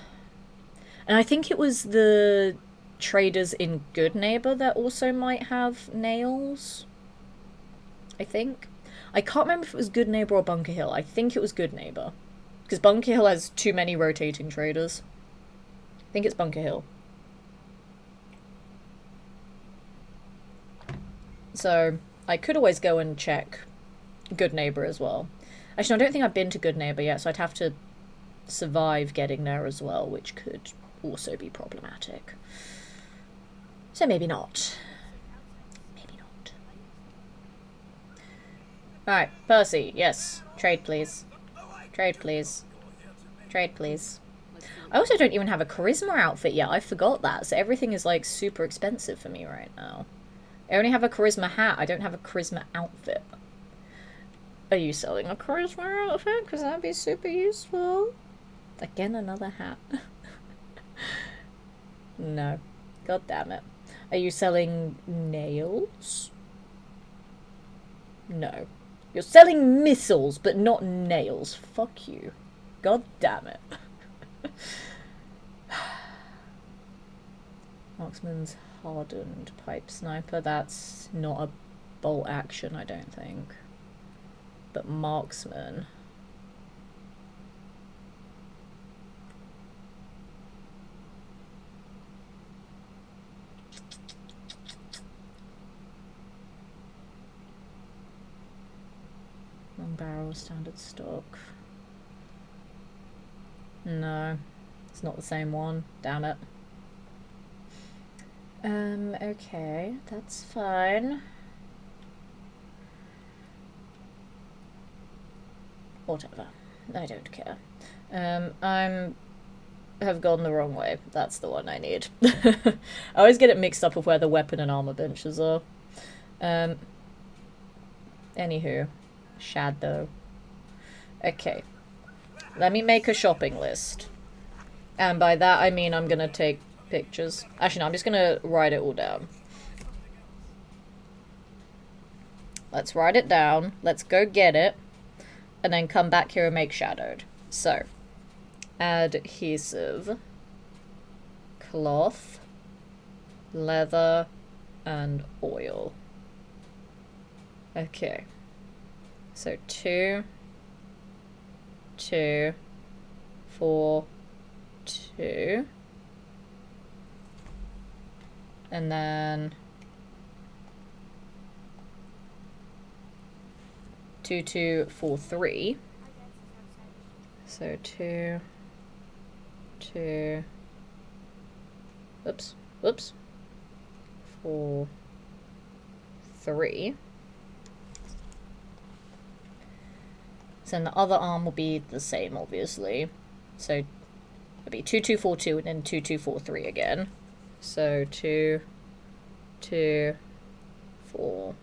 And I think it was the traders in Good Neighbor that also might have nails. I think. I can't remember if it was Good Neighbor or Bunker Hill. I think it was Good Neighbor. Because Bunker Hill has too many rotating traders. I think it's Bunker Hill. So, I could always go and check Good Neighbor as well. Actually, I don't think I've been to Good Neighbor yet, so I'd have to survive getting there as well, which could also be problematic. So maybe not. Maybe not. Alright, Percy, yes. Trade, please. Trade, please. Trade, please. Let's see what I also don't even have a charisma outfit yet. I forgot that. So everything is like super expensive for me right now. I only have a charisma hat. I don't have a charisma outfit. Are you selling a charisma outfit? Because that'd be super useful. Again, another hat. No. God damn it. Are you selling nails? No. You're selling missiles, but not nails. Fuck you. God damn it. Marksman's hardened pipe sniper. That's not a bolt action, I don't think. But marksman. Long barrel, standard stock. No, it's not the same one. Damn it. Okay, that's fine. Whatever. I don't care. Have gone the wrong way. That's the one I need. I always get it mixed up with where the weapon and armor benches are. Anywho. Shadow. Okay. Let me make a shopping list. And by that I mean I'm gonna take pictures. Actually no, I'm just gonna write it all down. Let's write it down. Let's go get it. And then come back here and make shadowed. So, adhesive, cloth, leather, and oil. Okay. So 2, 2, 4, 2. And then 2, 2, 4, 3. So 2, 2, oops, 4, 3. So then the other arm will be the same, obviously. So it'll be 2, 2, 4, 2, and then 2, 2, 4, 3 again. So 2, 2, 4,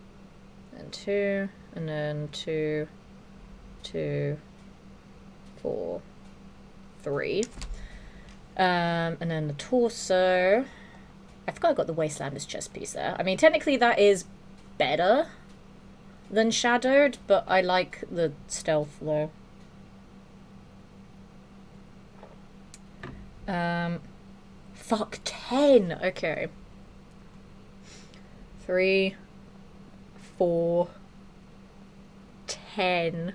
and 2, and then 2, 2, 4, 3. And then the torso. I forgot I got the Wastelander's chest piece there. I mean, technically that is better than shadowed, but I like the stealth though. Fuck, 10. Okay. 3, 4, 10,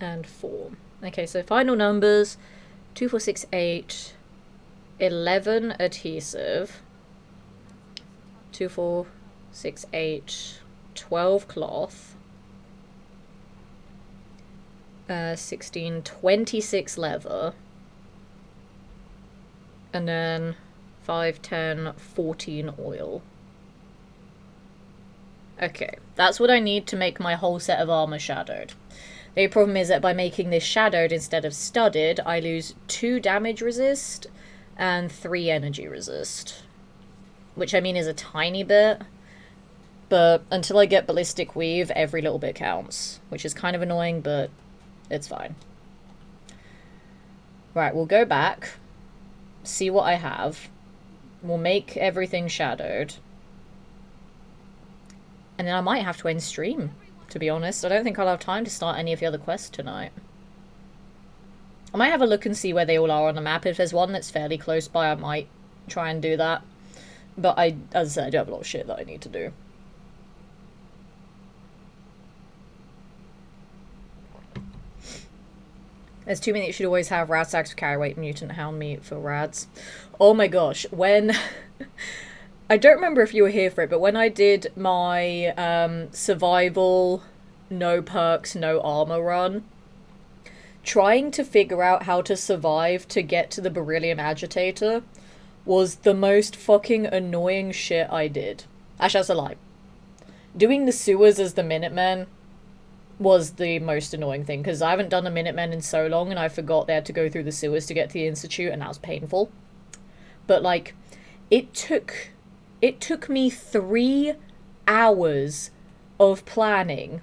and 4. Okay, so final numbers: 2, 4, 6, 8, 11 adhesive, 2, 4, 6, 8, 12 cloth, 16, 26 leather, and then 5, 10, 14 oil. Okay, that's what I need to make my whole set of armor shadowed. The problem is that by making this shadowed instead of studded, I lose 2 damage resist and 3 energy resist. Which I mean is a tiny bit, but until I get ballistic weave, every little bit counts, which is kind of annoying, but it's fine. Right, we'll go back, see what I have, we'll make everything shadowed, and then I might have to end stream, to be honest. I don't think I'll have time to start any of the other quests tonight. I might have a look and see where they all are on the map. If there's one that's fairly close by, I might try and do that. But as I said, I do have a lot of shit that I need to do. There's too many that should always have rad sacks for carry weight, mutant hound meat for rads. Oh my gosh, when... I don't remember if you were here for it, but when I did my survival, no perks, no armor run, trying to figure out how to survive to get to the beryllium agitator was the most fucking annoying shit I did. Actually, that's a lie. Doing the sewers as the Minutemen was the most annoying thing, because I haven't done a Minutemen in so long, and I forgot they had to go through the sewers to get to the Institute, and that was painful. But, like, it took me 3 hours of planning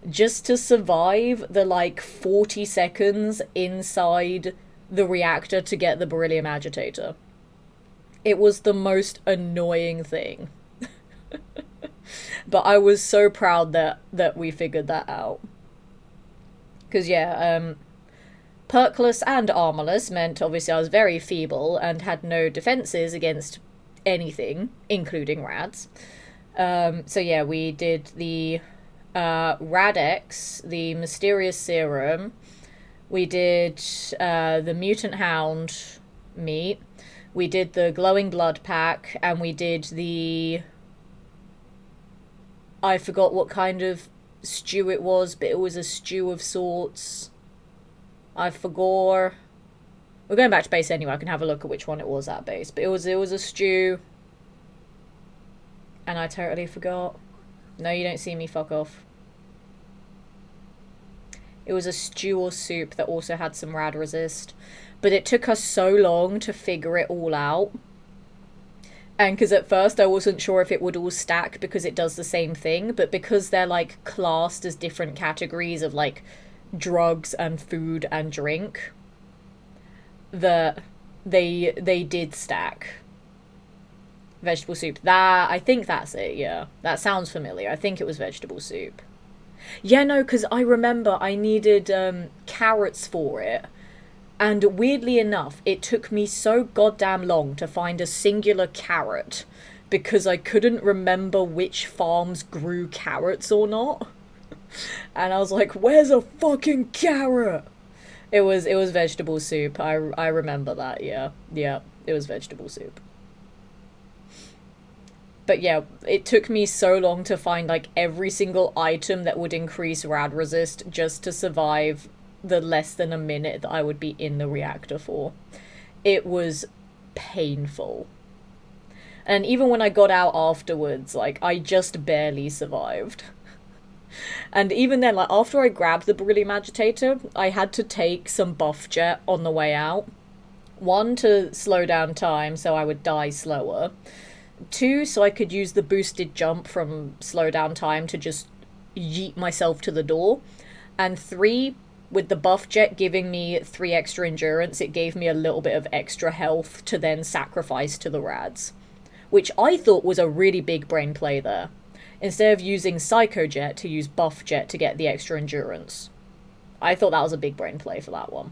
just to survive the, like, 40 seconds inside the reactor to get the beryllium agitator. It was the most annoying thing. But I was so proud that we figured that out. Because, yeah, perkless and armorless meant obviously I was very feeble and had no defenses against anything, including rads. So yeah, we did the Rad-X, the Mysterious Serum. We did the Mutant Hound meat. We did the Glowing Blood Pack, and we did the... I forgot what kind of stew it was, but it was a stew of sorts. I forgot. We're going back to base anyway. I can have a look at which one it was at base. But it was a stew. And I totally forgot. No, you don't see me, fuck off. It was a stew or soup that also had some rad resist. But it took us so long to figure it all out. And because at first I wasn't sure if it would all stack because it does the same thing, but because they're like classed as different categories of like drugs and food and drink, they did stack. Vegetable soup. I think that's it, yeah. That sounds familiar. I think it was vegetable soup. Yeah, no, because I remember I needed carrots for it. And weirdly enough, it took me so goddamn long to find a singular carrot because I couldn't remember which farms grew carrots or not. And I was like, where's a fucking carrot? It was vegetable soup. I remember that, yeah. Yeah, it was vegetable soup. But yeah, it took me so long to find like every single item that would increase rad resist just to survive the less than a minute that I would be in the reactor for. It was painful. And even when I got out afterwards, like, I just barely survived. And even then, like, after I grabbed the beryllium agitator, I had to take some buff jet on the way out. 1, to slow down time so I would die slower. 2, so I could use the boosted jump from slow down time to just yeet myself to the door. And 3, with the buff jet giving me 3 extra endurance, it gave me a little bit of extra health to then sacrifice to the rads. Which I thought was a really big brain play there. Instead of using Psycho Jet, to use buff jet to get the extra endurance. I thought that was a big brain play for that one.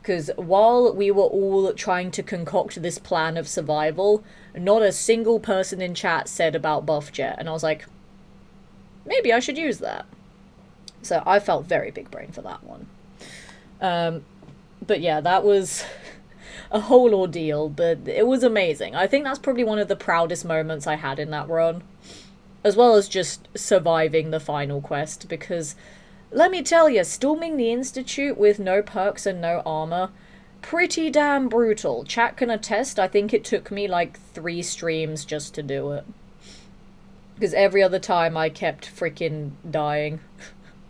Because while we were all trying to concoct this plan of survival, not a single person in chat said about buff jet. And I was like, maybe I should use that. So I felt very big brain for that one. But yeah, that was a whole ordeal, but it was amazing. I think that's probably one of the proudest moments I had in that run. As well as just surviving the final quest, because let me tell you, storming the Institute with no perks and no armor, pretty damn brutal. Chat can attest, I think it took me like 3 streams just to do it. Because every other time I kept freaking dying.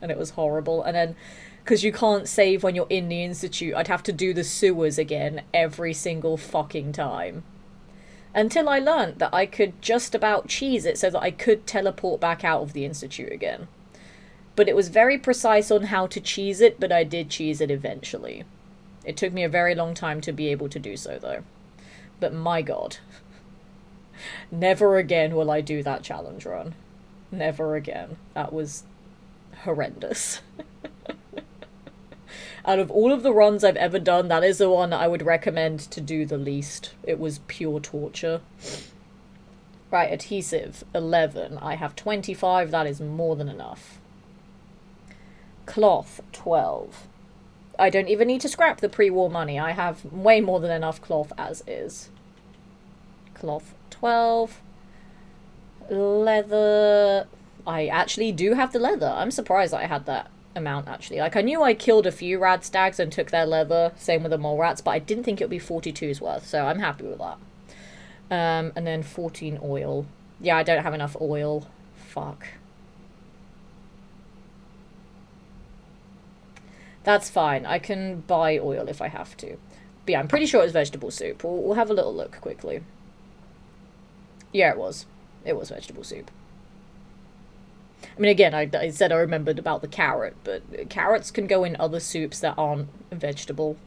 And it was horrible. And then, because you can't save when you're in the Institute, I'd have to do the sewers again every single fucking time. Until I learnt that I could just about cheese it so that I could teleport back out of the Institute again. But it was very precise on how to cheese it, but I did cheese it eventually. It took me a very long time to be able to do so, though. But my god. Never again will I do that challenge run. Never again. That was horrendous. Out of all of the runs I've ever done, that is the one I would recommend to do the least. It was pure torture. Right, adhesive, 11. I have 25, that is more than enough. Cloth, 12. I don't even need to scrap the pre-war money. I have way more than enough cloth as is. Cloth, 12. Leather... I actually do have the leather. I'm surprised that I had that amount, actually. Like, I knew I killed a few rad stags and took their leather, same with the mole rats, but I didn't think it would be 42's worth, so I'm happy with that. And then 14 oil. Yeah, I don't have enough oil. Fuck. That's fine. I can buy oil if I have to. But yeah, I'm pretty sure it was vegetable soup. We'll have a little look quickly. Yeah, it was. It was vegetable soup. I mean, again, I said I remembered about the carrot, but carrots can go in other soups that aren't vegetable.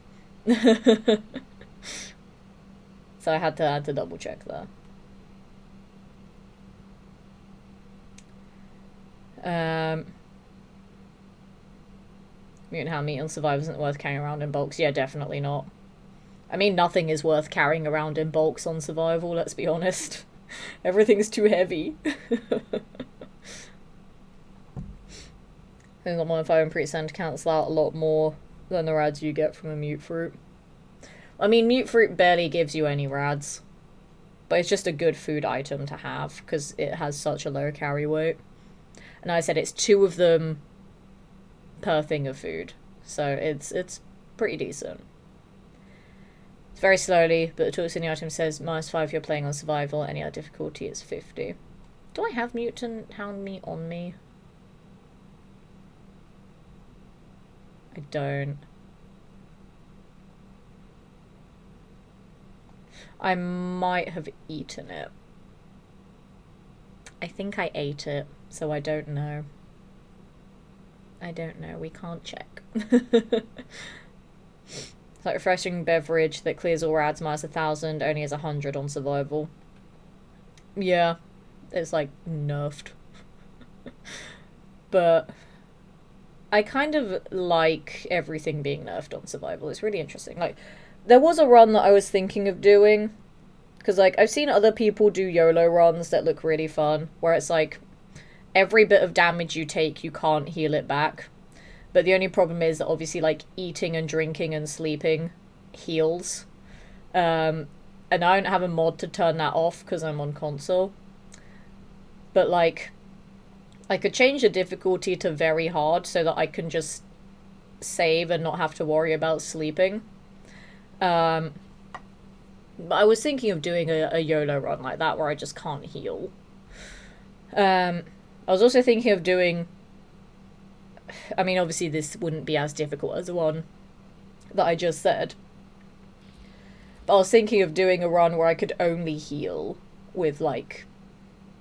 So I had to double check there. Mutant Hound meat on Survivor isn't worth carrying around in bulks. Yeah, definitely not. I mean, nothing is worth carrying around in bulks on Survival, let's be honest. Everything's too heavy. I think the modifier and pre-send cancel out a lot more than the rads you get from a mute fruit. I mean, mute fruit barely gives you any rads. But it's just a good food item to have, because it has such a low carry weight. And I said it's 2 of them per thing of food. So it's pretty decent. It's very slowly, but the tools in the item says -5 if you're playing on survival, any other difficulty is 50. Do I have mutant hound meat on me? I don't. I might have eaten it. I think I ate it, so I don't know. I don't know. We can't check. It's like refreshing beverage that clears all rads -1,000, only has 100 on survival. Yeah, it's like nerfed. But I kind of like everything being nerfed on survival. It's really interesting. Like, there was a run that I was thinking of doing, because, like, I've seen other people do YOLO runs that look really fun, where it's like, every bit of damage you take, you can't heal it back. But the only problem is that, obviously, like, eating and drinking and sleeping heals. And I don't have a mod to turn that off, because I'm on console. But, like, I could change the difficulty to very hard so that I can just save and not have to worry about sleeping. But I was thinking of doing a YOLO run like that where I just can't heal. I was also thinking of doing... I mean, obviously this wouldn't be as difficult as the one that I just said. But I was thinking of doing a run where I could only heal with, like,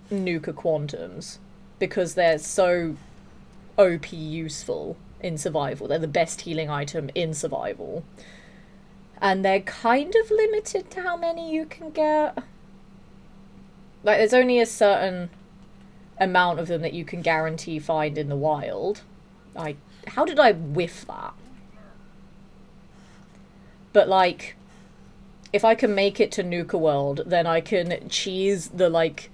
Nuka Quantums. Because they're so OP useful in survival. They're the best healing item in survival. And they're kind of limited to how many you can get. Like, there's only a certain amount of them that you can guarantee find in the wild. How did I whiff that? But, like, if I can make it to Nuka World, then I can cheese the, like,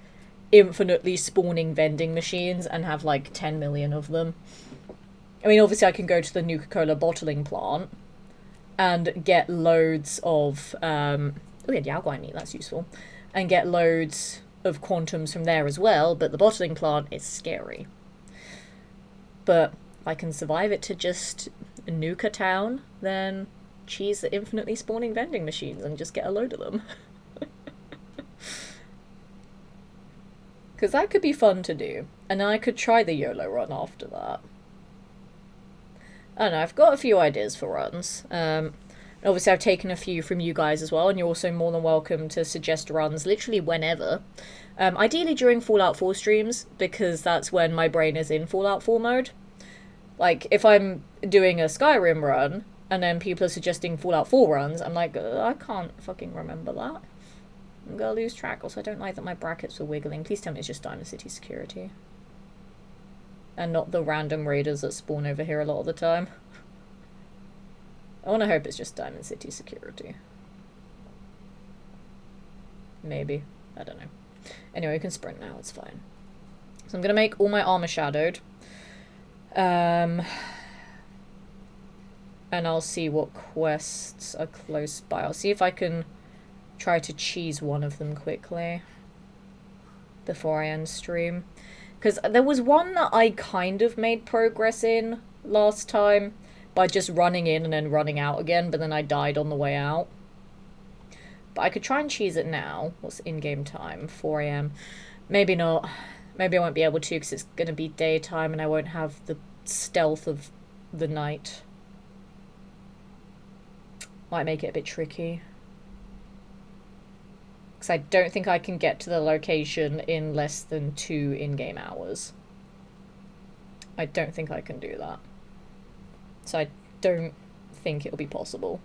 infinitely spawning vending machines and have, like, 10 million of them. I mean, obviously I can go to the Nuka-Cola bottling plant and get loads of, oh yeah, Yaoguai meat, that's useful. And get loads of quantums from there as well, but the bottling plant is scary. But if I can survive it to just Nuka Town, then cheese the infinitely spawning vending machines and just get a load of them. Because that could be fun to do. And then I could try the YOLO run after that. I don't know, I've got a few ideas for runs. Obviously I've taken a few from you guys as well, and you're also more than welcome to suggest runs literally whenever. Ideally during Fallout 4 streams, because that's when my brain is in Fallout 4 mode. Like, if I'm doing a Skyrim run, and then people are suggesting Fallout 4 runs, I'm like, I can't fucking remember that. I'm gonna lose track. Also, I don't like that my brackets were wiggling. Please tell me it's just Diamond City security. And not the random raiders that spawn over here a lot of the time. I want to hope it's just Diamond City security. Maybe. I don't know. Anyway, we can sprint now. It's fine. So I'm gonna make all my armor shadowed. And I'll see what quests are close by. I'll see if I can try to cheese one of them quickly before I end stream. Because there was one that I kind of made progress in last time by just running in and then running out again, but then I died on the way out. But I could try and cheese it now. What's in-game time? 4 AM. Maybe not. Maybe I won't be able to because it's going to be daytime and I won't have the stealth of the night. Might make it a bit tricky. Because I don't think I can get to the location in less than 2 in-game hours. I don't think I can do that. So I don't think it'll be possible.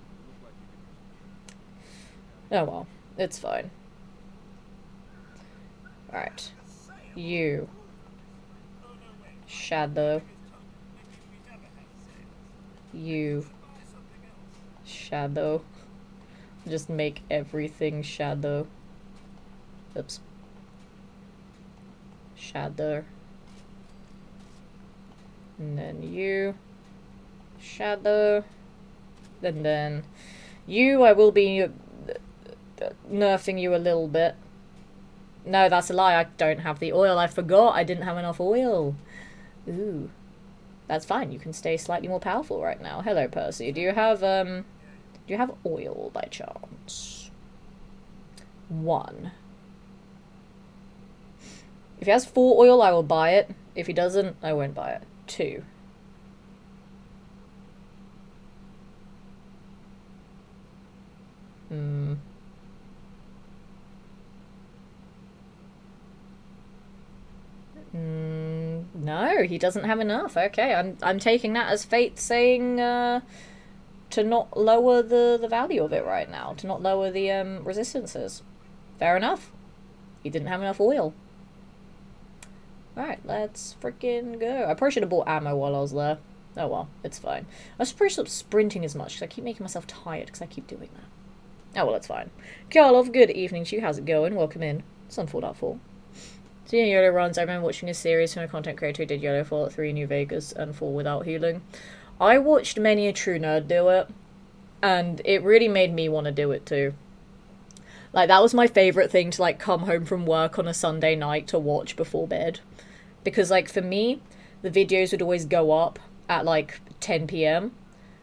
Oh well, it's fine. Alright. You. Shadow. You. Shadow. Just make everything shadow. Oops. Shadow. And then you. Shadow. And then you, I will be nerfing you a little bit. No, that's a lie. I don't have the oil. I forgot I didn't have enough oil. Ooh. That's fine. You can stay slightly more powerful right now. Hello, Percy. Do you have oil by chance? 1. If he has 4 oil, I will buy it. If he doesn't, I won't buy it. 2. No, he doesn't have enough. Okay, I'm taking that as fate saying to not lower the value of it right now, to not lower the resistances. Fair enough. He didn't have enough oil. Alright, let's freaking go. I probably should have bought ammo while I was there. Oh well, it's fine. I should probably stop sprinting as much because I keep making myself tired because I keep doing that. Oh well, it's fine. Karlov, good evening to you. How's it going? Welcome in. Sun 4.4. So yeah, YOLO runs. I remember watching a series from a content creator who did YOLO Fallout 3 New Vegas and 4 without healing. I watched many a true nerd do it, and it really made me want to do it too. Like, that was my favourite thing to, like, come home from work on a Sunday night to watch before bed. Because, like, for me, the videos would always go up at, like, 10 p.m.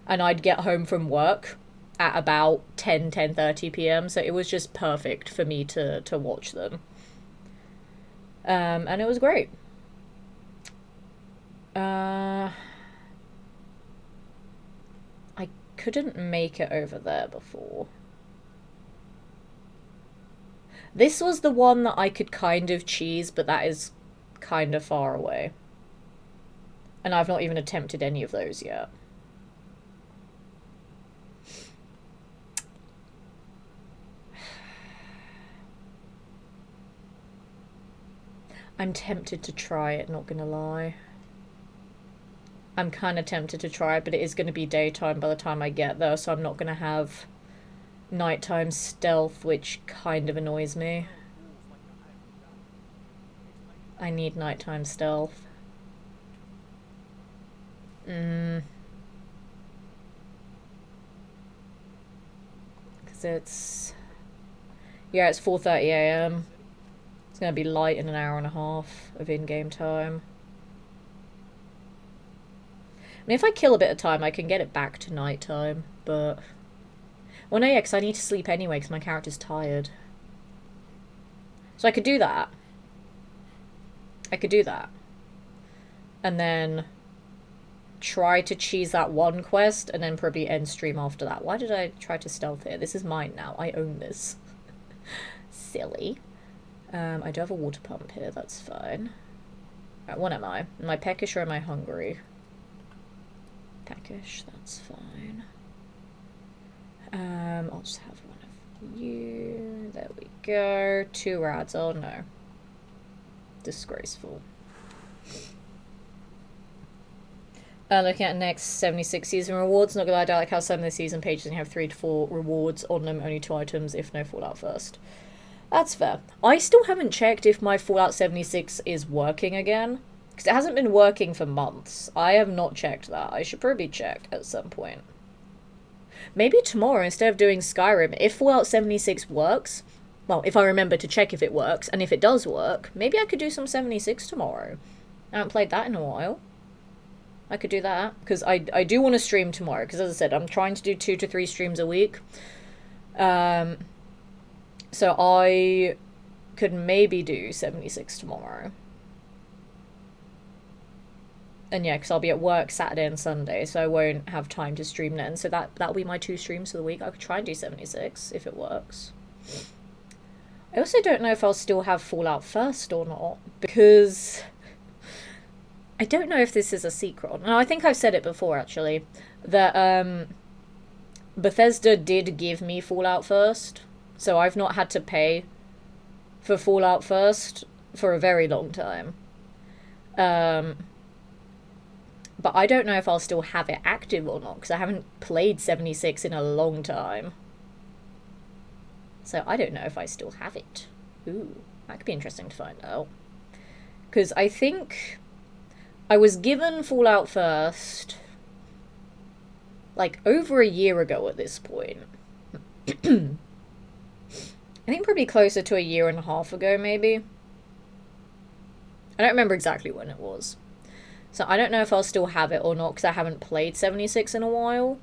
and I'd get home from work at about 10:30 p.m. So it was just perfect for me to watch them. And it was great. I couldn't make it over there before. This was the one that I could kind of cheese, but that is kind of far away. And I've not even attempted any of those yet. I'm tempted to try it, not gonna lie. I'm kind of tempted to try it, but it is going to be daytime by the time I get there, so I'm not going to have nighttime stealth, which kind of annoys me. I need nighttime stealth. Because it's... Yeah, it's 4:30 a.m. It's going to be light in an hour and a half of in-game time. I mean, if I kill a bit of time, I can get it back to nighttime, but... Well, no, yeah, because I need to sleep anyway, because my character's tired. So I could do that. I could do that. And then try to cheese that one quest, and then probably end stream after that. Why did I try to stealth here? This is mine now. I own this. Silly. I do have a water pump here, that's fine. Right, what am I? Am I peckish or am I hungry? Peckish, that's fine. I'll just have one of you. There we go. 2 rads. Oh no. Disgraceful. Looking at next 76 season rewards. Not gonna lie, I like how some of the season pages only have 3 to 4 rewards on them, only 2 items, if no Fallout first. That's fair. I still haven't checked if my Fallout 76 is working again. Because it hasn't been working for months. I have not checked that. I should probably check at some point. Maybe tomorrow, instead of doing Skyrim, if Fallout 76 works, well, if I remember to check if it works, and if it does work, maybe I could do some 76 tomorrow. I haven't played that in a while. I could do that, because I do want to stream tomorrow, because as I said, I'm trying to do 2 to 3 streams a week. So I could maybe do 76 tomorrow. And yeah, because I'll be at work Saturday and Sunday, so I won't have time to stream then. So that'll be my 2 streams for the week. I could try and do 76 if it works. I also don't know if I'll still have Fallout First or not, because I don't know if this is a secret. No, I think I've said it before actually, that Bethesda did give me Fallout First, so I've not had to pay for Fallout First for a very long time. But I don't know if I'll still have it active or not, because I haven't played 76 in a long time. So I don't know if I still have it. Ooh, that could be interesting to find out. Because I think I was given Fallout First like over a year ago at this point. I think probably closer to a year and a half ago, maybe. I don't remember exactly when it was. So I don't know if I'll still have it or not, because I haven't played 76 in a while.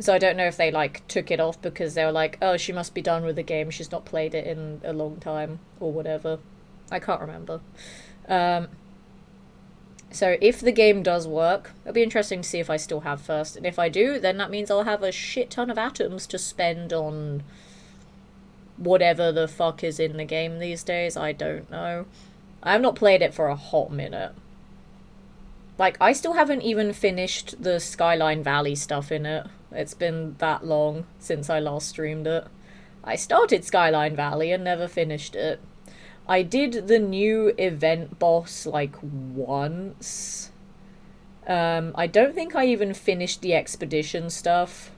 So I don't know if they, like, took it off because they were like, oh, she must be done with the game, she's not played it in a long time, or whatever. I can't remember. So if the game does work, it'll be interesting to see if I still have First. And if I do, then that means I'll have a shit ton of atoms to spend on whatever the fuck is in the game these days. I don't know. I have not played it for a hot minute. Like, I still haven't even finished the Skyline Valley stuff in it. It's been that long since I last streamed it. I started Skyline Valley and never finished it. I did the new event boss, like, once. I don't think I even finished the expedition stuff.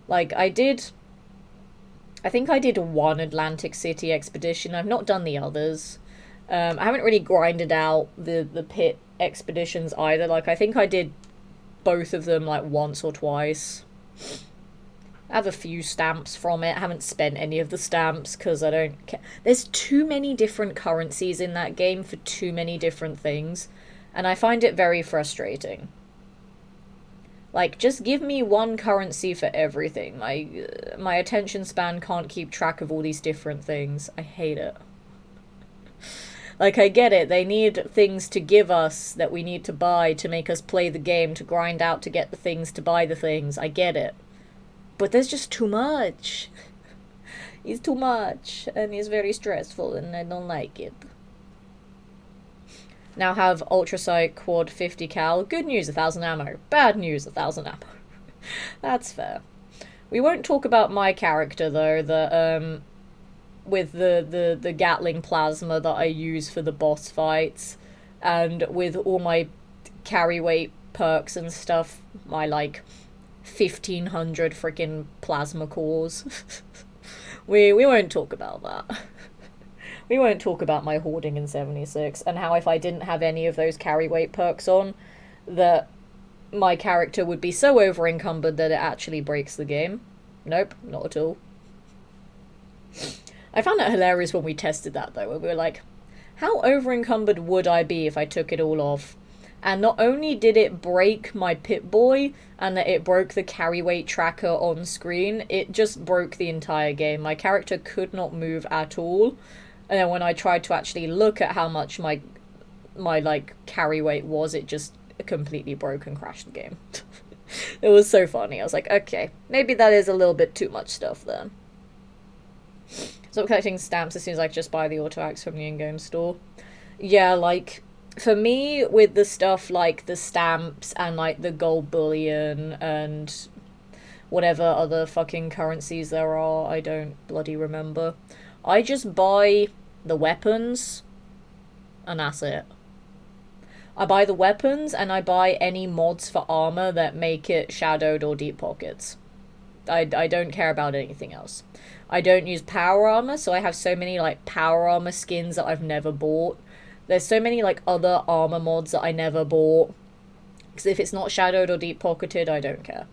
Like, I think I did one Atlantic City expedition. I've not done the others. I haven't really grinded out the pit expeditions either. Like, I think I did both of them, like, once or twice. I have a few stamps from it. I haven't spent any of the stamps because I don't care. There's too many different currencies in that game for too many different things, and I find it very frustrating. Like, just give me one currency for everything. My attention span can't keep track of all these different things. I hate it. Like, I get it, they need things to give us that we need to buy to make us play the game, to grind out to get the things, to buy the things. I get it. But there's just too much. It's too much, and it's very stressful, and I don't like it. Now have Ultrasight Quad 50 cal. Good news, 1,000 ammo. Bad news, 1,000 ammo. That's fair. We won't talk about my character, though, the, with the Gatling plasma that I use for the boss fights, and with all my carry weight perks and stuff, my, like, 1,500 freaking plasma cores. we won't talk about that. We won't talk about my hoarding in 76, and how if I didn't have any of those carry weight perks on, that my character would be so over encumbered that it actually breaks the game. Nope, not at all. I found that hilarious when we tested that, though, where we were like, how over encumbered would I be if I took it all off? And not only did it break my Pip-Boy, and that it broke the carry weight tracker on screen, it just broke the entire game. My character could not move at all. And then when I tried to actually look at how much my like, carry weight was, it just completely broke and crashed the game. It was so funny. I was like, okay, maybe that is a little bit too much stuff then. So I'm collecting stamps as soon as I just buy the auto axe from the in-game store. Yeah, like, for me, with the stuff like the stamps and, like, the gold bullion and whatever other fucking currencies there are, I don't bloody remember. I just buy the weapons, and that's it. I buy the weapons, and I buy any mods for armor that make it shadowed or deep pockets. I don't care about anything else. I don't use power armor, so I have so many, like, power armor skins that I've never bought. There's so many, like, other armor mods that I never bought. Because if it's not shadowed or deep pocketed, I don't care.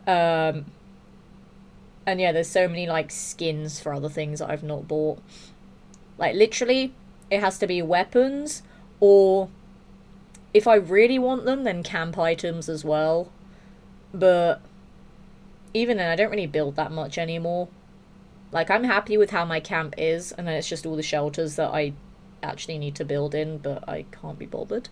And yeah, there's so many, like, skins for other things that I've not bought. Like, literally, it has to be weapons, or if I really want them, then camp items as well. But even then, I don't really build that much anymore. Like, I'm happy with how my camp is, and then it's just all the shelters that I actually need to build in, but I can't be bothered.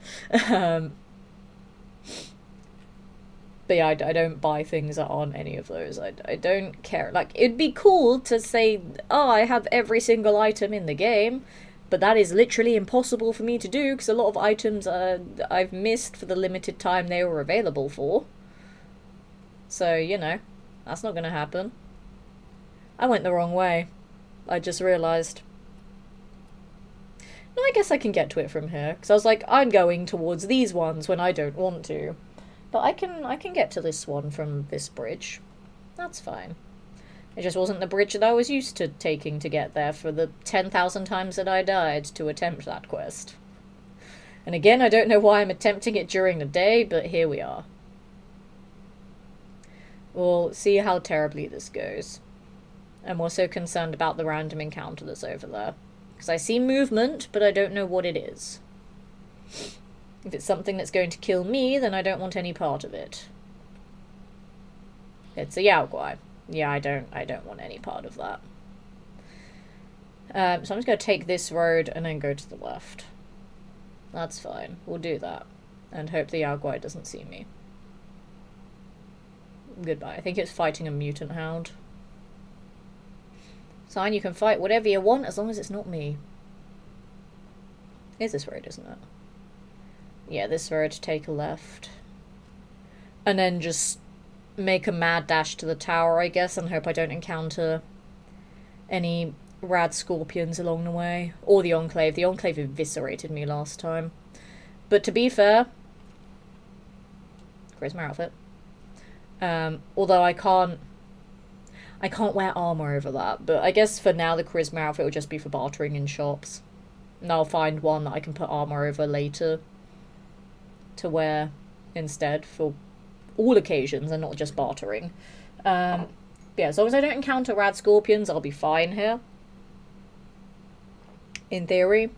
But yeah, I don't buy things that aren't any of those. I don't care. Like, it'd be cool to say, oh, I have every single item in the game, but that is literally impossible for me to do, because a lot of items I've missed for the limited time they were available for. So, you know, that's not gonna happen. I went the wrong way. I just realised. No, I guess I can get to it from here, because I was like, I'm going towards these ones when I don't want to. But I can get to this one from this bridge. That's fine. It just wasn't the bridge that I was used to taking to get there for the 10,000 times that I died to attempt that quest. And again, I don't know why I'm attempting it during the day, but here we are. We'll see how terribly this goes. I'm also concerned about the random encounter that's over there. Because I see movement, but I don't know what it is. If it's something that's going to kill me, then I don't want any part of it. It's a Yao Guai. Yeah, I don't want any part of that. So I'm just going to take this road and then go to the left. That's fine. We'll do that. And hope the Yao Guai doesn't see me. Goodbye. I think it's fighting a mutant hound. Sign, you can fight whatever you want as long as it's not me. Is this road, isn't it? Yeah, this road, take a left. And then just make a mad dash to the tower, I guess, and hope I don't encounter any rad scorpions along the way. Or the Enclave. The Enclave eviscerated me last time. But to be fair... Charisma outfit. Although I can't wear armor over that, but I guess for now the charisma outfit will just be for bartering in shops. And I'll find one that I can put armor over later to wear instead for all occasions and not just bartering. Yeah, as long as I don't encounter rad scorpions, I'll be fine here. In theory.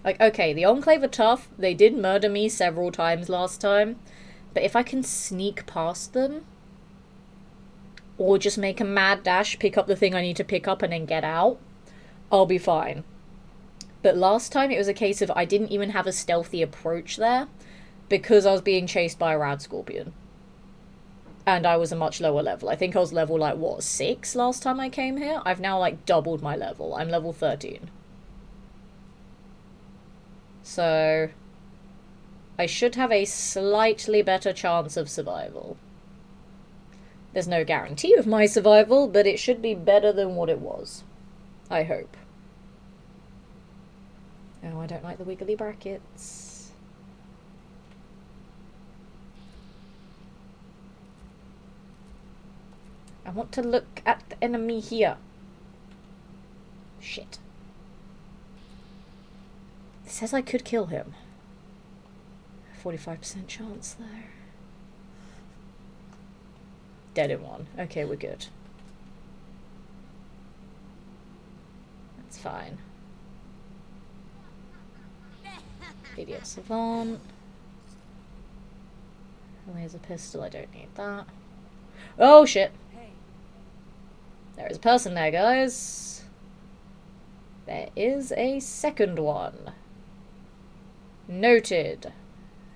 Like, okay, the Enclave are tough. They did murder me several times last time. But if I can sneak past them, or just make a mad dash, pick up the thing I need to pick up and then get out, I'll be fine. But last time it was a case of I didn't even have a stealthy approach there because I was being chased by a rad scorpion. And I was a much lower level. I think I was level, like, what, 6 last time I came here? I've now, like, doubled my level. I'm level 13. So I should have a slightly better chance of survival. There's no guarantee of my survival, but it should be better than what it was. I hope. Oh, I don't like the wiggly brackets. I want to look at the enemy here. Shit. It says I could kill him. 45% chance there. Dead in one. Okay, we're good. That's fine. Idiot savant. Oh, here's a pistol. I don't need that. Oh, shit. There is a person there, guys. There is a second one. Noted.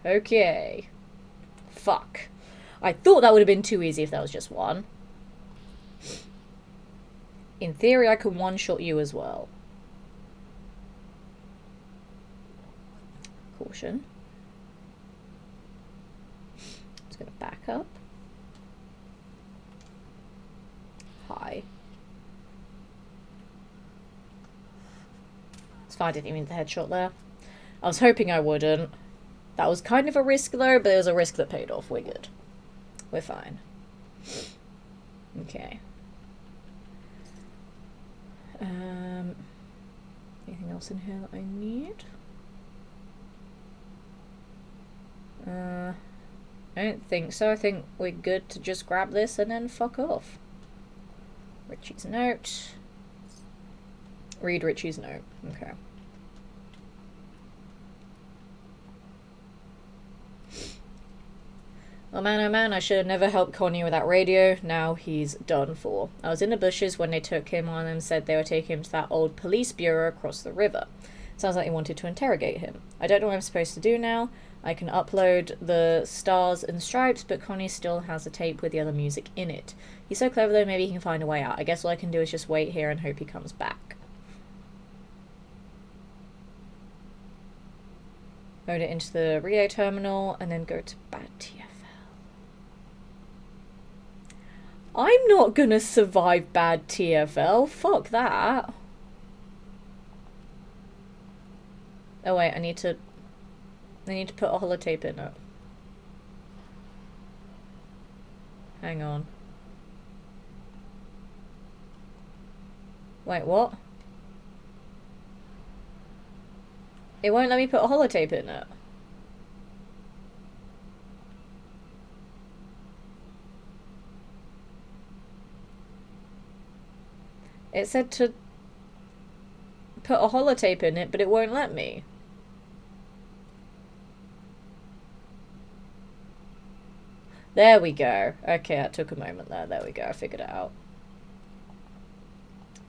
Okay. Fuck. I thought that would have been too easy if that was just one. In theory, I can one-shot you as well. Caution. Just gonna back up. Hi. It's fine, I didn't even need the headshot there. I was hoping I wouldn't. That was kind of a risk though, but it was a risk that paid off. We're good. We're fine. Okay. Anything else in here that I need? I don't think so. I think we're good to just grab this and then fuck off. Richie's note. Read Richie's note. Okay. Oh man, I should have never helped Connie with that radio. Now he's done for. I was in the bushes when they took him on and said they were taking him to that old police bureau across the river. Sounds like they wanted to interrogate him. I don't know what I'm supposed to do now. I can upload the Stars and Stripes, but Connie still has a tape with the other music in it. He's so clever though, maybe he can find a way out. I guess all I can do is just wait here and hope he comes back. Load it into the Rio terminal and then go to Bad TFL. I'm not gonna survive Bad TFL. Fuck that. Oh wait, I need to put a holotape in it. Hang on. Wait, what? It won't let me put a holotape in it. It said to put a holotape in it, but it won't let me. There we go. Okay, that took a moment there. There we go. I figured it out.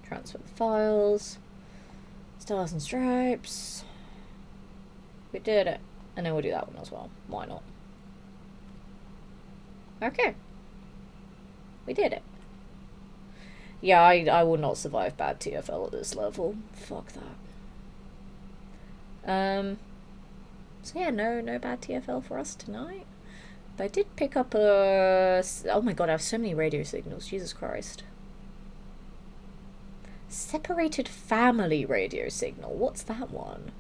Transfer the files. Stars and Stripes. We did it. And then we'll do that one as well. Why not? Okay. We did it. Yeah, I will not survive Bad TFL at this level. Fuck that. So yeah, no Bad TFL for us tonight. But I did pick up a... Oh my god, I have so many radio signals. Jesus Christ. Separated family radio signal. What's that one?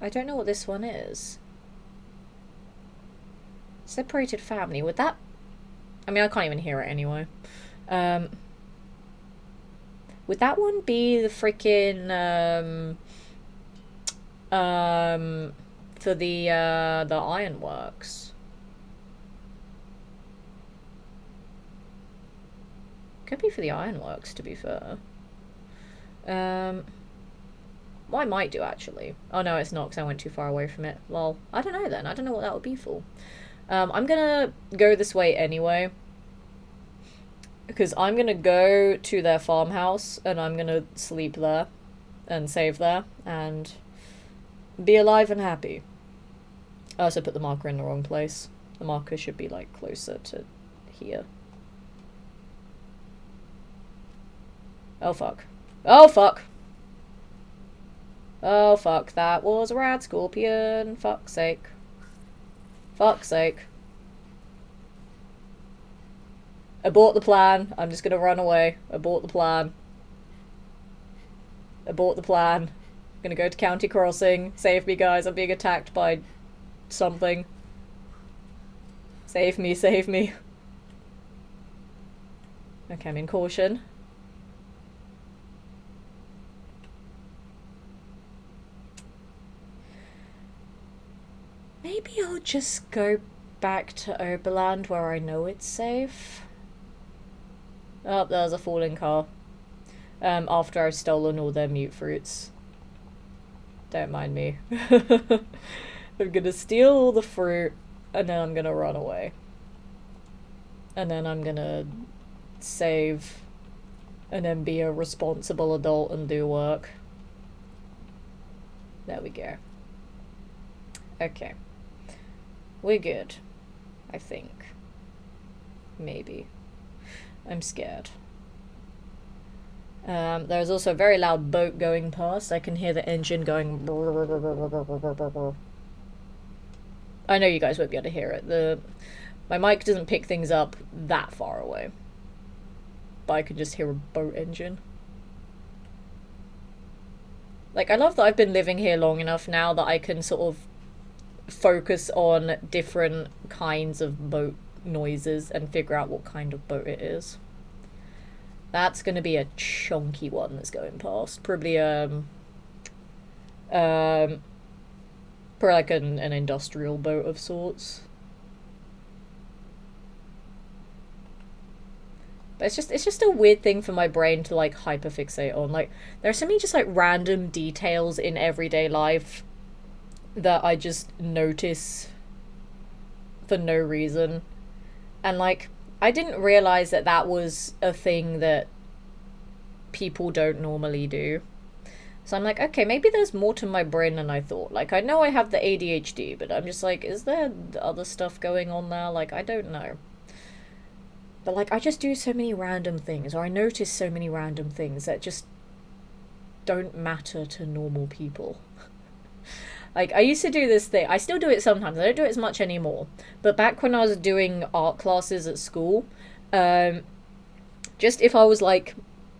I don't know what this one is. Separated family. Would that... I mean, I can't even hear it anyway. Would that one be the freaking... for the ironworks? Could be for the ironworks, to be fair. What I might do, actually. Oh, no, it's not, because I went too far away from it. Lol. I don't know, then. I don't know what that would be for. I'm gonna go this way anyway. Because I'm gonna go to their farmhouse, and I'm gonna sleep there. And save there. And be alive and happy. I also put the marker in the wrong place. The marker should be, like, closer to here. Oh, fuck. Oh, fuck! Oh, fuck, that was a rad scorpion. Fuck's sake. Fuck's sake. Abort the plan. I'm just gonna run away. Abort the plan. Abort the plan. I'm gonna go to County Crossing. Save me, guys. I'm being attacked by something. Save me, save me. Okay, I'm in caution. Maybe I'll just go back to Oberland where I know it's safe. Oh, there's a falling car. After I've stolen all their mute fruits. Don't mind me. I'm gonna steal all the fruit, and then I'm gonna run away. And then I'm gonna save, and then be a responsible adult and do work. There we go. Okay. We're good. I think. Maybe. I'm scared. There's also a very loud boat going past. I can hear the engine going. I know you guys won't be able to hear it. My mic doesn't pick things up that far away. But I can just hear a boat engine. Like, I love that I've been living here long enough now that I can sort of focus on different kinds of boat noises and figure out what kind of boat it is. That's gonna be a chunky one that's going past. Probably probably like an industrial boat of sorts. But it's just a weird thing for my brain to like hyperfixate on. Like, there are so many just like random details in everyday life that I just notice for no reason. And like, I didn't realize that that was a thing that people don't normally do. So I'm like, okay, maybe there's more to my brain than I thought. Like, I know I have the ADHD, but I'm just like, is there other stuff going on there? Like, I don't know. But like, I just do so many random things, or I notice so many random things that just don't matter to normal people. Like, I used to do this thing. I still do it sometimes. I don't do it as much anymore. But back when I was doing art classes at school, just if I was like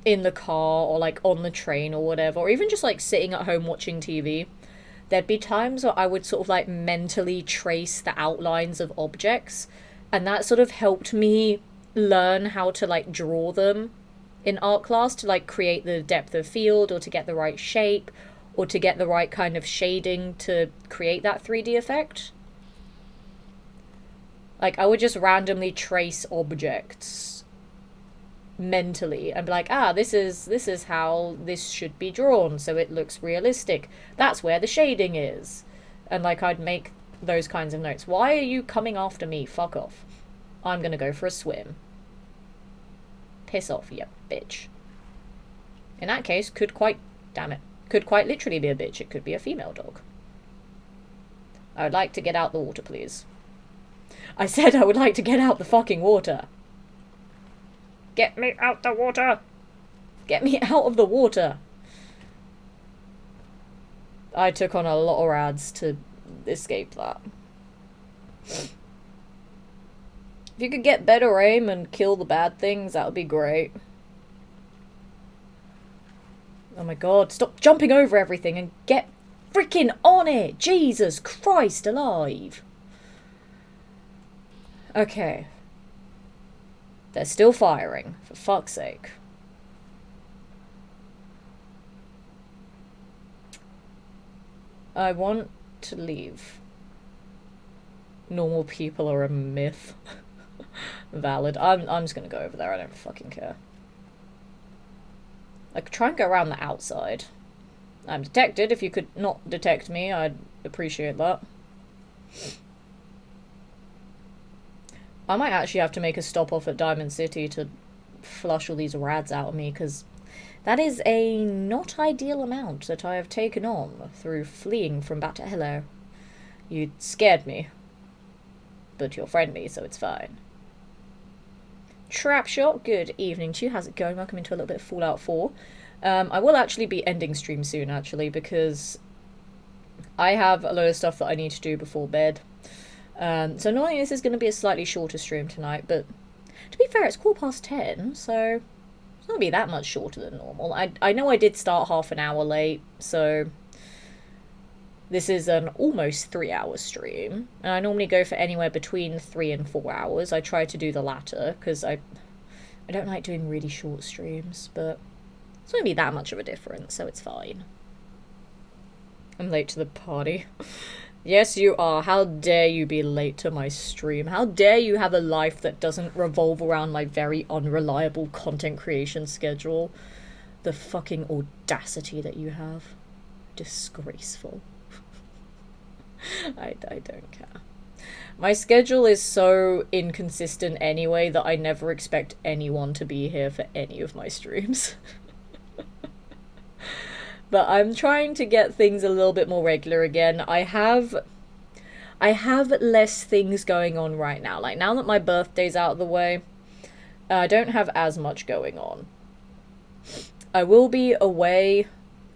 in the car or like on the train or whatever, or even just like sitting at home watching TV, there'd be times where I would sort of like mentally trace the outlines of objects, and that sort of helped me learn how to like draw them in art class, to like create the depth of field, or to get the right shape, or to get the right kind of shading to create that 3D effect. Like, I would just randomly trace objects mentally and be like, this is how this should be drawn so it looks realistic. That's where the shading is. And like, I'd make those kinds of notes. Why are you coming after me? Fuck off. I'm gonna go for a swim. Piss off, you bitch. In that case, could quite literally be a bitch. It could be a female dog. I would like to get out the water, please. I said I would like to get out the fucking water. Get me out the water! Get me out of the water! I took on a lot of rads to escape that. If you could get better aim and kill the bad things, that would be great. Oh my god, stop jumping over everything and get freaking on it! Jesus Christ alive! Okay. They're still firing, for fuck's sake. I want to leave. Normal people are a myth. Valid. I'm just gonna go over there, I don't fucking care. I could try and go around the outside. I'm detected. If you could not detect me, I'd appreciate that. I might actually have to make a stop off at Diamond City to flush all these rads out of me, because that is a not ideal amount that I have taken on through fleeing from Bat. Hello. You scared me. But you're friendly, so it's fine. Trapshot, good evening to you. How's it going? Welcome into a little bit of Fallout 4. I will actually be ending stream soon, actually, because I have a load of stuff that I need to do before bed. So normally this is going to be a slightly shorter stream tonight, but to be fair, it's 10:15, so it's not going to be that much shorter than normal. I know I did start half an hour late, so this is an almost 3-hour stream, and I normally go for anywhere between 3 and 4 hours. I try to do the latter, because I don't like doing really short streams, but it's not going to be that much of a difference, so it's fine. I'm late to the party. Yes, you are. How dare you be late to my stream? How dare you have a life that doesn't revolve around my very unreliable content creation schedule? The fucking audacity that you have. Disgraceful. I don't care. My schedule is so inconsistent anyway that I never expect anyone to be here for any of my streams. But I'm trying to get things a little bit more regular again. I have less things going on right now. Like, now that my birthday's out of the way, I don't have as much going on. I will be away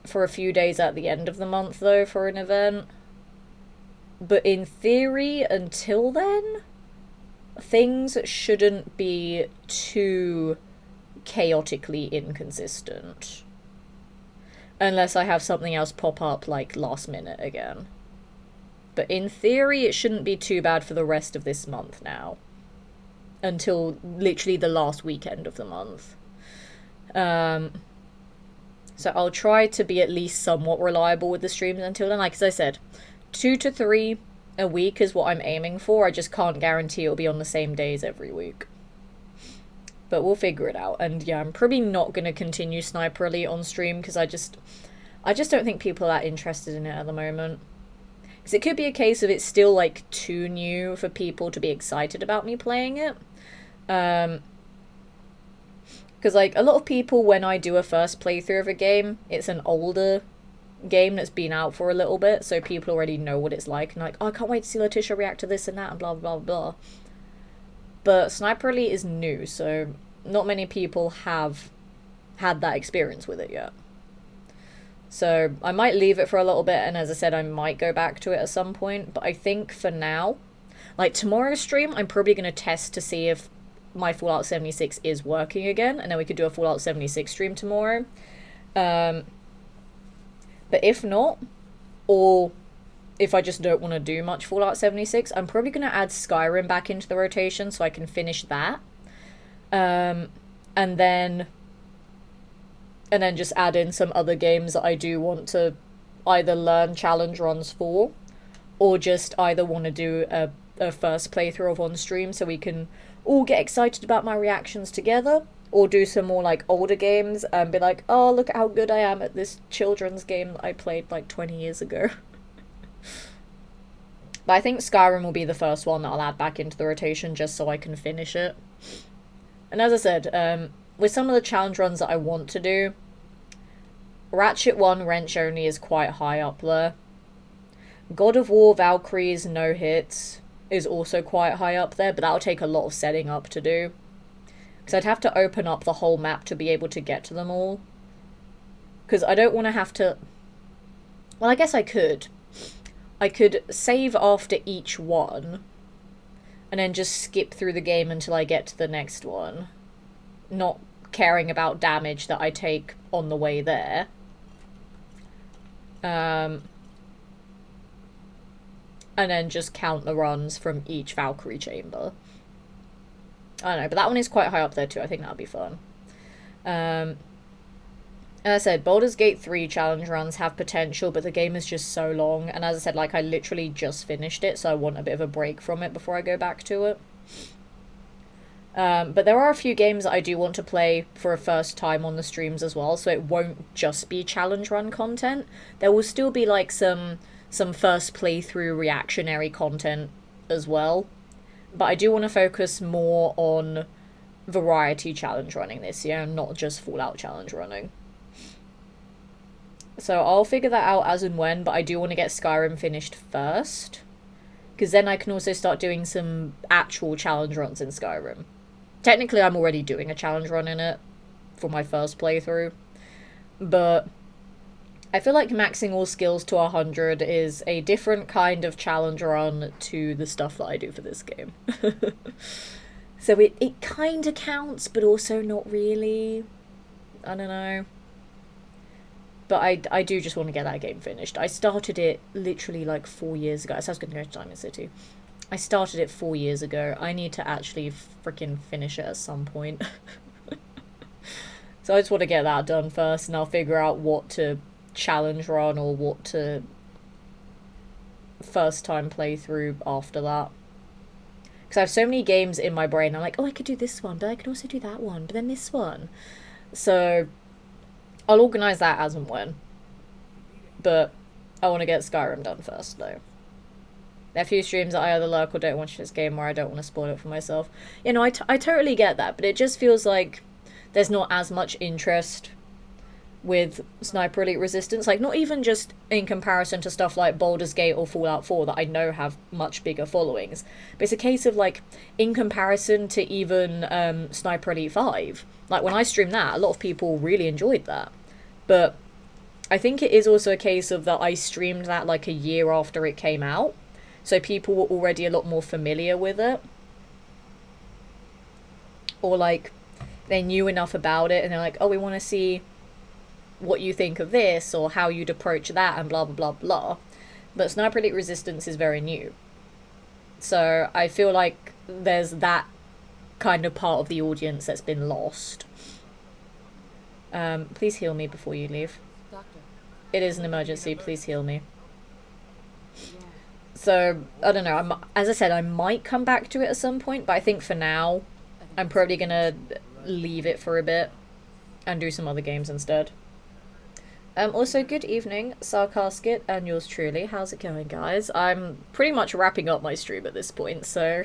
for a few days at the end of the month, though, for an event. But in theory, until then, things shouldn't be too chaotically inconsistent. Unless I have something else pop up, like, last minute again. But in theory, it shouldn't be too bad for the rest of this month now. Until literally the last weekend of the month. So I'll try to be at least somewhat reliable with the streams until then. Like, as I said, 2 to 3 a week is what I'm aiming for. I just can't guarantee it'll be on the same days every week. But we'll figure it out. And yeah, I'm probably not going to continue Sniper Elite on stream because I just don't think people are that interested in it at the moment. Because it could be a case of it's still, like, too new for people to be excited about me playing it. Because, like, a lot of people, when I do a first playthrough of a game, it's an older game that's been out for a little bit, so people already know what it's like, and like, oh, I can't wait to see Letitia react to this and that, and blah, blah, blah. But Sniper Elite is new, so not many people have had that experience with it yet. So I might leave it for a little bit, and as I said, I might go back to it at some point, but I think for now, like tomorrow's stream, I'm probably going to test to see if my Fallout 76 is working again, and then we could do a Fallout 76 stream tomorrow. But if not, or if I just don't want to do much Fallout 76, I'm probably going to add Skyrim back into the rotation so I can finish that. And then just add in some other games that I do want to either learn challenge runs for, or just either want to do a first playthrough of on stream so we can all get excited about my reactions together, or do some more like older games and be like, oh, look at how good I am at this children's game that I played like 20 years ago. But I think Skyrim will be the first one that I'll add back into the rotation just so I can finish it. And as I said, with some of the challenge runs that I want to do, Ratchet 1 Wrench Only is quite high up there. God of War Valkyries No Hits is also quite high up there, but that'll take a lot of setting up to do. Because I'd have to open up the whole map to be able to get to them all. Because I don't want to have to... Well, I guess I could. I could save after each one, and then just skip through the game until I get to the next one. Not caring about damage that I take on the way there. And then just count the runs from each Valkyrie chamber. I don't know, but that one is quite high up there too. I think that'll be fun. As I said, Baldur's Gate 3 challenge runs have potential, but the game is just so long. And as I said, like, I literally just finished it, so I want a bit of a break from it before I go back to it. But there are a few games that I do want to play for a first time on the streams as well, so it won't just be challenge run content. There will still be, like, some first playthrough reactionary content as well. But I do want to focus more on variety challenge running this year, and not just Fallout challenge running. So I'll figure that out as and when, but I do want to get Skyrim finished first. Because then I can also start doing some actual challenge runs in Skyrim. Technically, I'm already doing a challenge run in it for my first playthrough. But I feel like maxing all skills to 100 is a different kind of challenge run to the stuff that I do for this game. So it kind of counts, but also not really. I don't know. But I do just want to get that game finished. I started it literally like 4 years ago. So I was going to go to Diamond City. I started it 4 years ago. I need to actually freaking finish it at some point. So I just want to get that done first, and I'll figure out what to challenge run or what to first time play through after that. Because I have so many games in my brain. I'm like, oh, I could do this one, but I could also do that one, but then this one. So I'll organise that as and when. But I want to get Skyrim done first, though. There are a few streams that I either lurk or don't watch this game where I don't want to spoil it for myself. You know, I totally get that, but it just feels like there's not as much interest with Sniper Elite Resistance. Like, not even just in comparison to stuff like Baldur's Gate or Fallout 4 that I know have much bigger followings. But it's a case of, like, in comparison to even Sniper Elite 5. Like, when I streamed that, a lot of people really enjoyed that. But I think it is also a case of that I streamed that, like, a year after it came out. So people were already a lot more familiar with it. Or, like, they knew enough about it and they're like, oh, we want to see what you think of this or how you'd approach that and blah, blah, blah, blah. But Sniper Elite Resistance is very new. So I feel like there's that kind of part of the audience that's been lost. Please heal me before you leave. Doctor. It is an emergency, please heal me. So, I don't know, as I said, I might come back to it at some point, but I think for now, I'm probably gonna leave it for a bit and do some other games instead. Also, good evening, Sarcasket and yours truly. How's it going, guys? I'm pretty much wrapping up my stream at this point, so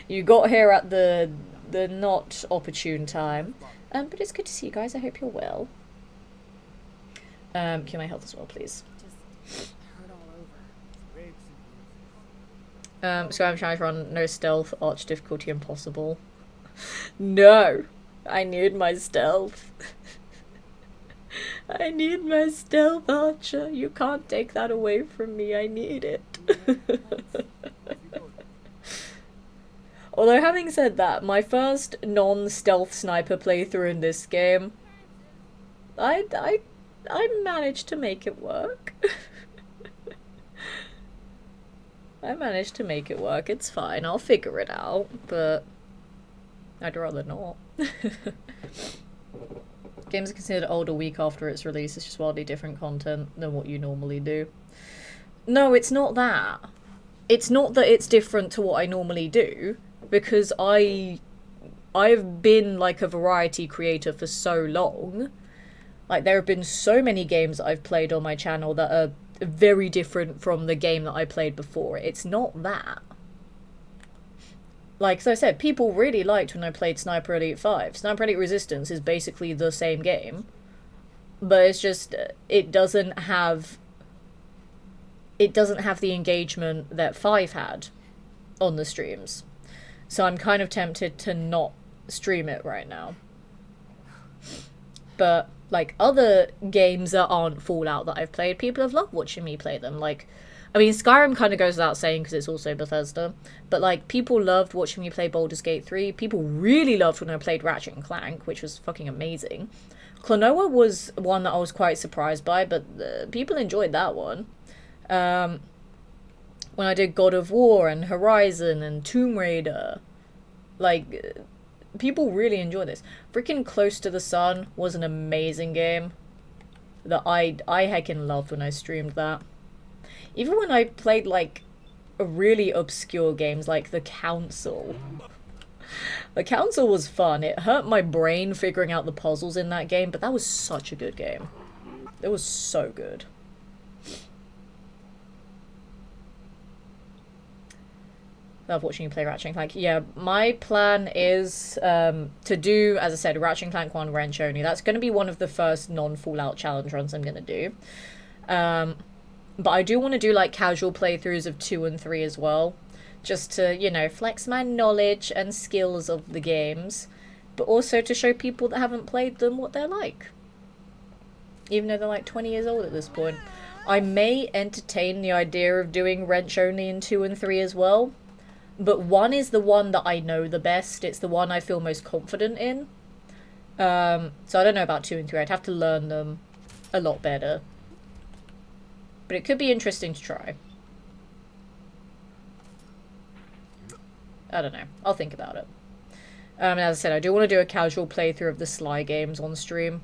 you got here at the not opportune time. But it's good to see you guys. I hope you're well. Cure my health as well, please. Just hurt all over. So I'm trying to run no stealth, arch difficulty impossible. No! I need my stealth. I need my stealth, Archer. You can't take that away from me. I need it. Although, having said that, my first non-stealth sniper playthrough in this game, I managed to make it work. I managed to make it work. It's fine. I'll figure it out, but I'd rather not. Games are considered old a week after its release. It's just wildly different content than what you normally do. No, it's not that. It's not that it's different to what I normally do, because I've been like a variety creator for so long. Like, there have been so many games that I've played on my channel that are very different from the game that I played before. It's not that. Like, as I said, people really liked when I played Sniper Elite 5. Sniper Elite Resistance is basically the same game. But it's just, it doesn't have the engagement that 5 had on the streams. So I'm kind of tempted to not stream it right now. But, like, other games that aren't Fallout that I've played, people have loved watching me play them. Like, I mean, Skyrim kind of goes without saying because it's also Bethesda. But, like, people loved watching me play Baldur's Gate 3. People really loved when I played Ratchet and Clank, which was fucking amazing. Klonoa was one that I was quite surprised by, but people enjoyed that one. When I did God of War and Horizon and Tomb Raider, like, people really enjoy this. Freaking Close to the Sun was an amazing game that I heckin' loved when I streamed that. Even when I played, like, really obscure games like The Council. The Council was fun. It hurt my brain figuring out the puzzles in that game, but that was such a good game. It was so good. Love watching you play Ratchet and Clank. Yeah, my plan is to do, as I said, Ratchet and Clank 1 wrench only. That's going to be one of the first non-Fallout challenge runs I'm going to do. But I do want to do, like, casual playthroughs of 2 and 3 as well. Just to, you know, flex my knowledge and skills of the games. But also to show people that haven't played them what they're like. Even though they're, like, 20 years old at this point. I may entertain the idea of doing wrench only in 2 and 3 as well. But 1 is the one that I know the best. It's the one I feel most confident in. So I don't know about 2 and 3. I'd have to learn them a lot better. But it could be interesting to try. I don't know. I'll think about it. As I said, I do want to do a casual playthrough of the Sly games on stream.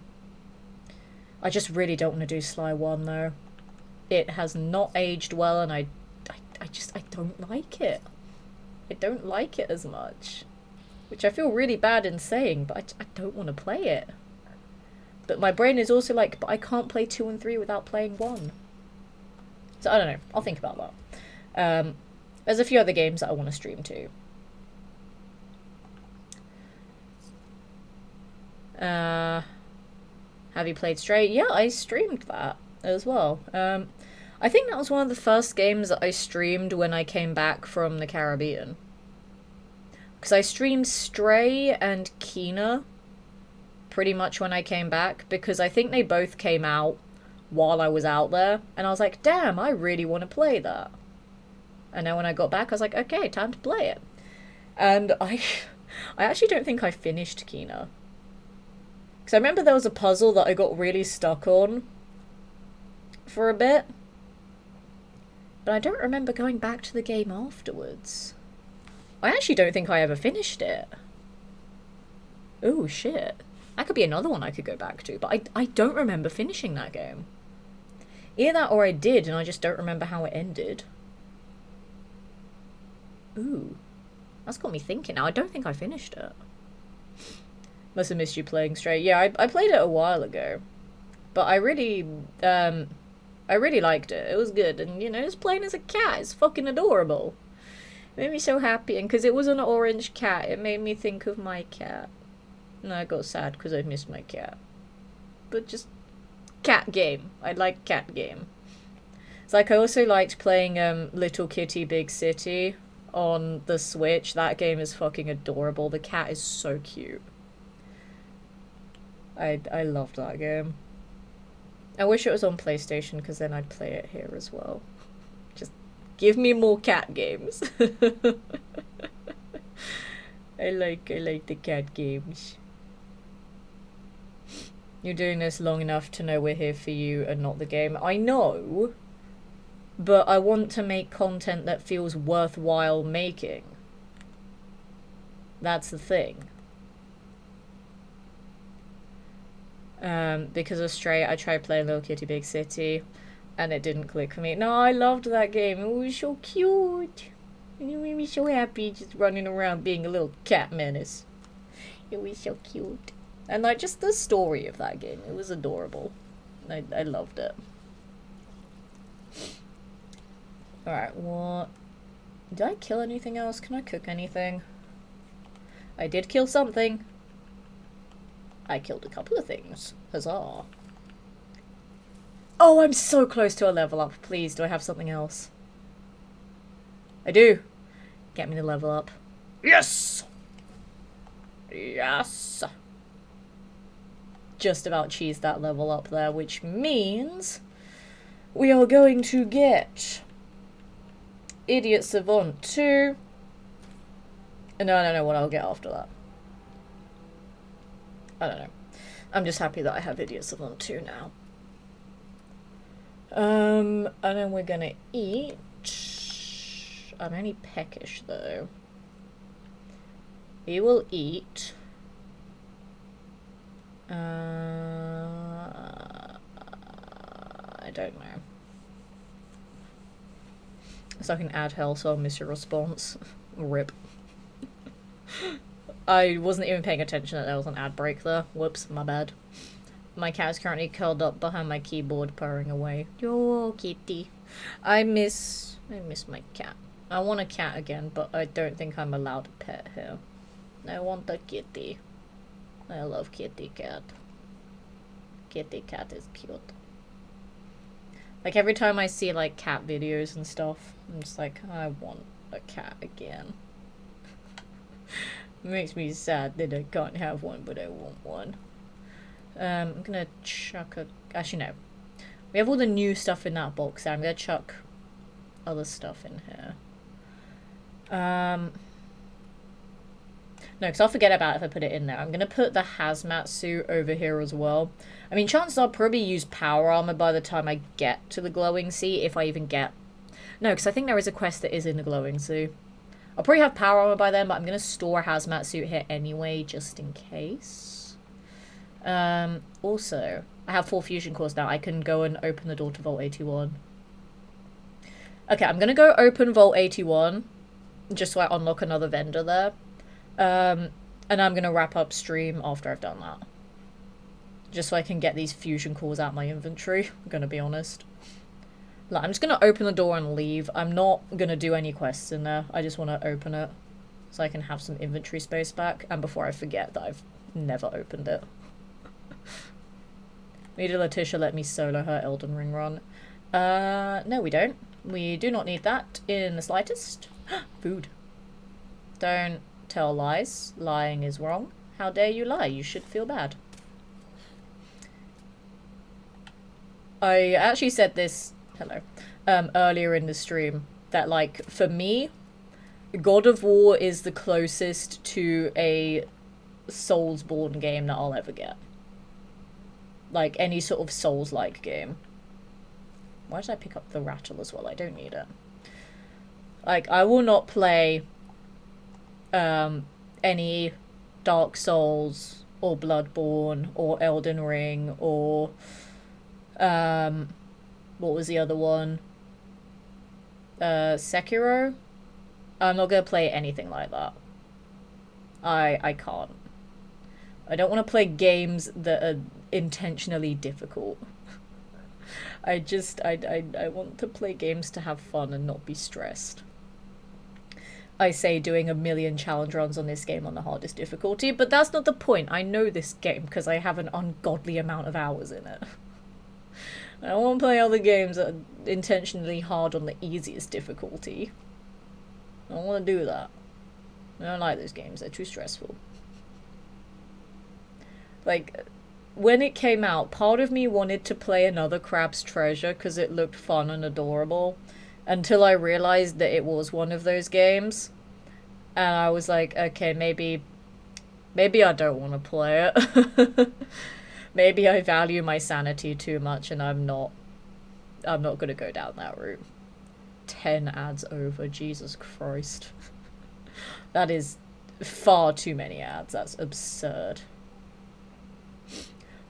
I just really don't want to do Sly 1, though. It has not aged well, and I don't like it. I don't like it as much. Which I feel really bad in saying, but I don't want to play it. But my brain is also like, but I can't play 2 and 3 without playing 1. So I don't know. I'll think about that. There's a few other games that I want to stream too. Have you played Stray? Yeah, I streamed that as well. I think that was one of the first games that I streamed when I came back from the Caribbean. Because I streamed Stray and Kena pretty much when I came back, because I think they both came out while I was out there, and I was like, damn, I really want to play that. And then when I got back, I was like, okay, time to play it. And I actually don't think I finished Kena. Because I remember there was a puzzle that I got really stuck on for a bit. But I don't remember going back to the game afterwards. I actually don't think I ever finished it. Oh, shit. That could be another one I could go back to, but I don't remember finishing that game. Either that or I did, and I just don't remember how it ended. Ooh. That's got me thinking now. I don't think I finished it. Must have missed you playing Stray. Yeah, I played it a while ago. But I really liked it. It was good, and you know, just playing as a cat is fucking adorable. It made me so happy, and because it was an orange cat, it made me think of my cat. And I got sad because I missed my cat. But just cat game. I like cat game. It's like I also liked playing Little Kitty Big City on the Switch. That game is fucking adorable. The cat is so cute. I loved that game. I wish it was on PlayStation because then I'd play it here as well. Just give me more cat games. I like the cat games. You're doing this long enough to know we're here for you and not the game. I know, but I want to make content that feels worthwhile making. That's the thing. Because of Stray, I tried playing Little Kitty Big City, and it didn't click for me. No, I loved that game. It was so cute. And it made me so happy just running around being a little cat menace. It was so cute. And like, just the story of that game, it was adorable. I loved it. Alright, what? Did I kill anything else? Can I cook anything? I did kill something. I killed a couple of things. Huzzah. Oh, I'm so close to a level up. Please, do I have something else? I do. Get me the level up. Yes! Yes! Just about cheesed that level up there, which means we are going to get Idiot Savant 2. No, I don't know what I'll get after that. I don't know. I'm just happy that I have Idiot Savant 2 now. And then we're gonna eat. I'm only peckish though. We will eat. I don't know. So I can add health, so I'll miss your response. Rip. I wasn't even paying attention that there was an ad break there. Whoops, my bad. My cat is currently curled up behind my keyboard, purring away. Yo, kitty. I miss my cat. I want a cat again, but I don't think I'm allowed a pet here. I want a kitty. I love kitty cat. Kitty cat is cute. Like, every time I see, like, cat videos and stuff, I'm just like, I want a cat again. It makes me sad that I can't have one, but I want one. I'm gonna chuck a... Actually, no. We have all the new stuff in that box there. I'm gonna chuck other stuff in here. No, because I'll forget about it if I put it in there. I'm gonna put the hazmat suit over here as well. I mean, chances are I'll probably use power armor by the time I get to the glowing sea, if I even get... No, because I think there is a quest that is in the glowing sea. I'll probably have power armor by then, but I'm going to store a hazmat suit here anyway, just in case. Also, I have 4 fusion cores now. I can go and open the door to Vault 81. Okay, I'm going to go open Vault 81, just so I unlock another vendor there. And I'm going to wrap up stream after I've done that. Just so I can get these fusion cores out my inventory, I'm going to be honest. Like, I'm just going to open the door and leave. I'm not going to do any quests in there. I just want to open it so I can have some inventory space back. And before I forget that I've never opened it. Media Letitia let me solo her Elden Ring run. No, we don't. We do not need that in the slightest. Food. Don't tell lies. Lying is wrong. How dare you lie? You should feel bad. I actually said this... Hello. Earlier in the stream, that, like, for me, God of War is the closest to a Soulsborne game that I'll ever get. Like, any sort of Souls-like game. Why did I pick up the rattle as well? I don't need it. Like, I will not play, any Dark Souls, or Bloodborne, or Elden Ring, or, what was the other one? Sekiro? I'm not gonna play anything like that. I can't. I don't want to play games that are intentionally difficult. I want to play games to have fun and not be stressed. I say doing 1,000,000 challenge runs on this game on the hardest difficulty, but that's not the point. I know this game because I have an ungodly amount of hours in it. I don't want to play other games that are intentionally hard on the easiest difficulty. I don't want to do that. I don't like those games, they're too stressful. Like, when it came out, part of me wanted to play another Crab's Treasure because it looked fun and adorable, until I realized that it was one of those games. And I was like, okay, maybe I don't want to play it. Maybe I value my sanity too much and I'm not going to go down that route. 10 ads over, Jesus Christ. That is far too many ads, that's absurd.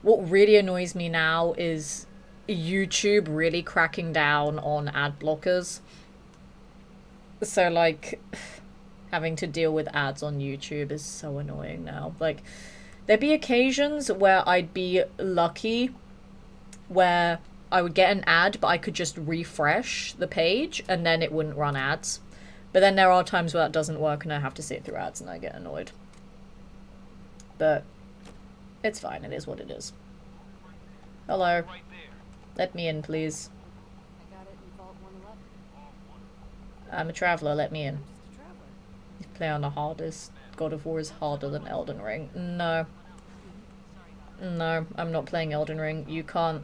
What really annoys me now is YouTube really cracking down on ad blockers. So, like, having to deal with ads on YouTube is so annoying now. Like, there'd be occasions where I'd be lucky where I would get an ad, but I could just refresh the page and then it wouldn't run ads. But then there are times where that doesn't work and I have to sit through ads and I get annoyed. But it's fine, it is what it is. Hello. Let me in, please. I got it in Vault 111. I'm a traveller, let me in. I'm just a traveler. You play on the hardest. God of War is harder than Elden Ring. No. No, I'm not playing Elden Ring. You can't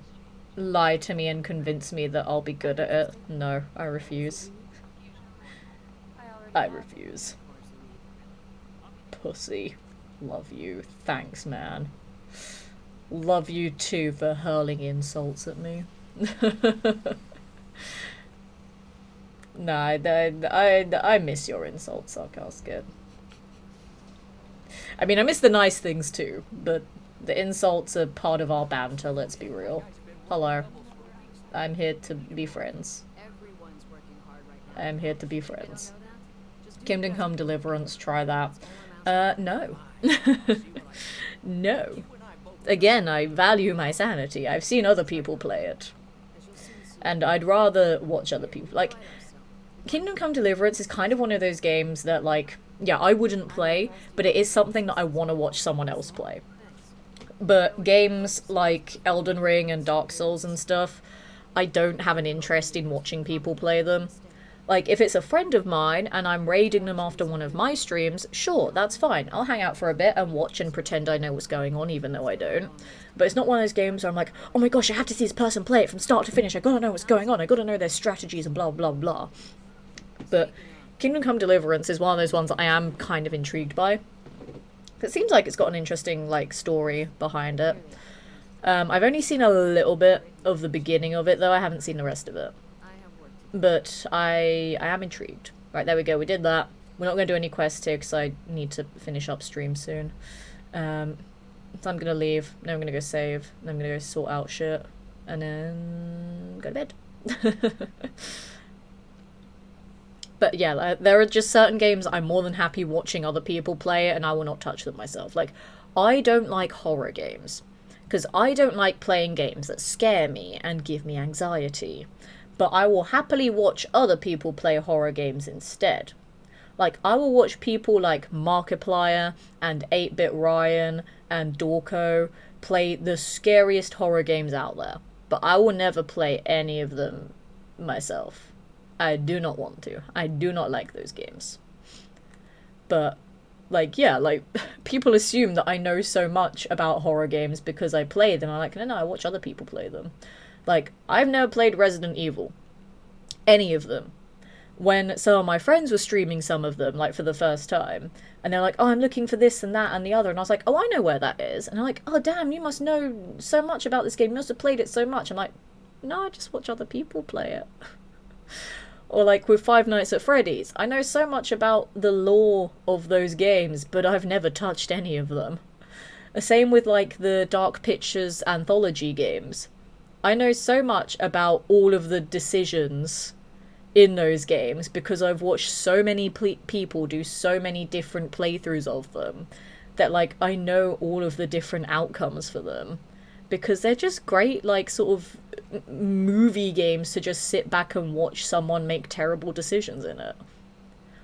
lie to me and convince me that I'll be good at it. No, I refuse. I refuse. Pussy. Love you. Thanks, man. Love you too for hurling insults at me. No, I miss your insults, Sarcastic. I mean, I miss the nice things too, but the insults are part of our banter, let's be real. Hello. I'm here to be friends. Everyone's working hard right now. I'm here to be If you don't friends. know that, just do Kingdom your Come best. Deliverance, try that. All amounts No. No. Again, I value my sanity. I've seen other people play it. as you'll soon see. And I'd rather watch other people. Like, Quite so. Kingdom Come Deliverance is kind of one of those games that, like, yeah, I wouldn't play, but it is something that I want to watch someone else play. Thanks. But games like Elden Ring and Dark Souls and stuff, I don't have an interest in watching people play them. Like, if it's a friend of mine and I'm raiding them after one of my streams, sure, that's fine. I'll hang out for a bit and watch and pretend I know what's going on, even though I don't. But it's not one of those games where I'm like, oh my gosh, I have to see this person play it from start to finish. I gotta know what's going on. I gotta know their strategies and blah, blah, blah. But Kingdom Come Deliverance is one of those ones that I am kind of intrigued by. It seems like it's got an interesting, like, story behind it. I've only seen a little bit of the beginning of it, though. I haven't seen the rest of it. I have work to do. But I am intrigued. Right, there we go. We did that. We're not going to do any quests here because I need to finish up stream soon. So I'm going to leave. Then I'm going to go save. Then I'm going to go sort out shit. And then go to bed. But yeah, there are just certain games I'm more than happy watching other people play and I will not touch them myself. Like, I don't like horror games. Because I don't like playing games that scare me and give me anxiety. But I will happily watch other people play horror games instead. Like, I will watch people like Markiplier and 8-Bit Ryan and Dorko play the scariest horror games out there. But I will never play any of them myself. I do not want to. I do not like those games. But, like, yeah, like, people assume that I know so much about horror games because I play them. I'm like, no, I watch other people play them. Like, I've never played Resident Evil. Any of them. When some of my friends were streaming some of them, like, for the first time, and they're like, oh, I'm looking for this and that and the other, and I was like, oh, I know where that is. And they're like, oh, damn, you must know so much about this game. You must have played it so much. I'm like, no, I just watch other people play it. Or like with Five Nights at Freddy's, I know so much about the lore of those games, but I've never touched any of them. The same with like the Dark Pictures anthology games. I know so much about all of the decisions in those games because I've watched so many people do so many different playthroughs of them that like I know all of the different outcomes for them. because they're just great, like, sort of movie games to just sit back and watch someone make terrible decisions in it.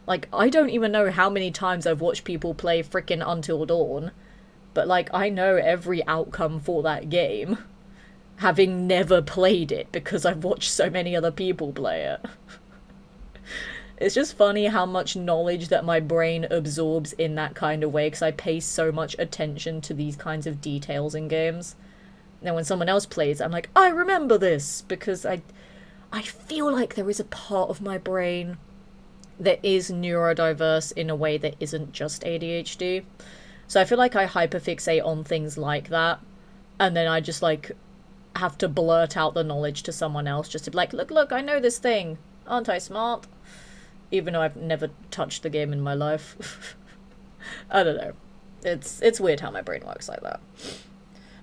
Like, I don't even know how many times I've watched people play frickin' Until Dawn, but, like, I know every outcome for that game, having never played it because I've watched so many other people play it. It's just funny how much knowledge that my brain absorbs in that kind of way, because I pay so much attention to these kinds of details in games. Then when someone else plays, I'm like, I remember this, because I feel like there is a part of my brain that is neurodiverse in a way that isn't just ADHD. So I feel like I hyperfixate on things like that, and then I just, like, have to blurt out the knowledge to someone else just to be like, look, I know this thing. Aren't I smart? Even though I've never touched the game in my life. I don't know. It's weird how my brain works like that.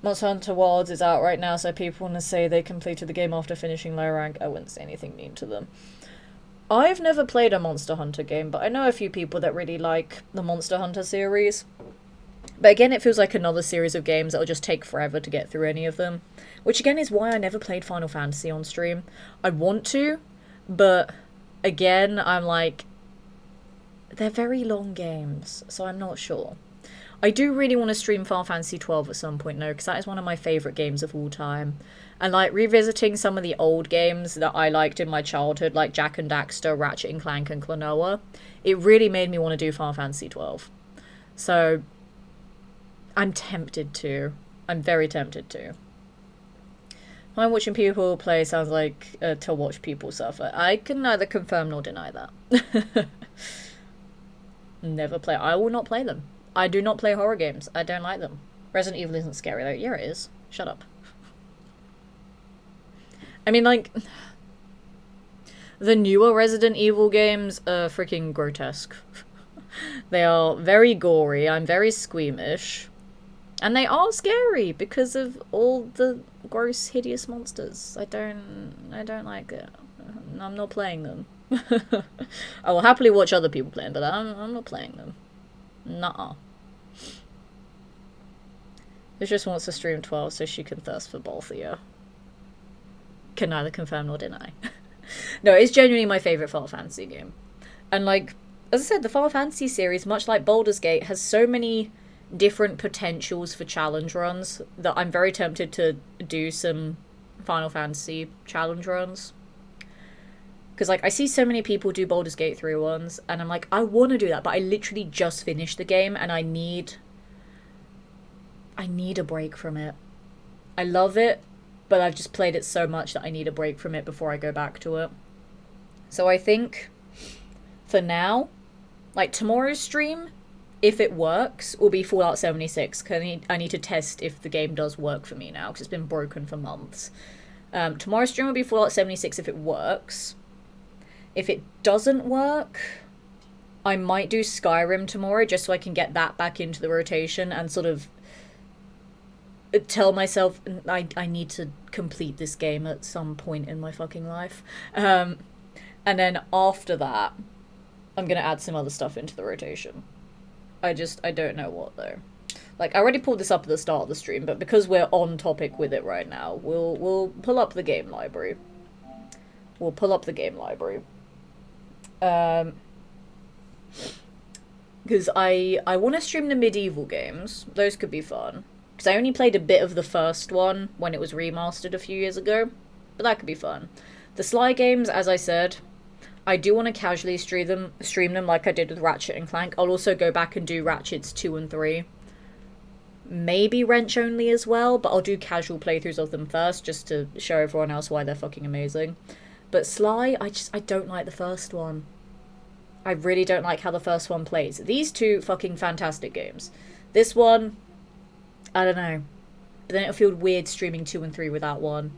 Monster Hunter Wilds is out right now, so people want to say they completed the game after finishing low rank. I wouldn't say anything mean to them. I've never played a Monster Hunter game, but I know a few people that really like the Monster Hunter series. But again, it feels like another series of games that'll just take forever to get through any of them. Which again is why I never played Final Fantasy on stream. I want to, but again, I'm like, they're very long games, so I'm not sure. I do really want to stream Final Fantasy XII at some point, though, because that is one of my favourite games of all time. And, like, revisiting some of the old games that I liked in my childhood, like Jak and Daxter, Ratchet and Clank, and Klonoa, it really made me want to do Final Fantasy XII. So, I'm tempted to. I'm very tempted to. I'm watching people play sounds like to watch people suffer. I can neither confirm nor deny that. Never play. I will not play them. I do not play horror games. I don't like them. Resident Evil isn't scary though. Yeah, it is. Shut up. I mean, like, the newer Resident Evil games are freaking grotesque. They are very gory. I'm very squeamish. And they are scary because of all the gross, hideous monsters. I don't like it. I'm not playing them. I will happily watch other people play them, but I'm not playing them. Nuh-uh. She just wants to stream 12 so she can thirst for Balthea. Can neither confirm nor deny. No, it's genuinely my favourite Final Fantasy game. And, like, as I said, the Final Fantasy series, much like Baldur's Gate, has so many different potentials for challenge runs that I'm very tempted to do some Final Fantasy challenge runs. Because, like, I see so many people do Baldur's Gate 3 ones, and I'm like, I want to do that, but I literally just finished the game, and I need a break from it. I love it, but I've just played it so much that I need a break from it before I go back to it. So I think, for now, like, tomorrow's stream, if it works, will be Fallout 76, because I need to test if the game does work for me now, because it's been broken for months. Tomorrow's stream will be Fallout 76 if it works. If it doesn't work, I might do Skyrim tomorrow, just so I can get that back into the rotation and sort of tell myself I need to complete this game at some point in my fucking life. And then after that, I'm going to add some other stuff into the rotation. I don't know what, though. Like, I already pulled this up at the start of the stream, but because we're on topic with it right now, we'll pull up the game library. We'll pull up the game library. Because I want to stream the medieval games. Those could be fun. Because I only played a bit of the first one when it was remastered a few years ago. But that could be fun. The Sly games, as I said, I do want to casually stream them like I did with Ratchet and Clank. I'll also go back and do Ratchets 2 and 3. Maybe Wrench only as well, but I'll do casual playthroughs of them first, just to show everyone else why they're fucking amazing. But Sly, I don't like the first one. I really don't like how the first one plays. These two, fucking fantastic games. This one, I don't know. But then it'll feel weird streaming 2 and 3 without one.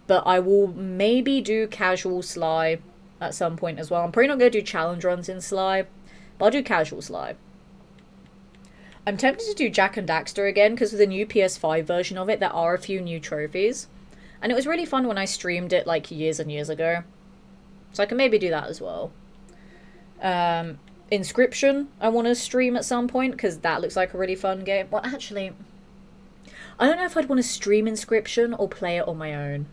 But I will maybe do casual Sly at some point as well. I'm probably not going to do challenge runs in Sly, but I'll do casual Sly. I'm tempted to do Jak and Daxter again, because with the new PS5 version of it, there are a few new trophies. And it was really fun when I streamed it, like, years and years ago. So I can maybe do that as well. Inscription, I want to stream at some point, because that looks like a really fun game. Well, actually, I don't know if I'd want to stream Inscryption or play it on my own.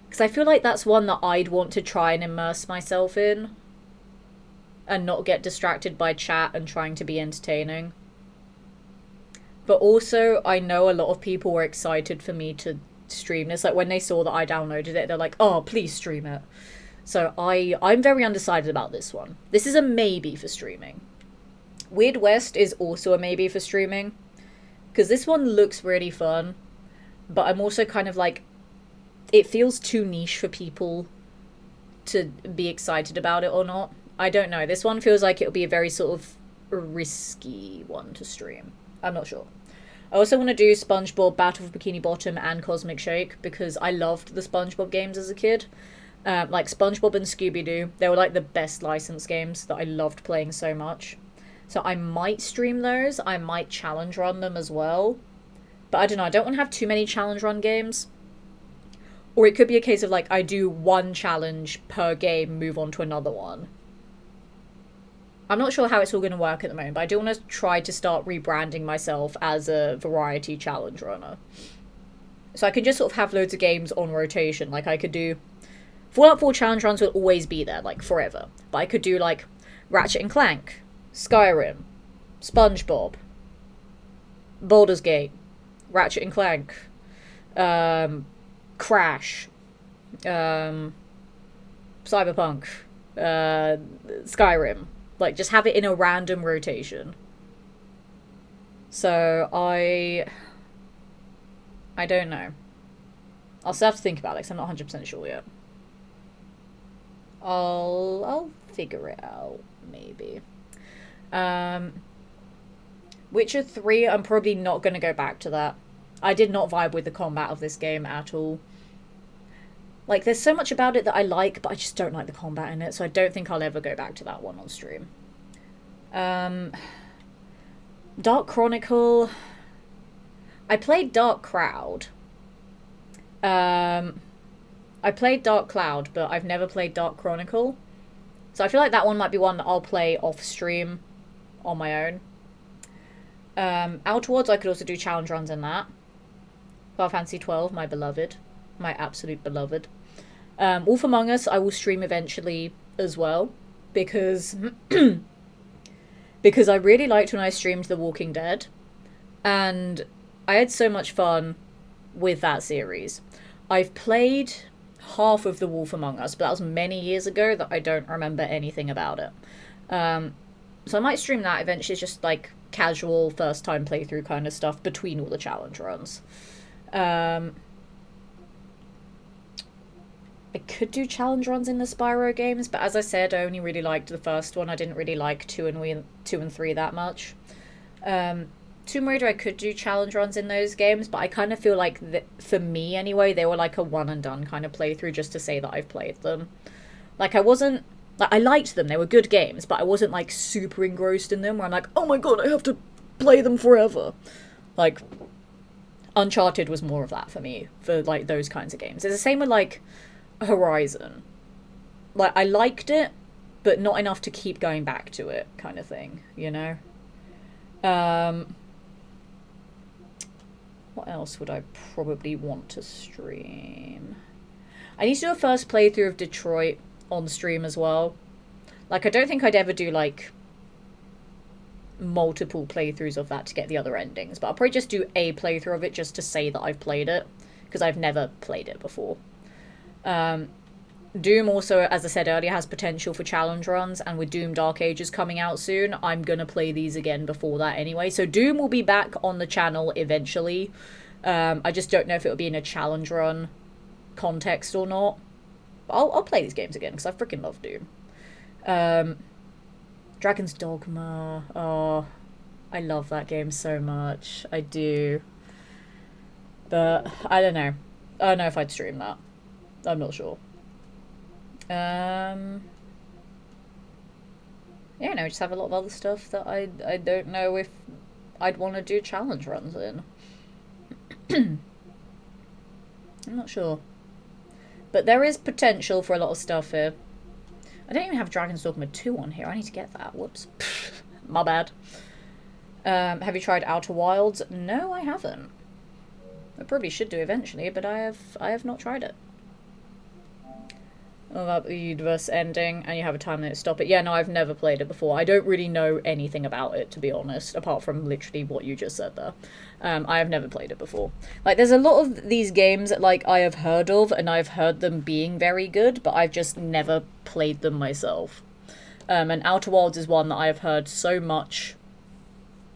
Because I feel like that's one that I'd want to try and immerse myself in. And not get distracted by chat and trying to be entertaining. But also, I know a lot of people were excited for me to stream this. Like, when they saw that I downloaded it, they're like, oh, please stream it. So I'm very undecided about this one. This is a maybe for streaming. Weird West is also a maybe for streaming. Because this one looks really fun. But I'm also kind of like, it feels too niche for people to be excited about it or not. I don't know. This one feels like it'll be a very sort of risky one to stream. I'm not sure. I also want to do SpongeBob Battle for Bikini Bottom and Cosmic Shake because I loved the SpongeBob games as a kid. Like SpongeBob and Scooby-Doo. They were like the best licensed games that I loved playing so much. So I might stream those. I might challenge run them as well. But I don't know. I don't want to have too many challenge run games. Or it could be a case of like I do one challenge per game, move on to another one. I'm not sure how it's all going to work at the moment, but I do want to try to start rebranding myself as a variety challenge runner. So I could just sort of have loads of games on rotation. Like I could do... Fallout 4 challenge runs will always be there, like forever. But I could do like Ratchet and Clank, Skyrim, SpongeBob, Baldur's Gate, Ratchet and Clank, Crash, Cyberpunk, Skyrim. Like, just have it in a random rotation. So, I don't know. I'll still have to think about it, because I'm not 100% sure yet. I'll figure it out, maybe. Witcher 3, I'm probably not going to go back to that. I did not vibe with the combat of this game at all. Like, there's so much about it that I like, but I just don't like the combat in it, so I don't think I'll ever go back to that one on stream. Dark Chronicle... I played Dark Cloud. I played Dark Cloud, but I've never played Dark Chronicle. So I feel like that one might be one that I'll play off-stream on my own. Outwards, I could also do challenge runs in that. Final Fantasy 12, my beloved. My absolute beloved. Wolf Among Us, I will stream eventually as well. Because... because I really liked when I streamed The Walking Dead. And I had so much fun with that series. I've played half of The Wolf Among Us, but that was many years ago that I don't remember anything about it. So I might stream that eventually, just like casual first time playthrough kind of stuff between all the challenge runs. I could do challenge runs in the Spyro games, but as I said, I only really liked the first one. I didn't really like 2 and 3 that much. Tomb Raider, I could do challenge runs in those games, but I kind of feel like, for me anyway, they were like a one and done kind of playthrough just to say that I've played them. Like, I wasn't... Like, I liked them, they were good games, but I wasn't like super engrossed in them where I'm like, oh my god, I have to play them forever. Like, Uncharted was more of that for me, for like those kinds of games. It's the same with like Horizon. Like, I liked it, but not enough to keep going back to it, kind of thing, you know? What else would I probably want to stream? I need to do a first playthrough of Detroit on stream as well. Like, I don't think I'd ever do, like, multiple playthroughs of that to get the other endings, but I'll probably just do a playthrough of it just to say that I've played it, because I've never played it before. Doom also, as I said earlier, has potential for challenge runs, and with Doom Dark Ages coming out soon, I'm gonna play these again before that anyway. So Doom will be back on the channel eventually. I just don't know if it'll be in a challenge run context or not. But I'll play these games again, because I freaking love Doom. Dragon's Dogma. Oh, I love that game so much. I do. But, I don't know. I don't know if I'd stream that. I'm not sure. Yeah, no, just have a lot of other stuff that I don't know if I'd want to do challenge runs in. I'm not sure. But there is potential for a lot of stuff here. I don't even have Dragon's Dogma 2 on here. I need to get that. Whoops. My bad. Have you tried Outer Wilds? No, I haven't. I probably should do eventually, but I have not tried it. About the universe ending, and you have a time limit to stop it. Yeah, no, I've never played it before. I don't really know anything about it, to be honest, apart from literally what you just said there. I have never played it before. Like, there's a lot of these games that, like, I have heard of, and I've heard them being very good, but I've just never played them myself. And Outer Wilds is one that I have heard so much.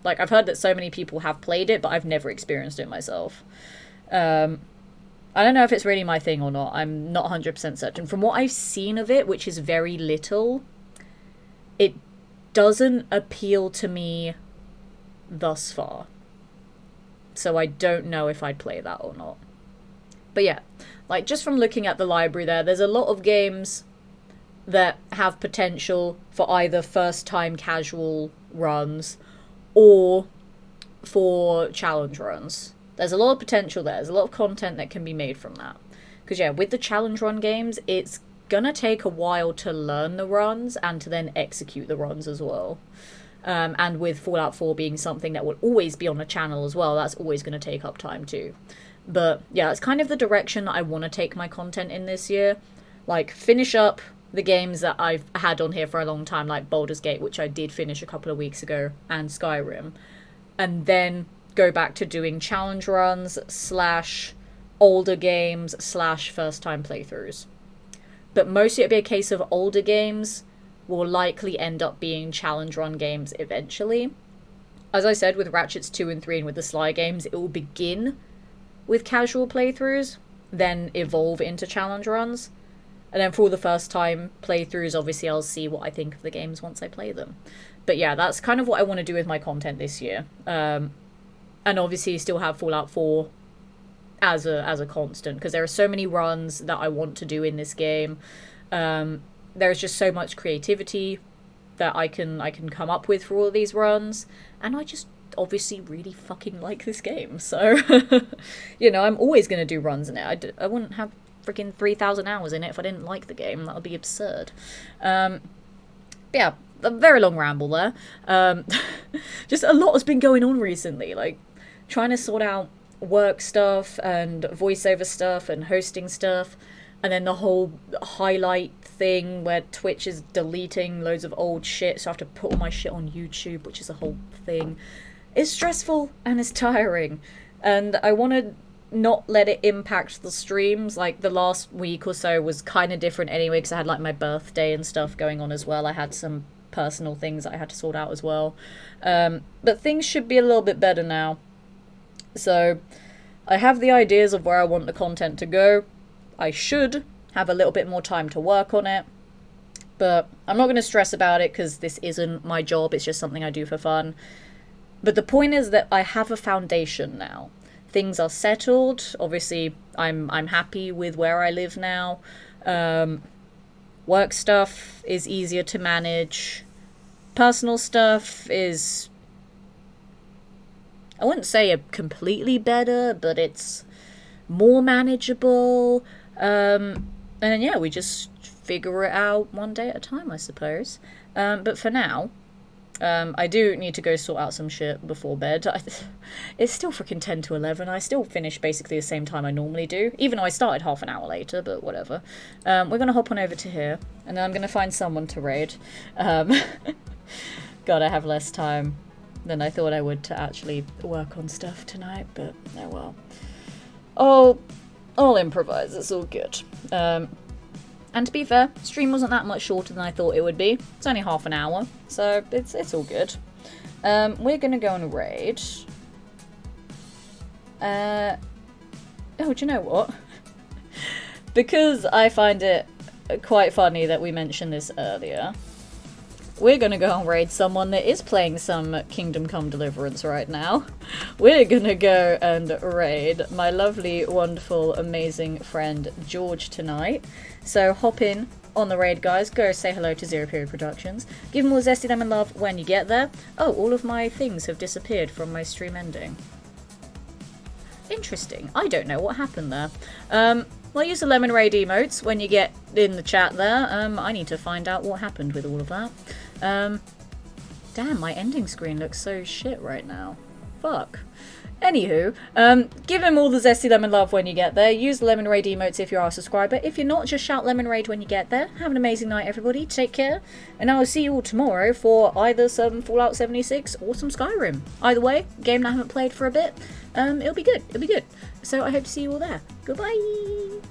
Like, I've heard that so many people have played it, but I've never experienced it myself. I don't know if it's really my thing or not. I'm not 100% certain. From what I've seen of it, which is very little, it doesn't appeal to me thus far. So I don't know if I'd play that or not. But yeah, like, just from looking at the library there's a lot of games that have potential for either first-time casual runs or for challenge runs. There's a lot of potential there. There's a lot of content that can be made from that. Because, yeah, with the challenge run games, it's gonna take a while to learn the runs and to then execute the runs as well. And with Fallout 4 being something that will always be on a channel as well, that's always going to take up time too. But, yeah, it's kind of the direction that I want to take my content in this year. Like, finish up the games that I've had on here for a long time, like Baldur's Gate, which I did finish a couple of weeks ago, and Skyrim. And then go back to doing challenge runs / older games / first-time playthroughs. But mostly it'll be a case of older games will likely end up being challenge run games eventually. As I said, with Ratchets 2 and 3 and with the Sly games, it will begin with casual playthroughs, then evolve into challenge runs. And then for all the first-time playthroughs, obviously I'll see what I think of the games once I play them. But yeah, that's kind of what I want to do with my content this year. And obviously still have Fallout 4 as a constant, because there are so many runs that I want to do in this game. There's just so much creativity that I can come up with for all of these runs, and I just obviously really fucking like this game. So, you know, I'm always going to do runs in it. I wouldn't have freaking 3,000 hours in it if I didn't like the game. That would be absurd. Yeah, a very long ramble there. Just a lot has been going on recently, like trying to sort out work stuff and voiceover stuff and hosting stuff, and then the whole highlight thing where Twitch is deleting loads of old shit, so I have to put all my shit on YouTube, which is a whole thing. It's stressful and it's tiring, and I want to not let it impact the streams. Like, the last week or so was kind of different anyway, because I had like my birthday and stuff going on as well. I had some personal things that I had to sort out as well. But things should be a little bit better now. So I have the ideas of where I want the content to go. I should have a little bit more time to work on it, but I'm not going to stress about it because this isn't my job. It's just something I do for fun. But the point is that I have a foundation now. Things are settled. Obviously, I'm happy with where I live now. Work stuff is easier to manage. Personal stuff is, I wouldn't say completely better, but it's more manageable. And then, yeah, we just figure it out one day at a time, I suppose. But for now, I do need to go sort out some shit before bed. It's still freaking 10 to 11. I still finish basically the same time I normally do, even though I started half an hour later, but whatever. We're going to hop on over to here, and then I'm going to find someone to raid. God, I have less time than I thought I would to actually work on stuff tonight, but oh well. I'll improvise, it's all good. And to be fair, stream wasn't that much shorter than I thought it would be. It's only half an hour, so it's all good. We're gonna go on a raid. Oh, do you know what? Because I find it quite funny that we mentioned this earlier, we're gonna go and raid someone that is playing some Kingdom Come Deliverance right now. We're gonna go and raid my lovely, wonderful, amazing friend George tonight. So hop in on the raid, guys. Go say hello to Zero Period Productions. Give them all zesty lemon love when you get there. Oh, all of my things have disappeared from my stream ending. Interesting. I don't know what happened there. Well, use the lemon raid emotes when you get in the chat there. I need to find out what happened with all of that. Damn, my ending screen looks so shit right now. Fuck. Anywho, give him all the zesty lemon love when you get there. Use the lemon raid emotes if you are a subscriber. If you're not, just shout lemon raid when you get there. Have an amazing night, everybody. Take care. And I will see you all tomorrow for either some Fallout 76 or some Skyrim. Either way, game that I haven't played for a bit. It'll be good. It'll be good. So I hope to see you all there. Goodbye.